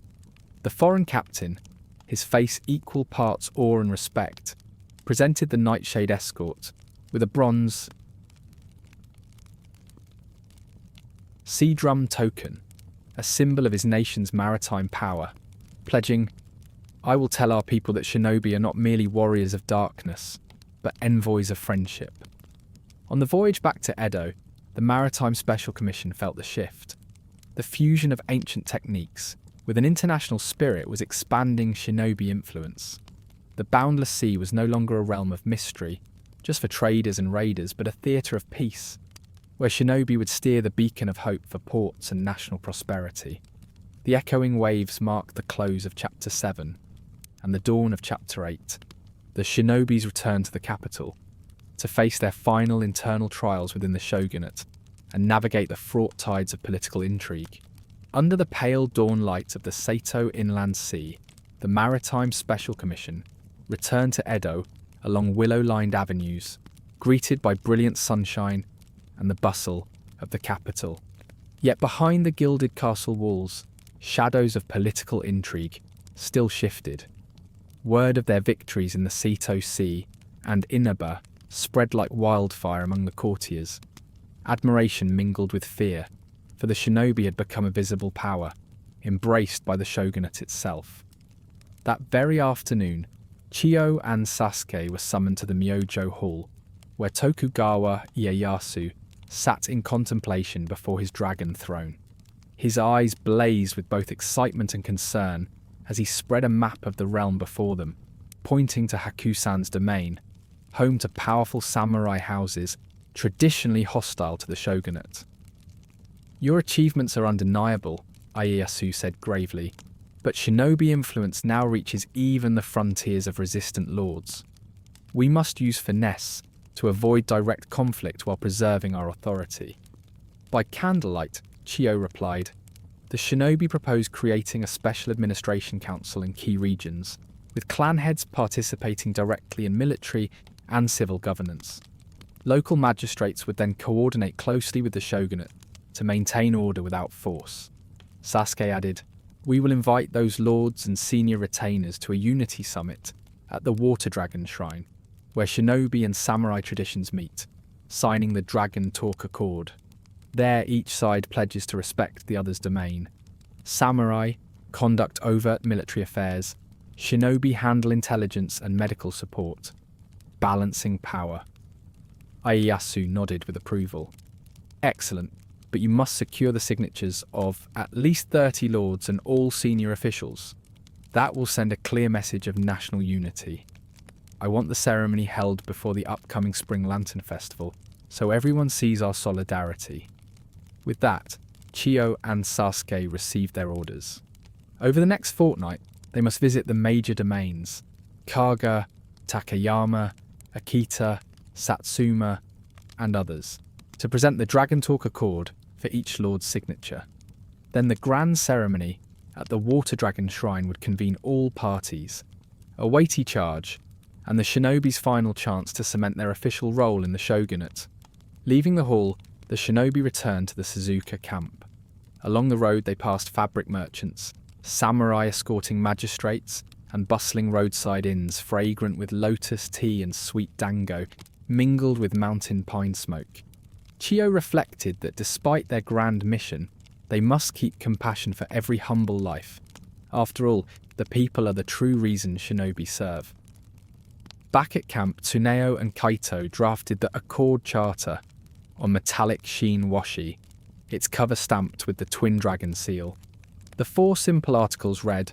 The foreign captain, his face equal parts awe and respect, presented the Nightshade escort with a bronze sea drum token, a symbol of his nation's maritime power, pledging, "I will tell our people that shinobi are not merely warriors of darkness, but envoys of friendship." On the voyage back to Edo, the Maritime Special Commission felt the shift. The fusion of ancient techniques with an international spirit was expanding shinobi influence. The boundless sea was no longer a realm of mystery, just for traders and raiders, but a theatre of peace, where shinobi would steer the beacon of hope for ports and national prosperity. The echoing waves marked the close of Chapter 7 and the dawn of Chapter 8, the Shinobis return to the capital to face their final internal trials within the shogunate and navigate the fraught tides of political intrigue. Under the pale dawn light of the Sato Inland Sea, the Maritime Special Commission returned to Edo along willow-lined avenues, greeted by brilliant sunshine and the bustle of the capital. Yet behind the gilded castle walls, shadows of political intrigue still shifted. Word of their victories in the Seto Sea and Inaba spread like wildfire among the courtiers. Admiration mingled with fear, for the shinobi had become a visible power, embraced by the shogunate itself. That very afternoon, Chiyo and Sasuke were summoned to the Myojo Hall, where Tokugawa Ieyasu sat in contemplation before his dragon throne. His eyes blazed with both excitement and concern as he spread a map of the realm before them, pointing to Hakusan's domain, home to powerful samurai houses traditionally hostile to the shogunate. "Your achievements are undeniable," Ieyasu said gravely, "but shinobi influence now reaches even the frontiers of resistant lords. We must use finesse to avoid direct conflict while preserving our authority." "By candlelight," Chiyo replied. The shinobi proposed creating a special administration council in key regions, with clan heads participating directly in military and civil governance. Local magistrates would then coordinate closely with the shogunate to maintain order without force. Sasuke added, "We will invite those lords and senior retainers to a unity summit at the Water Dragon Shrine, where shinobi and samurai traditions meet, signing the Dragon Talk Accord. There each side pledges to respect the other's domain. Samurai conduct overt military affairs, shinobi handle intelligence and medical support. Balancing power." Ieyasu nodded with approval. "Excellent, but you must secure the signatures of at least 30 lords and all senior officials. That will send a clear message of national unity. I want the ceremony held before the upcoming Spring Lantern Festival, so everyone sees our solidarity." With that, Chiyo and Sasuke received their orders. Over the next fortnight, they must visit the major domains: Kaga, Takayama, Akita, Satsuma, and others, to present the Dragon Talk Accord for each lord's signature. Then the grand ceremony at the Water Dragon Shrine would convene all parties, a weighty charge, and the shinobi's final chance to cement their official role in the shogunate. Leaving the hall, the shinobi returned to the Suzuka camp. Along the road they passed fabric merchants, samurai escorting magistrates, and bustling roadside inns fragrant with lotus tea and sweet dango, mingled with mountain pine smoke. Chiyo reflected that despite their grand mission, they must keep compassion for every humble life. After all, the people are the true reason shinobi serve. Back at camp, Tsuneo and Kaito drafted the Accord Charter on metallic sheen washi, its cover stamped with the Twin Dragon seal. The 4 simple articles read: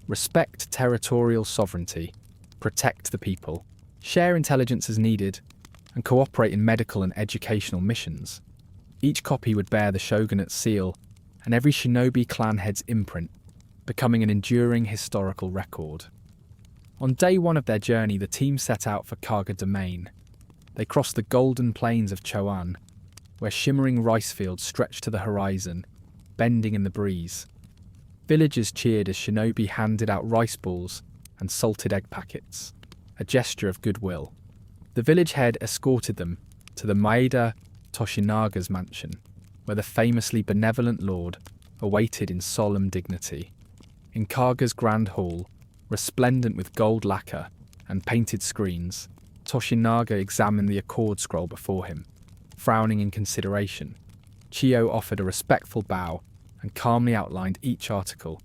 respect territorial sovereignty, protect the people, share intelligence as needed, and cooperate in medical and educational missions. Each copy would bear the shogunate's seal and every shinobi clan head's imprint, becoming an enduring historical record. On day 1 of their journey, the team set out for Kaga Domain. They crossed the golden plains of Choan, where shimmering rice fields stretched to the horizon, bending in the breeze. Villagers cheered as shinobi handed out rice balls and salted egg packets, a gesture of goodwill. The village head escorted them to the Maeda Toshinaga's mansion, where the famously benevolent lord awaited in solemn dignity. In Kaga's grand hall, resplendent with gold lacquer and painted screens, Toshinaga examined the accord scroll before him, frowning in consideration. Chiyo offered a respectful bow and calmly outlined each article,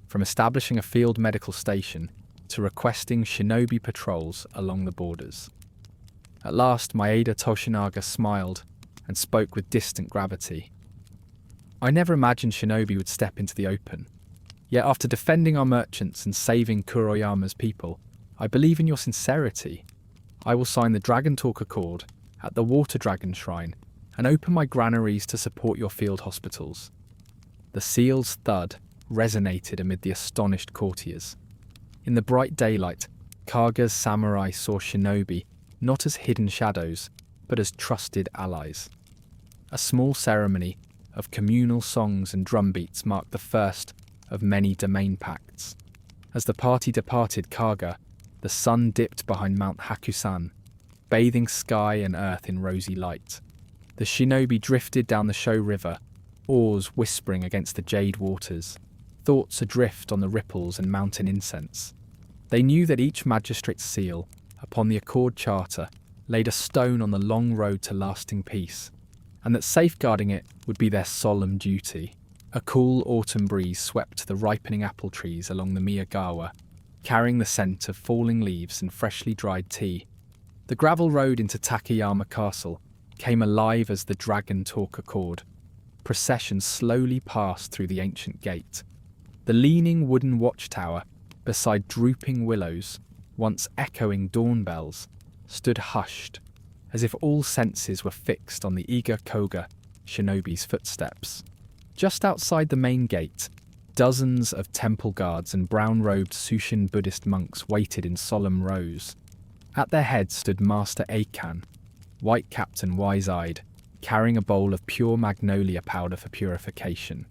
from establishing a field medical station to requesting shinobi patrols along the borders. At last, Maeda Toshinaga smiled and spoke with distant gravity. "I never imagined shinobi would step into the open. Yet after defending our merchants and saving Kuroyama's people, I believe in your sincerity. I will sign the Dragon Talk Accord at the Water Dragon Shrine and open my granaries to support your field hospitals." The seal's thud resonated amid the astonished courtiers. In the bright daylight, Kaga's samurai saw shinobi not as hidden shadows, but as trusted allies. A small ceremony of communal songs and drumbeats marked the first of many domain pacts. As the party departed Kaga, the sun dipped behind Mount Hakusan, bathing sky and earth in rosy light. The shinobi drifted down the Sho River, oars whispering against the jade waters, thoughts adrift on the ripples and mountain incense. They knew that each magistrate's seal, upon the Accord Charter, laid a stone on the long road to lasting peace, and that safeguarding it would be their solemn duty. A cool autumn breeze swept the ripening apple trees along the Miyagawa, carrying the scent of falling leaves and freshly dried tea. The gravel road into Takayama Castle came alive as the dragon talk accord. Processions slowly passed through the ancient gate. The leaning wooden watchtower, beside drooping willows, once echoing dawn bells, stood hushed, as if all senses were fixed on the Iga Koga shinobi's footsteps. Just outside the main gate, dozens of temple guards and brown-robed Sushin Buddhist monks waited in solemn rows. At their head stood Master Eikan, white-capped and wise-eyed, carrying a bowl of pure magnolia powder for purification.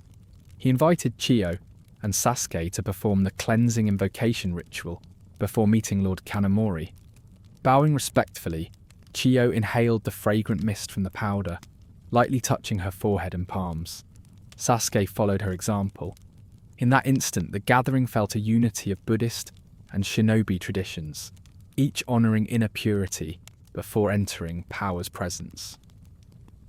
He invited Chiyo and Sasuke to perform the cleansing invocation ritual before meeting Lord Kanamori. Bowing respectfully, Chiyo inhaled the fragrant mist from the powder, lightly touching her forehead and palms. Sasuke followed her example. In that instant, the gathering felt a unity of Buddhist and shinobi traditions, each honouring inner purity before entering power's presence.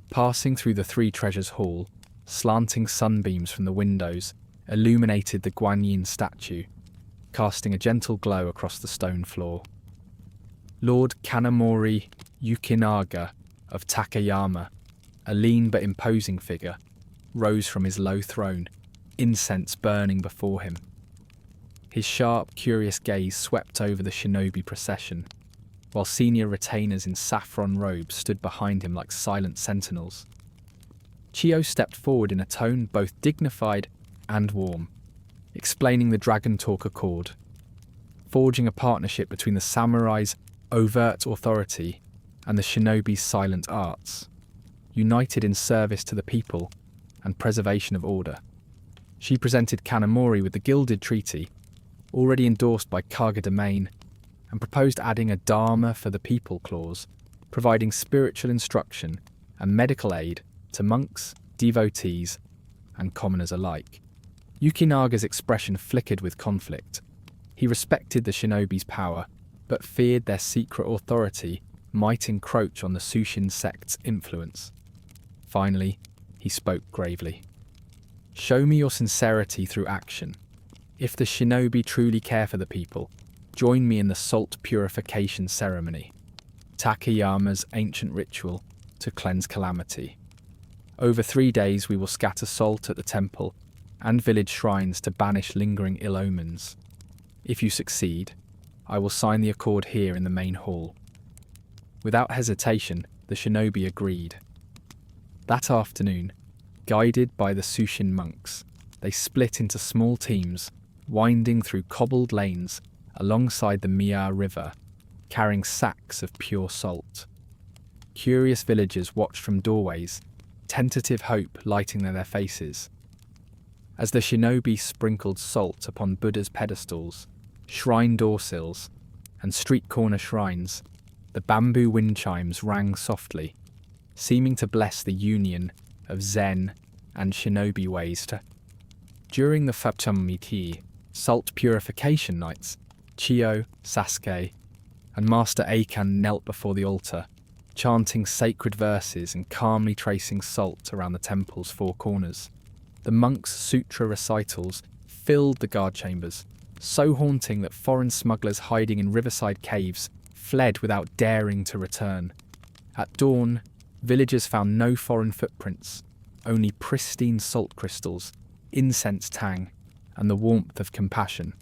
Passing through the Three Treasures Hall, slanting sunbeams from the windows illuminated the Guanyin statue, casting a gentle glow across the stone floor. Lord Kanamori Yukinaga of Takayama, a lean but imposing figure, rose from his low throne, incense burning before him. His sharp, curious gaze swept over the shinobi procession, while senior retainers in saffron robes stood behind him like silent sentinels. Chiyo stepped forward in a tone both dignified and warm, explaining the Dragon Talk Accord, forging a partnership between the samurai's overt authority and the shinobi's silent arts, united in service to the people and preservation of order. She presented Kanamori with the Gilded Treaty, already endorsed by Kaga Domain, and proposed adding a Dharma for the People clause, providing spiritual instruction and medical aid to monks, devotees, and commoners alike. Yukinaga's expression flickered with conflict. He respected the shinobi's power, but feared their secret authority might encroach on the Sushin sect's influence. Finally, he spoke gravely. "Show me your sincerity through action. If the shinobi truly care for the people, join me in the salt purification ceremony, Takayama's ancient ritual to cleanse calamity. Over 3 days we will scatter salt at the temple and village shrines to banish lingering ill omens. If you succeed, I will sign the accord here in the main hall." Without hesitation, the shinobi agreed. That afternoon, guided by the Sushin monks, they split into small teams, winding through cobbled lanes alongside the Mia River, carrying sacks of pure salt. Curious villagers watched from doorways, tentative hope lighting their faces. As the shinobi sprinkled salt upon Buddha's pedestals, shrine door sills, and street corner shrines, the bamboo wind chimes rang softly, seeming to bless the union of Zen and shinobi ways. During the Fapchamiti, salt purification nights, Chiyo, Sasuke, and Master Eikan knelt before the altar, chanting sacred verses and calmly tracing salt around the temple's four corners. The monks' sutra recitals filled the guard chambers, so haunting that foreign smugglers hiding in riverside caves fled without daring to return. At dawn, villagers found no foreign footprints, only pristine salt crystals, incense tang, and the warmth of compassion.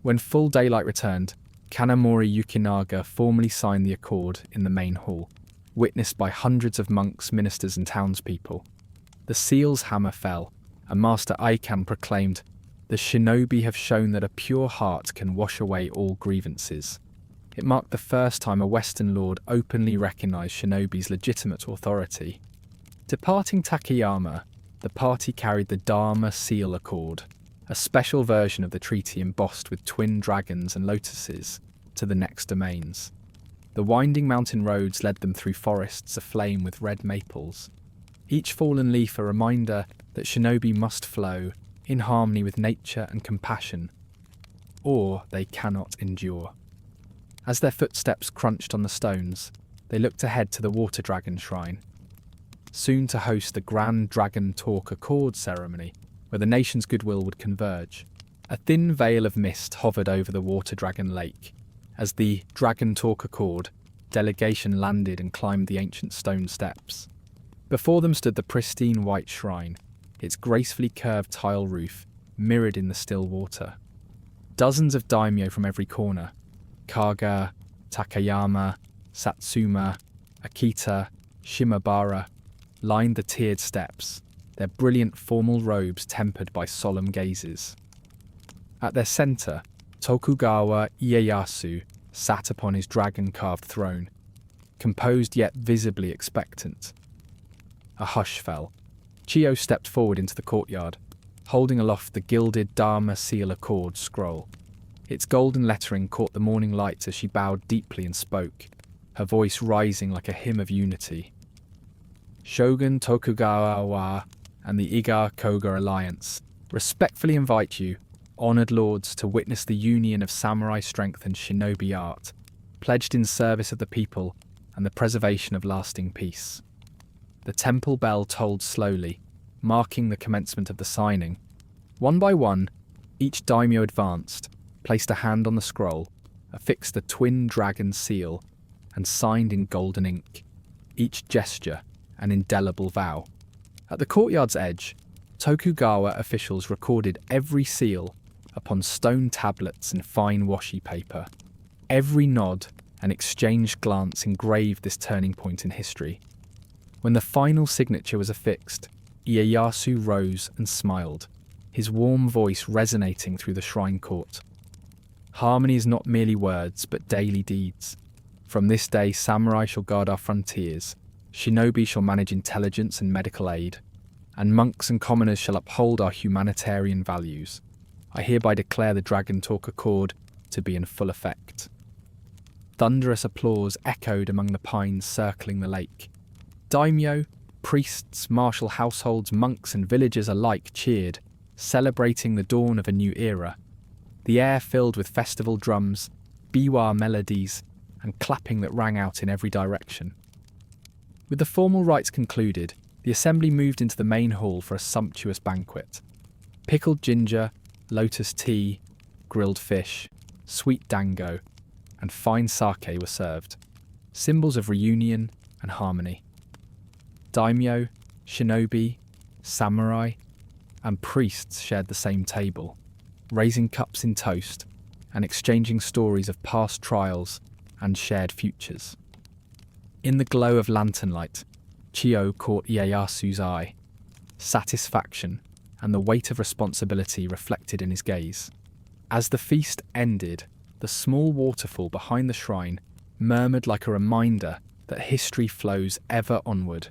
When full daylight returned, Kanamori Yukinaga formally signed the accord in the main hall, witnessed by hundreds of monks, ministers, and townspeople. The seal's hammer fell, and Master Eikan proclaimed, "The shinobi have shown that a pure heart can wash away all grievances. It marked the first time a Western lord openly recognised Shinobi's legitimate authority. Departing Takayama, the party carried the Dharma Seal Accord, a special version of the treaty embossed with twin dragons and lotuses, to the next domains. The winding mountain roads led them through forests aflame with red maples, each fallen leaf a reminder that Shinobi must flow in harmony with nature and compassion, or they cannot endure. As their footsteps crunched on the stones, they looked ahead to the Water Dragon Shrine, soon to host the Grand Dragon Talk Accord ceremony, where the nation's goodwill would converge. A thin veil of mist hovered over the Water Dragon Lake as the Dragon Talk Accord delegation landed and climbed the ancient stone steps. Before them stood the pristine white shrine, its gracefully curved tile roof mirrored in the still water. Dozens of daimyo from every corner, Kaga, Takayama, Satsuma, Akita, Shimabara, lined the tiered steps, their brilliant formal robes tempered by solemn gazes. At their centre, Tokugawa Ieyasu sat upon his dragon-carved throne, composed yet visibly expectant. A hush fell. Chiyo stepped forward into the courtyard, holding aloft the gilded Dharma Seal Accord scroll. Its golden lettering caught the morning light as she bowed deeply and spoke, her voice rising like a hymn of unity. Shogun Tokugawa wa and the Iga Koga Alliance respectfully invite you, honoured lords, to witness the union of samurai strength and shinobi art, pledged in service of the people and the preservation of lasting peace. The temple bell tolled slowly, marking the commencement of the signing. One by one, each daimyo advanced, placed a hand on the scroll, affixed the twin dragon seal, and signed in golden ink, each gesture an indelible vow. At the courtyard's edge, Tokugawa officials recorded every seal upon stone tablets and fine washi paper. Every nod and exchanged glance engraved this turning point in history. When the final signature was affixed, Ieyasu rose and smiled, his warm voice resonating through the shrine court. Harmony is not merely words, but daily deeds. From this day, samurai shall guard our frontiers, shinobi shall manage intelligence and medical aid, and monks and commoners shall uphold our humanitarian values. I hereby declare the Dragon Talk Accord to be in full effect. Thunderous applause echoed among the pines circling the lake. Daimyo, priests, martial households, monks and villagers alike cheered, celebrating the dawn of a new era. The air filled with festival drums, biwa melodies, and clapping that rang out in every direction. With the formal rites concluded, the assembly moved into the main hall for a sumptuous banquet. Pickled ginger, lotus tea, grilled fish, sweet dango, and fine sake were served, symbols of reunion and harmony. Daimyo, shinobi, samurai, and priests shared the same table, raising cups in toast and exchanging stories of past trials and shared futures. In the glow of lantern light, Chiyo caught Ieyasu's eye, satisfaction and the weight of responsibility reflected in his gaze. As the feast ended, the small waterfall behind the shrine murmured like a reminder that history flows ever onward.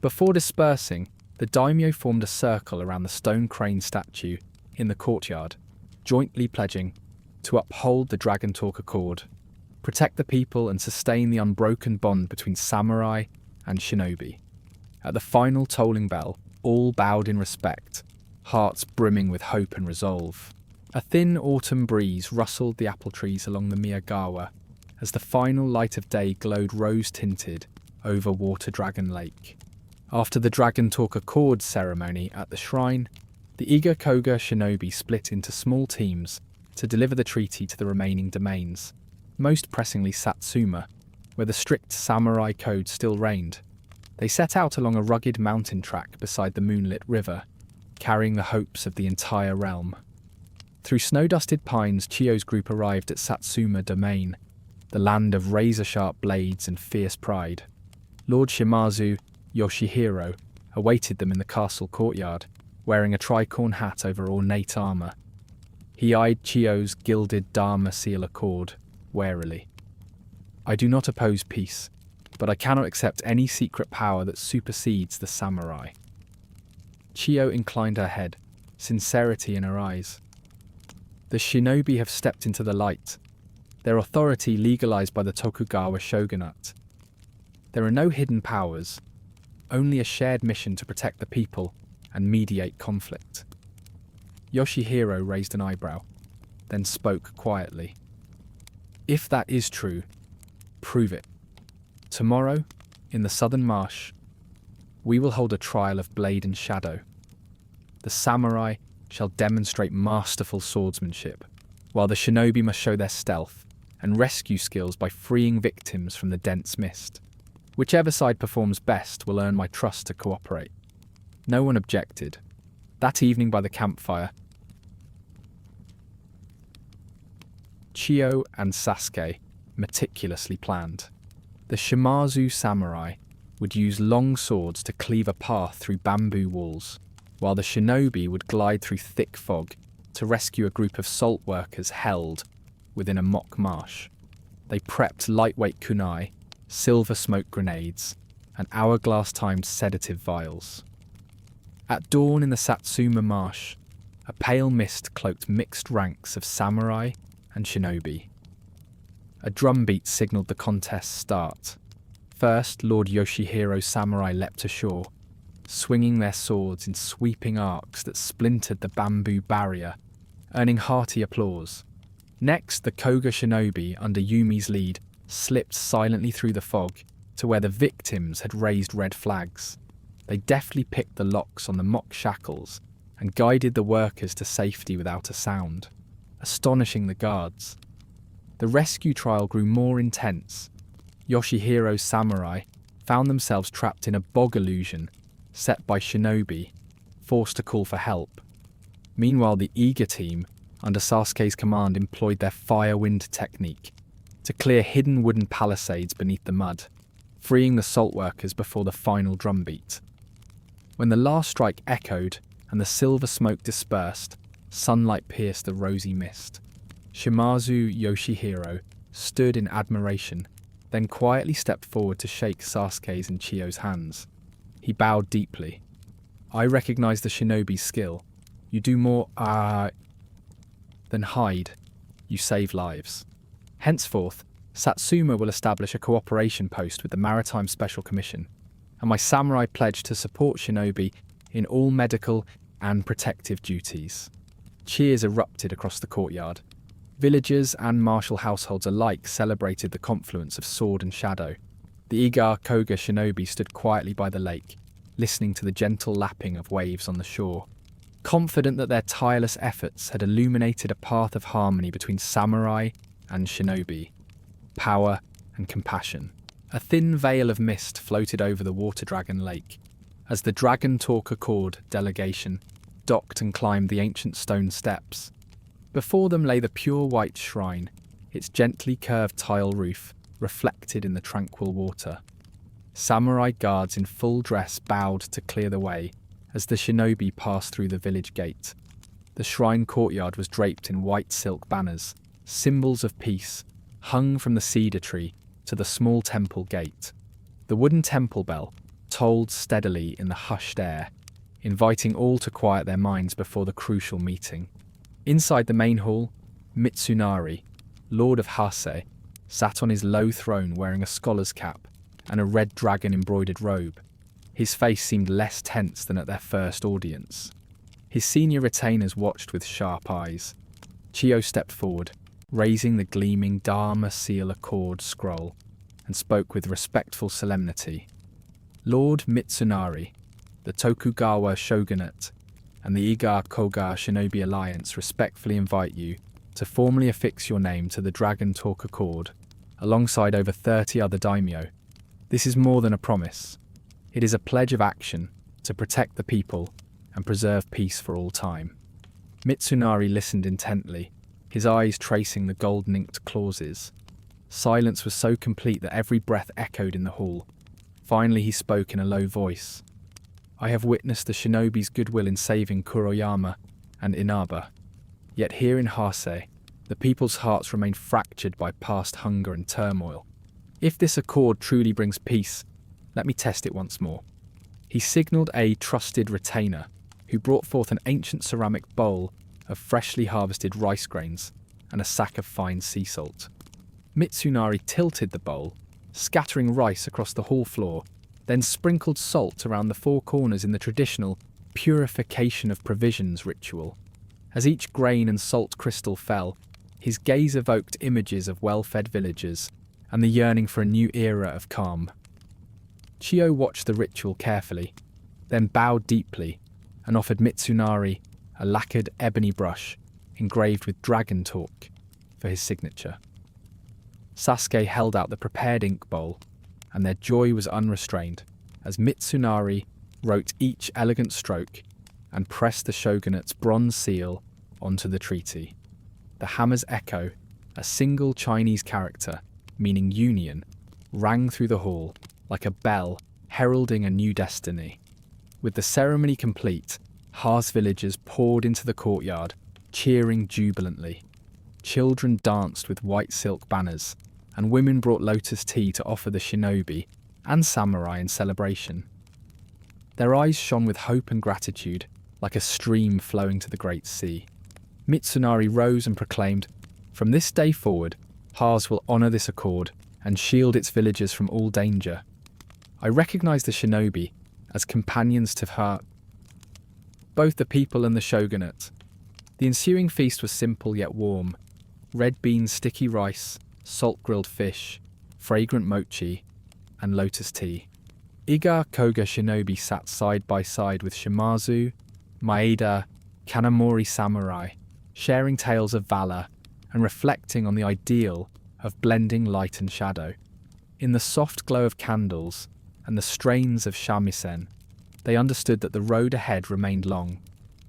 Before dispersing, the daimyo formed a circle around the stone crane statue in the courtyard, jointly pledging to uphold the Dragon Talk Accord, protect the people and sustain the unbroken bond between samurai and shinobi. At the final tolling bell, all bowed in respect, hearts brimming with hope and resolve. A thin autumn breeze rustled the apple trees along the Miyagawa as the final light of day glowed rose-tinted over Water Dragon Lake. After the Dragon Talk Accord ceremony at the shrine, the Iga Koga shinobi split into small teams to deliver the treaty to the remaining domains, most pressingly Satsuma, where the strict samurai code still reigned. They set out along a rugged mountain track beside the moonlit river, carrying the hopes of the entire realm. Through snow-dusted pines, Chiyo's group arrived at Satsuma Domain, the land of razor-sharp blades and fierce pride. Lord Shimazu Yoshihiro awaited them in the castle courtyard, wearing a tricorn hat over ornate armour. He eyed Chiyo's gilded Dharma Seal Accord warily. I do not oppose peace, but I cannot accept any secret power that supersedes the samurai. Chiyo inclined her head, sincerity in her eyes. The shinobi have stepped into the light, their authority legalized by the Tokugawa Shogunate. There are no hidden powers, only a shared mission to protect the people and mediate conflict. Yoshihiro raised an eyebrow, then spoke quietly. If that is true, prove it. Tomorrow, in the southern marsh, we will hold a trial of blade and shadow. The samurai shall demonstrate masterful swordsmanship, while the shinobi must show their stealth and rescue skills by freeing victims from the dense mist. Whichever side performs best will earn my trust to cooperate. No one objected. That evening by the campfire, Chiyo and Sasuke meticulously planned. The Shimazu samurai would use long swords to cleave a path through bamboo walls, while the shinobi would glide through thick fog to rescue a group of salt workers held within a mock marsh. They prepped lightweight kunai, silver smoke grenades, and hourglass-timed sedative vials. At dawn in the Satsuma marsh, a pale mist cloaked mixed ranks of samurai and shinobi. A drumbeat signalled the contest's start. First, Lord Yoshihiro's samurai leapt ashore, swinging their swords in sweeping arcs that splintered the bamboo barrier, earning hearty applause. Next, the Koga shinobi, under Yumi's lead, slipped silently through the fog to where the victims had raised red flags. They deftly picked the locks on the mock shackles and guided the workers to safety without a sound, astonishing the guards. The rescue trial grew more intense. Yoshihiro's samurai found themselves trapped in a bog illusion set by shinobi, forced to call for help. Meanwhile, the Iga team, under Sasuke's command, employed their fire wind technique to clear hidden wooden palisades beneath the mud, freeing the salt workers before the final drumbeat. When the last strike echoed and the silver smoke dispersed, sunlight pierced the rosy mist. Shimazu Yoshihiro stood in admiration, then quietly stepped forward to shake Sasuke's and Chiyo's hands. He bowed deeply. I recognize the shinobi's skill. You do more, than hide. You save lives. Henceforth, Satsuma will establish a cooperation post with the Maritime Special Commission, and my samurai pledge to support shinobi in all medical and protective duties. Cheers erupted across the courtyard. Villagers and martial households alike celebrated the confluence of sword and shadow. The Iga and Kōga shinobi stood quietly by the lake, listening to the gentle lapping of waves on the shore, confident that their tireless efforts had illuminated a path of harmony between samurai and shinobi, power and compassion. A thin veil of mist floated over the water dragon lake as the Dragon Talk Accord delegation docked and climbed the ancient stone steps. Before them lay the pure white shrine, its gently curved tile roof reflected in the tranquil water. Samurai guards in full dress bowed to clear the way as the shinobi passed through the village gate. The shrine courtyard was draped in white silk banners, symbols of peace, hung from the cedar tree to the small temple gate. The wooden temple bell tolled steadily in the hushed air, inviting all to quiet their minds before the crucial meeting. Inside the main hall, Mitsunari, Lord of Hase, sat on his low throne wearing a scholar's cap and a red dragon-embroidered robe. His face seemed less tense than at their first audience. His senior retainers watched with sharp eyes. Chiyo stepped forward, raising the gleaming Dharma Seal Accord scroll, and spoke with respectful solemnity. Lord Mitsunari, the Tokugawa Shogunate, and the Iga and Kōga Shinobi Alliance respectfully invite you to formally affix your name to the Dragon Talk Accord, alongside over 30 other daimyo. This is more than a promise. It is a pledge of action to protect the people and preserve peace for all time. Mitsunari listened intently, his eyes tracing the golden-inked clauses. Silence was so complete that every breath echoed in the hall. Finally he spoke in a low voice. I have witnessed the shinobi's goodwill in saving Kuroyama and Inaba. Yet here in Hase, the people's hearts remain fractured by past hunger and turmoil. If this accord truly brings peace, let me test it once more. He signalled a trusted retainer, who brought forth an ancient ceramic bowl of freshly harvested rice grains and a sack of fine sea salt. Mitsunari tilted the bowl, scattering rice across the hall floor, then sprinkled salt around the four corners in the traditional purification of provisions ritual. As each grain and salt crystal fell, his gaze evoked images of well-fed villagers and the yearning for a new era of calm. Chiyo watched the ritual carefully, then bowed deeply and offered Mitsunari a lacquered ebony brush engraved with dragon talk for his signature. Sasuke held out the prepared ink bowl, and their joy was unrestrained as Mitsunari wrote each elegant stroke and pressed the shogunate's bronze seal onto the treaty. The hammer's echo, a single Chinese character meaning union, rang through the hall like a bell heralding a new destiny. With the ceremony complete, Ha's villagers poured into the courtyard, cheering jubilantly. Children danced with white silk banners, and women brought lotus tea to offer the shinobi and samurai in celebration. Their eyes shone with hope and gratitude, like a stream flowing to the great sea. Mitsunari rose and proclaimed, "From this day forward, Ha's will honour this accord and shield its villagers from all danger. I recognise the shinobi as companions to Ha, both the people and the shogunate." The ensuing feast was simple yet warm. Red beans, sticky rice, salt-grilled fish, fragrant mochi, and lotus tea. Iga Koga shinobi sat side by side with Shimazu, Maeda, Kanamori samurai, sharing tales of valour and reflecting on the ideal of blending light and shadow. In the soft glow of candles and the strains of shamisen, they understood that the road ahead remained long,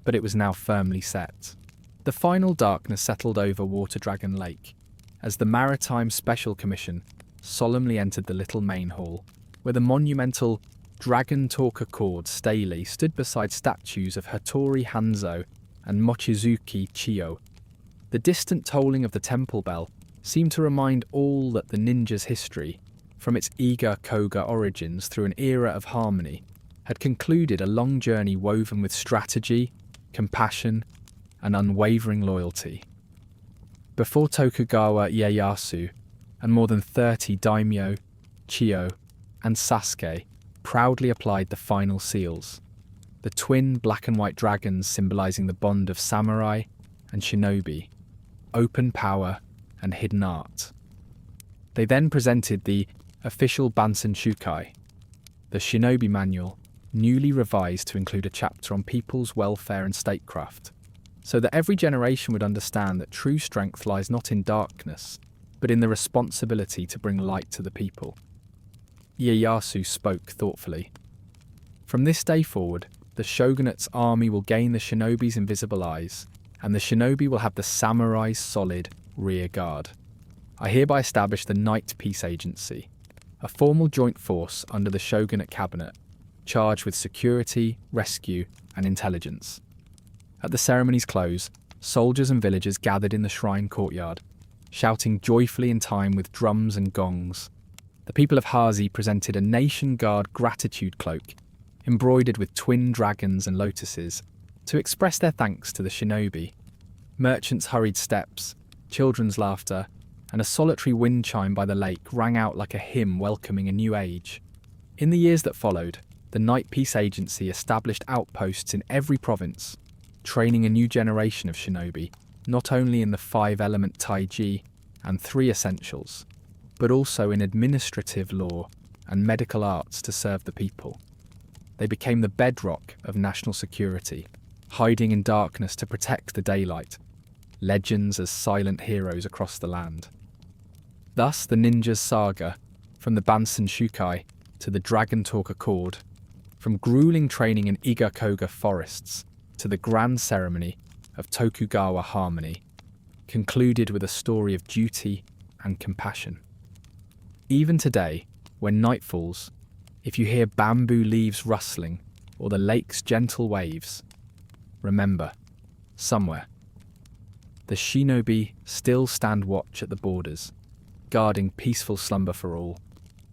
but it was now firmly set. The final darkness settled over Water Dragon Lake as the Maritime Special Commission solemnly entered the little main hall, where the monumental Dragon Talk Accord stele stood beside statues of Hattori Hanzo and Mochizuki Chiyo. The distant tolling of the temple bell seemed to remind all that the ninja's history, from its Iga Koga origins through an era of harmony, had concluded a long journey woven with strategy, compassion, and unwavering loyalty. Before Tokugawa Ieyasu and more than 30 daimyo, Chiyo, and Sasuke proudly applied the final seals, the twin black and white dragons symbolising the bond of samurai and shinobi, open power and hidden art. They then presented the official Bansen Shukai, the shinobi manual, newly revised to include a chapter on people's welfare and statecraft, so that every generation would understand that true strength lies not in darkness, but in the responsibility to bring light to the people. Ieyasu spoke thoughtfully. From this day forward, the shogunate's army will gain the shinobi's invisible eyes, and the shinobi will have the samurai's solid rear guard. I hereby establish the Night Peace Agency, a formal joint force under the shogunate cabinet, charged with security, rescue, and intelligence. At the ceremony's close, soldiers and villagers gathered in the shrine courtyard, shouting joyfully in time with drums and gongs. The people of Hazi presented a Nation Guard gratitude cloak, embroidered with twin dragons and lotuses, to express their thanks to the shinobi. Merchants' hurried steps, children's laughter, and a solitary wind chime by the lake rang out like a hymn welcoming a new age. In the years that followed, the Night Peace Agency established outposts in every province, training a new generation of shinobi, not only in the 5-element taiji and 3 essentials, but also in administrative law and medical arts to serve the people. They became the bedrock of national security, hiding in darkness to protect the daylight, legends as silent heroes across the land. Thus the ninja's saga, from the Bansen Shukai to the Dragon Talk Accord, from grueling training in Iga Koga forests to the grand ceremony of Tokugawa Harmony, concluded with a story of duty and compassion. Even today, when night falls, if you hear bamboo leaves rustling or the lake's gentle waves, remember, somewhere, the shinobi still stand watch at the borders, guarding peaceful slumber for all.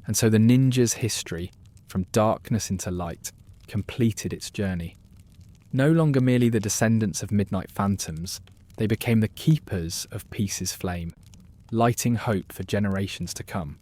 And so the ninja's history, from darkness into light, completed its journey. No longer merely the descendants of midnight phantoms, they became the keepers of peace's flame, lighting hope for generations to come.